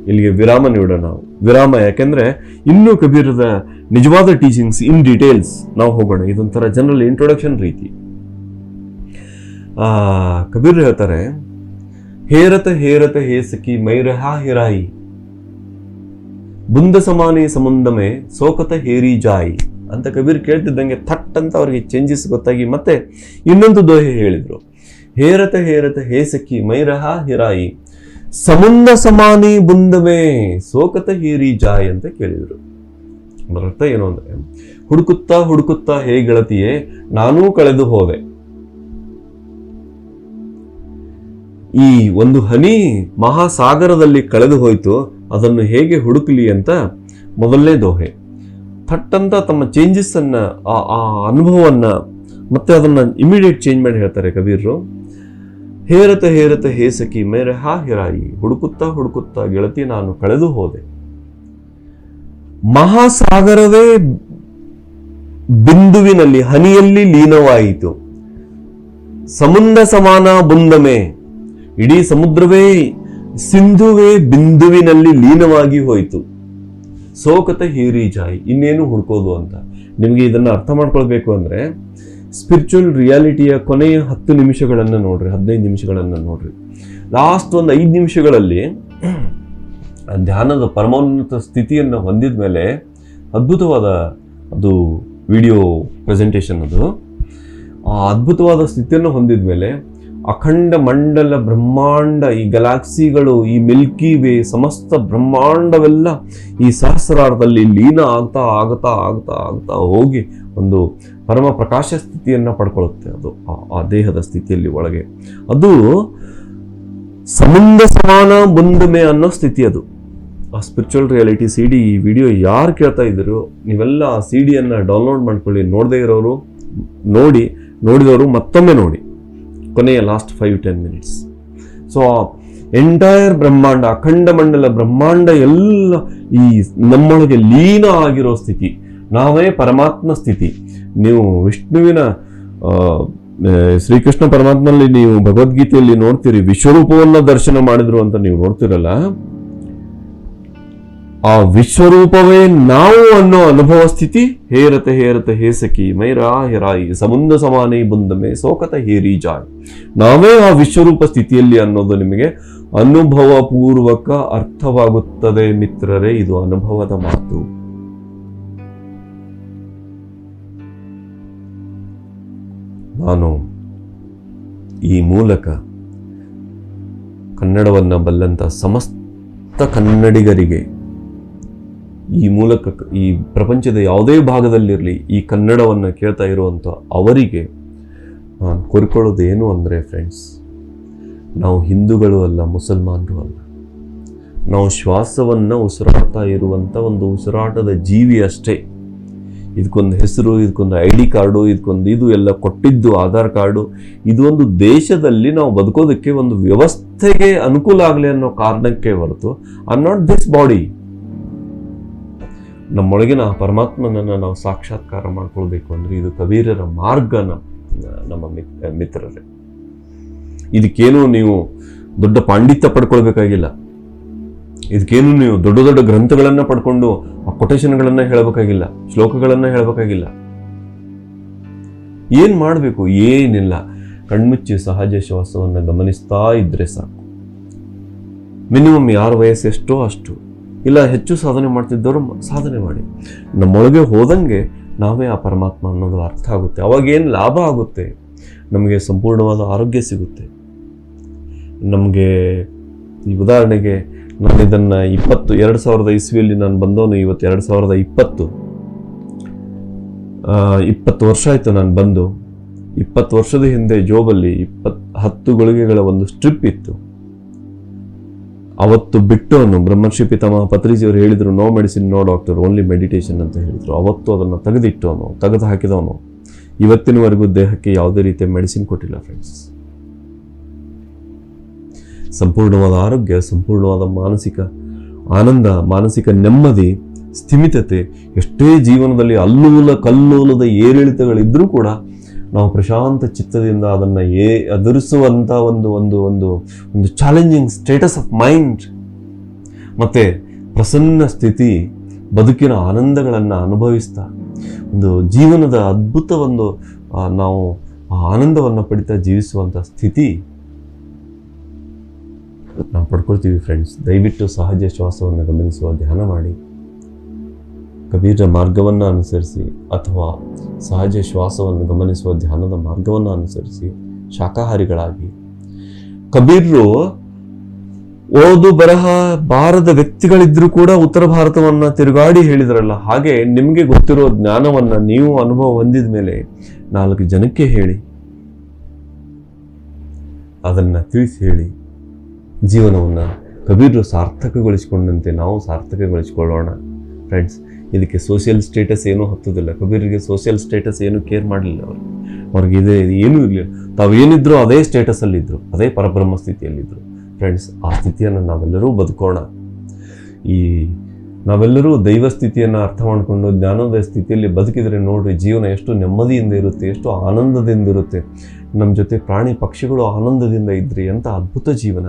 ಇಲ್ಲಿಗೆ ವಿರಾಮ ನೀಡೋಣ. ವಿರಾಮ ಯಾಕೆಂದರೆ ಇನ್ನೂ ಕಬೀರದ ನಿಜವಾದ ಟೀಚಿಂಗ್ಸ್ ಇನ್ ಡೀಟೇಲ್ಸ್ ನಾವು ಹೋಗೋಣ. ಇದೊಂಥರ ಜನರಲ್ ಇಂಟ್ರೊಡಕ್ಷನ್ ರೀತಿ. ಕಬೀರ್ ಹೇಳ್ತಾರೆ, ಹೇರತ ಹೇರತ ಹೇಸಕಿ ಮೈರಹಾ ಹಿರಾಯಿ, ಬುಂದ ಸಮಾನಿ ಸಮುಂದಮೆ ಸೋಕತ ಹೇರಿ ಜಾಯಿ ಅಂತ ಕಬೀರ್ ಕೇಳ್ತಿದ್ದಂಗೆ ಥಟ್ ಅಂತ ಅವ್ರಿಗೆ ಚೇಂಜಸ್ ಗೊತ್ತಾಗಿ ಮತ್ತೆ ಇನ್ನೊಂದು ದೋಹೆ ಹೇಳಿದ್ರು. ಹೇರತ ಹೇರತ ಹೇಸಕಿ ಮೈರಹಾ ಹಿರಾಯಿ, ಸಮುಂದ ಸಮಾನಿ ಬುಂದಮೇ ಸೋಕತ ಹೇರಿ ಜಾಯ್ ಅಂತ ಕೇಳಿದರು. ಅದರ ಅರ್ಥ ಏನು ಅಂದ್ರೆ, ಹುಡುಕುತ್ತಾ ಹುಡುಕುತ್ತಾ ಹೇ ಗೆಳತಿಯೇ ನಾನೂ ಕಳೆದು ಹೋದೆ. ಈ ಒಂದು ಹನಿ ಮಹಾಸಾಗರದಲ್ಲಿ ಕಳೆದು ಹೋಯ್ತು, ಅದನ್ನು ಹೇಗೆ ಹುಡುಕಲಿ ಅಂತ ಮೊದಲನೇ ದೋಹೆ. ಥಟ್ ಅಂತ ತಮ್ಮ ಚೇಂಜಸ್ ಅನ್ನ, ಆ ಅನುಭವವನ್ನ ಮತ್ತೆ ಅದನ್ನ ಇಮಿಡಿಯೇಟ್ ಚೇಂಜ್ ಮಾಡಿ ಹೇಳ್ತಾರೆ ಕಬೀರ್ರು. ಹೇರತ ಹೇರತ ಹೇಸಕಿ ಮೇರಹಾ ಹಿರಾಯಿ, ಹುಡುಕುತ್ತಾ ಹುಡುಕುತ್ತಾ ಗೆಳತಿ ನಾನು ಕಳೆದು ಹೋದೆ. ಮಹಾಸಾಗರವೇ ಬಿಂದುವಿನಲ್ಲಿ, ಹನಿಯಲ್ಲಿ ಲೀನವಾಯಿತು. ಸಮುಂದ ಸಮಾನ ಬುಂದಮೆ, ಇಡೀ ಸಮುದ್ರವೇ, ಸಿಂಧುವೇ ಬಿಂದುವಿನಲ್ಲಿ ಲೀನವಾಗಿ ಹೋಯಿತು. ಸೋಕತ ಹೀರಿ ಜಾಯಿ, ಇನ್ನೇನು ಹುಡ್ಕೋದು ಅಂತ. ನಿಮಗೆ ಇದನ್ನು ಅರ್ಥ ಮಾಡ್ಕೊಳ್ಬೇಕು ಅಂದರೆ ಸ್ಪಿರಿಚುವಲ್ ರಿಯಾಲಿಟಿಯ ಕೊನೆಯ 10 ನಿಮಿಷಗಳನ್ನು ನೋಡ್ರಿ, 15 ನಿಮಿಷಗಳನ್ನು ನೋಡ್ರಿ. ಲಾಸ್ಟ್ ಒಂದು 5 ನಿಮಿಷಗಳಲ್ಲಿ ಧ್ಯಾನದ ಪರಮೋನ್ನತ ಸ್ಥಿತಿಯನ್ನು ಹೊಂದಿದ ಮೇಲೆ ಅದ್ಭುತವಾದ ಅದು ವಿಡಿಯೋ ಪ್ರೆಸೆಂಟೇಷನ್. ಅದು ಆ ಅದ್ಭುತವಾದ ಸ್ಥಿತಿಯನ್ನು ಹೊಂದಿದ ಮೇಲೆ ಅಖಂಡ ಮಂಡಲ ಬ್ರಹ್ಮಾಂಡ, ಈ ಗಲಾಕ್ಸಿಗಳು, ಈ ಮಿಲ್ಕಿ ವೇ, ಸಮಸ್ತ ಬ್ರಹ್ಮಾಂಡವೆಲ್ಲ ಈ ಸಹಸ್ರಾರದಲ್ಲಿ ಲೀನ ಆಗ್ತಾ ಆಗ್ತಾ ಆಗ್ತಾ ಆಗ್ತಾ ಹೋಗಿ ಒಂದು ಪರಮ ಪ್ರಕಾಶ ಸ್ಥಿತಿಯನ್ನು ಪಡ್ಕೊಳ್ಳುತ್ತೆ. ಅದು ಆ ದೇಹದ ಸ್ಥಿತಿಯಲ್ಲಿ ಒಳಗೆ ಅದು ಸಮುದ್ರ ಸಮಾನ ಬಂದಮೆ ಅನ್ನೋ ಸ್ಥಿತಿ. ಅದು ಆ ಸ್ಪಿರಿಚುವಲ್ ರಿಯಾಲಿಟಿ CD, ಈ ವಿಡಿಯೋ ಯಾರು ಕೇಳ್ತಾ ಇದ್ರು ನೀವೆಲ್ಲ ಆ CD-ಯನ್ನು ಡೌನ್ಲೋಡ್ ಮಾಡ್ಕೊಳ್ಳಿ. ನೋಡದೇ ಇರೋರು ನೋಡಿ, ನೋಡಿದವರು ಮತ್ತೊಮ್ಮೆ ನೋಡಿ, ಕೊನೆಯ ಲಾಸ್ಟ್ 5-10 ಮಿನಿಟ್ಸ್. ಸೊ ಎಂಟೈರ್ ಬ್ರಹ್ಮಾಂಡ, ಅಖಂಡ ಮಂಡಲ ಬ್ರಹ್ಮಾಂಡ ಎಲ್ಲ ಈ ನಮ್ಮೊಳಗೆ ಲೀನ ಆಗಿರೋ ಸ್ಥಿತಿ, ನಾವೇ ಪರಮಾತ್ಮ ಸ್ಥಿತಿ. ನೀವು ವಿಷ್ಣುವಿನ ಶ್ರೀಕೃಷ್ಣ ಪರಮಾತ್ಮನಲ್ಲಿ ನೀವು ಭಗವದ್ಗೀತೆಯಲ್ಲಿ ನೋಡ್ತೀರಿ, ವಿಶ್ವರೂಪವನ್ನ ದರ್ಶನ ಮಾಡಿದ್ರು ಅಂತ ನೀವು ನೋಡ್ತಿರಲ್ಲ, ಆ ವಿಶ್ವರೂಪವೇ ನಾವು ಅನ್ನೋ ಅನುಭವ ಸ್ಥಿತಿ. ಹೇರತೆ ಹೇರತೆ ಹೇಸಕಿ ಮೈರಾ ಹೆರಾಯಿ ಸಮುದ್ರ ಸಮಾನೇ ಬಂದಮೆ ಸೋಕತ ಹೇರಿ ಜಾಯ್. ನಾವೇ ಆ ವಿಶ್ವರೂಪ ಸ್ಥಿತಿಯಲ್ಲಿ ಅನ್ನೋದು ನಿಮಗೆ ಅನುಭವ ಪೂರ್ವಕ ಅರ್ಥವಾಗುತ್ತದೆ ಮಿತ್ರರೇ. ಇದು ಅನುಭವದ ಮಾತು. ನಾನು ಈ ಮೂಲಕ ಕನ್ನಡವನ್ನು ಬಲ್ಲಂತ ಸಮಸ್ತ ಕನ್ನಡಿಗರಿಗೆ, ಈ ಮೂಲಕ ಈ ಪ್ರಪಂಚದ ಯಾವುದೇ ಭಾಗದಲ್ಲಿರಲಿ ಈ ಕನ್ನಡವನ್ನು ಕೇಳ್ತಾ ಇರುವಂಥ ಅವರಿಗೆ ನಾನು ಕೋರಿಕೊಳ್ಳೋದು ಏನು ಅಂದರೆ, ಫ್ರೆಂಡ್ಸ್, ನಾವು ಹಿಂದೂಗಳು ಅಲ್ಲ, ಮುಸಲ್ಮಾನರು ಅಲ್ಲ. ನಾವು ಶ್ವಾಸವನ್ನು ಉಸಿರಾಡ್ತಾ ಇರುವಂಥ ಒಂದು ಉಸಿರಾಟದ ಜೀವಿ ಅಷ್ಟೇ. ಇದಕ್ಕೊಂದು ಹೆಸರು, ಇದಕ್ಕೊಂದು ID ಕಾರ್ಡು, ಇದಕ್ಕೊಂದು ಇದು ಎಲ್ಲ ಕೊಟ್ಟಿದ್ದು ಆಧಾರ್ ಕಾರ್ಡು. ಇದು ಒಂದು ದೇಶದಲ್ಲಿ ನಾವು ಬದುಕೋದಕ್ಕೆ ಒಂದು ವ್ಯವಸ್ಥೆಗೆ ಅನುಕೂಲ ಆಗಲಿ ಅನ್ನೋ ಕಾರಣಕ್ಕೆ ಹೊರತು I am not this body. ನಮ್ಮೊಳಗಿನ ಪರಮಾತ್ಮನನ್ನು ನಾವು ಸಾಕ್ಷಾತ್ಕಾರ ಮಾಡ್ಕೊಳ್ಬೇಕು ಅಂದರೆ ಇದು ಕಬೀರರ ಮಾರ್ಗ. ನಮ್ಮ ಮಿತ್ರರೇ, ಇದಕ್ಕೇನು ನೀವು ದೊಡ್ಡ ಪಾಂಡಿತ್ಯ ಪಡ್ಕೊಳ್ಬೇಕಾಗಿಲ್ಲ. ಇದಕ್ಕೇನು ನೀವು ದೊಡ್ಡ ದೊಡ್ಡ ಗ್ರಂಥಗಳನ್ನು ಪಡ್ಕೊಂಡು ಆ ಕೊಟೇಶನ್ಗಳನ್ನು ಹೇಳಬೇಕಾಗಿಲ್ಲ, ಶ್ಲೋಕಗಳನ್ನು ಹೇಳಬೇಕಾಗಿಲ್ಲ. ಏನ್ ಮಾಡಬೇಕು? ಏನಿಲ್ಲ, ಕಣ್ಮುಚ್ಚಿ ಸಹಜ ಶ್ವಾಸವನ್ನು ಗಮನಿಸ್ತಾ ಇದ್ರೆ ಸಾಕು. ಮಿನಿಮಮ್ ಯಾರ ವಯಸ್ಸು ಎಷ್ಟೋ ಅಷ್ಟು, ಇಲ್ಲ ಹೆಚ್ಚು ಸಾಧನೆ ಮಾಡ್ತಿದ್ದವರು ಸಾಧನೆ ಮಾಡಿ. ನಮ್ಮೊಳಗೆ ಹೋದಂಗೆ ನಾವೇ ಆ ಪರಮಾತ್ಮ ಅನ್ನೋದು ಅರ್ಥ ಆಗುತ್ತೆ. ಅವಾಗೇನು ಲಾಭ ಆಗುತ್ತೆ? ನಮಗೆ ಸಂಪೂರ್ಣವಾದ ಆರೋಗ್ಯ ಸಿಗುತ್ತೆ. ನಮಗೆ ಈ ಉದಾಹರಣೆಗೆ ನಾನು ಇದನ್ನು 2000 ಇಸ್ವಿಯಲ್ಲಿ ನಾನು ಬಂದವನು. ಇವತ್ತು 2020 ವರ್ಷ ಆಯಿತು ನಾನು ಬಂದು. 20 ವರ್ಷದ ಹಿಂದೆ ಜೋಬಲ್ಲಿ 10 ಗುಳಿಗೆಗಳ ಒಂದು ಸ್ಟ್ರಿಪ್ ಇತ್ತು. ಅವತ್ತು ಬಿಟ್ಟವನು ಬ್ರಹ್ಮರ್ಷಿ ಪಿತಾಮಹ ಪತ್ರಿಜಿಯವರು ಹೇಳಿದರು, no medicine no doctor, only meditation ಅಂತ ಹೇಳಿದರು. ಅವತ್ತು ಅದನ್ನು ತೆಗೆದಿಟ್ಟವನು, ತೆಗೆದು ಹಾಕಿದವನು. ಇವತ್ತಿನವರೆಗೂ ದೇಹಕ್ಕೆ ಯಾವುದೇ ರೀತಿಯ ಮೆಡಿಸಿನ್ ಕೊಟ್ಟಿಲ್ಲ ಫ್ರೆಂಡ್ಸ್. ಸಂಪೂರ್ಣವಾದ ಆರೋಗ್ಯ, ಸಂಪೂರ್ಣವಾದ ಮಾನಸಿಕ ಆನಂದ, ಮಾನಸಿಕ ನೆಮ್ಮದಿ, ಸ್ಥಿಮಿತತೆ. ಎಷ್ಟೇ ಜೀವನದಲ್ಲಿ ಅಲ್ಲೂಲ ಕಲ್ಲೋಲದ ಏರಿಳಿತಗಳಿದ್ರೂ ಕೂಡ ನಾವು ಪ್ರಶಾಂತ ಚಿತ್ತದಿಂದ ಅದನ್ನು ಎದುರಿಸುವಂಥ ಒಂದು ಚಾಲೆಂಜಿಂಗ್ ಸ್ಟೇಟಸ್ ಆಫ್ ಮೈಂಡ್ ಮತ್ತು ಪ್ರಸನ್ನ ಸ್ಥಿತಿ, ಬದುಕಿನ ಆನಂದಗಳನ್ನು ಅನುಭವಿಸ್ತಾ ಒಂದು ಜೀವನದ ಅದ್ಭುತ ನಾವು ಆ ಆನಂದವನ್ನು ಪಡಿತಾ ಜೀವಿಸುವಂಥ ಸ್ಥಿತಿ ನಾವು ಪಡ್ಕೊಳ್ತೀವಿ ಫ್ರೆಂಡ್ಸ್. ದಯವಿಟ್ಟು ಸಹಜ ಶ್ವಾಸವನ್ನು ಗಮನಿಸುವ ಧ್ಯಾನ ಮಾಡಿ, ಕಬೀರ ಮಾರ್ಗವನ್ನು ಅನುಸರಿಸಿ ಅಥವಾ ಸಹಜ ಶ್ವಾಸವನ್ನು ಗಮನಿಸುವ ಧ್ಯಾನದ ಮಾರ್ಗವನ್ನು ಅನುಸರಿಸಿ ಶಾಕಾಹಾರಿಗಳಾಗಿ. ಕಬೀರರು ಓದು ಬರಹ ಬಾರದ ವ್ಯಕ್ತಿಗಳಿದ್ರೂ ಕೂಡ ಉತ್ತರ ಭಾರತವನ್ನು ತಿರುಗಾಡಿ ಹೇಳಿದ್ರಲ್ಲ, ಹಾಗೆ ನಿಮಗೆ ಗೊತ್ತಿರೋ ಜ್ಞಾನವನ್ನು ನೀವು ಅನುಭವ ಹೊಂದಿದ ಮೇಲೆ 4 ಜನಕ್ಕೆ ಹೇಳಿ, ಅದನ್ನು ತಿಳಿಸಿ ಹೇಳಿ. ಜೀವನವನ್ನು ಕಬೀರರು ಸಾರ್ಥಕಗೊಳಿಸಿಕೊಂಡಂತೆ ನಾವು ಸಾರ್ಥಕಗೊಳಿಸಿಕೊಳ್ಳೋಣ ಫ್ರೆಂಡ್ಸ್. ಇದಕ್ಕೆ ಸೋಷಿಯಲ್ ಸ್ಟೇಟಸ್ ಏನೂ ಹತ್ತೋದಿಲ್ಲ. ಕಬೀರರಿಗೆ ಸೋಷಿಯಲ್ ಸ್ಟೇಟಸ್ ಏನೂ ಕೇರ್ ಮಾಡಲಿಲ್ಲ. ಅವ್ರಿಗೆ ಏನೂ ಇರಲಿಲ್ಲ. ತಾವೇನಿದ್ರು ಅದೇ ಸ್ಟೇಟಸಲ್ಲಿದ್ದರು, ಅದೇ ಪರಬ್ರಹ್ಮ ಸ್ಥಿತಿಯಲ್ಲಿದ್ದರು ಫ್ರೆಂಡ್ಸ್. ಆ ಸ್ಥಿತಿಯನ್ನು ನಾವೆಲ್ಲರೂ ಬದುಕೋಣ. ನಾವೆಲ್ಲರೂ ದೈವ ಸ್ಥಿತಿಯನ್ನು ಅರ್ಥ ಮಾಡಿಕೊಂಡು ಜ್ಞಾನೋದಯ ಸ್ಥಿತಿಯಲ್ಲಿ ಬದುಕಿದರೆ ನೋಡ್ರಿ, ಜೀವನ ಎಷ್ಟು ನೆಮ್ಮದಿಯಿಂದ ಇರುತ್ತೆ, ಎಷ್ಟು ಆನಂದದಿಂದ ಇರುತ್ತೆ. ನಮ್ಮ ಜೊತೆ ಪ್ರಾಣಿ ಪಕ್ಷಿಗಳು ಆನಂದದಿಂದ ಇದ್ರಿ ಅಂತ ಅದ್ಭುತ ಜೀವನ.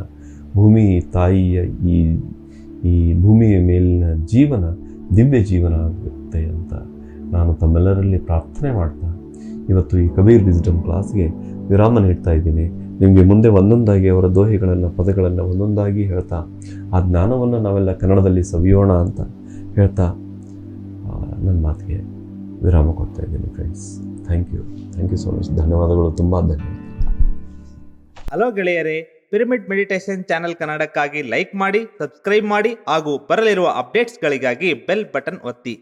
ಭೂಮಿ ತಾಯಿಯ ಈ ಭೂಮಿಯ ಮೇಲಿನ ಜೀವನ ದಿವ್ಯ ಜೀವನ ಆಗುತ್ತೆ ಅಂತ ನಾನು ತಮ್ಮೆಲ್ಲರಲ್ಲಿ ಪ್ರಾರ್ಥನೆ ಮಾಡ್ತಾ ಇವತ್ತು ಈ ಕಬೀರ್ ವಿಸ್ಡಮ್ ಕ್ಲಾಸ್ಗೆ ವಿರಾಮ ನೀಡ್ತಾ ಇದ್ದೀನಿ. ನಿಮಗೆ ಮುಂದೆ ಒಂದೊಂದಾಗಿ ಅವರ ದೋಹೆಗಳನ್ನು, ಪದಗಳನ್ನು ಒಂದೊಂದಾಗಿ ಹೇಳ್ತಾ ಆ ಜ್ಞಾನವನ್ನು ನಾವೆಲ್ಲ ಕನ್ನಡದಲ್ಲಿ ಸವಿಯೋಣ ಅಂತ ಹೇಳ್ತಾ ನನ್ನ ಮಾತಿಗೆ ವಿರಾಮ ಕೊಡ್ತಾ ಇದ್ದೀನಿ friends. Thank you so much. ಧನ್ಯವಾದಗಳು, ತುಂಬ ಧನ್ಯವಾದ. ಹಲೋ ಗೆಳೆಯರೇ, ಪಿರಮಿಡ್ ಮೆಡಿಟೇಷನ್ ಚಾನೆಲ್ ಕನ್ನಡಕ್ಕಾಗಿ ಲೈಕ್ ಮಾಡಿ, ಸಬ್ಸ್ಕ್ರೈಬ್ ಮಾಡಿ ಹಾಗೂ ಬರಲಿರುವ ಅಪ್ಡೇಟ್ಸ್ಗಳಿಗಾಗಿ ಬೆಲ್ ಬಟನ್ ಒತ್ತಿ.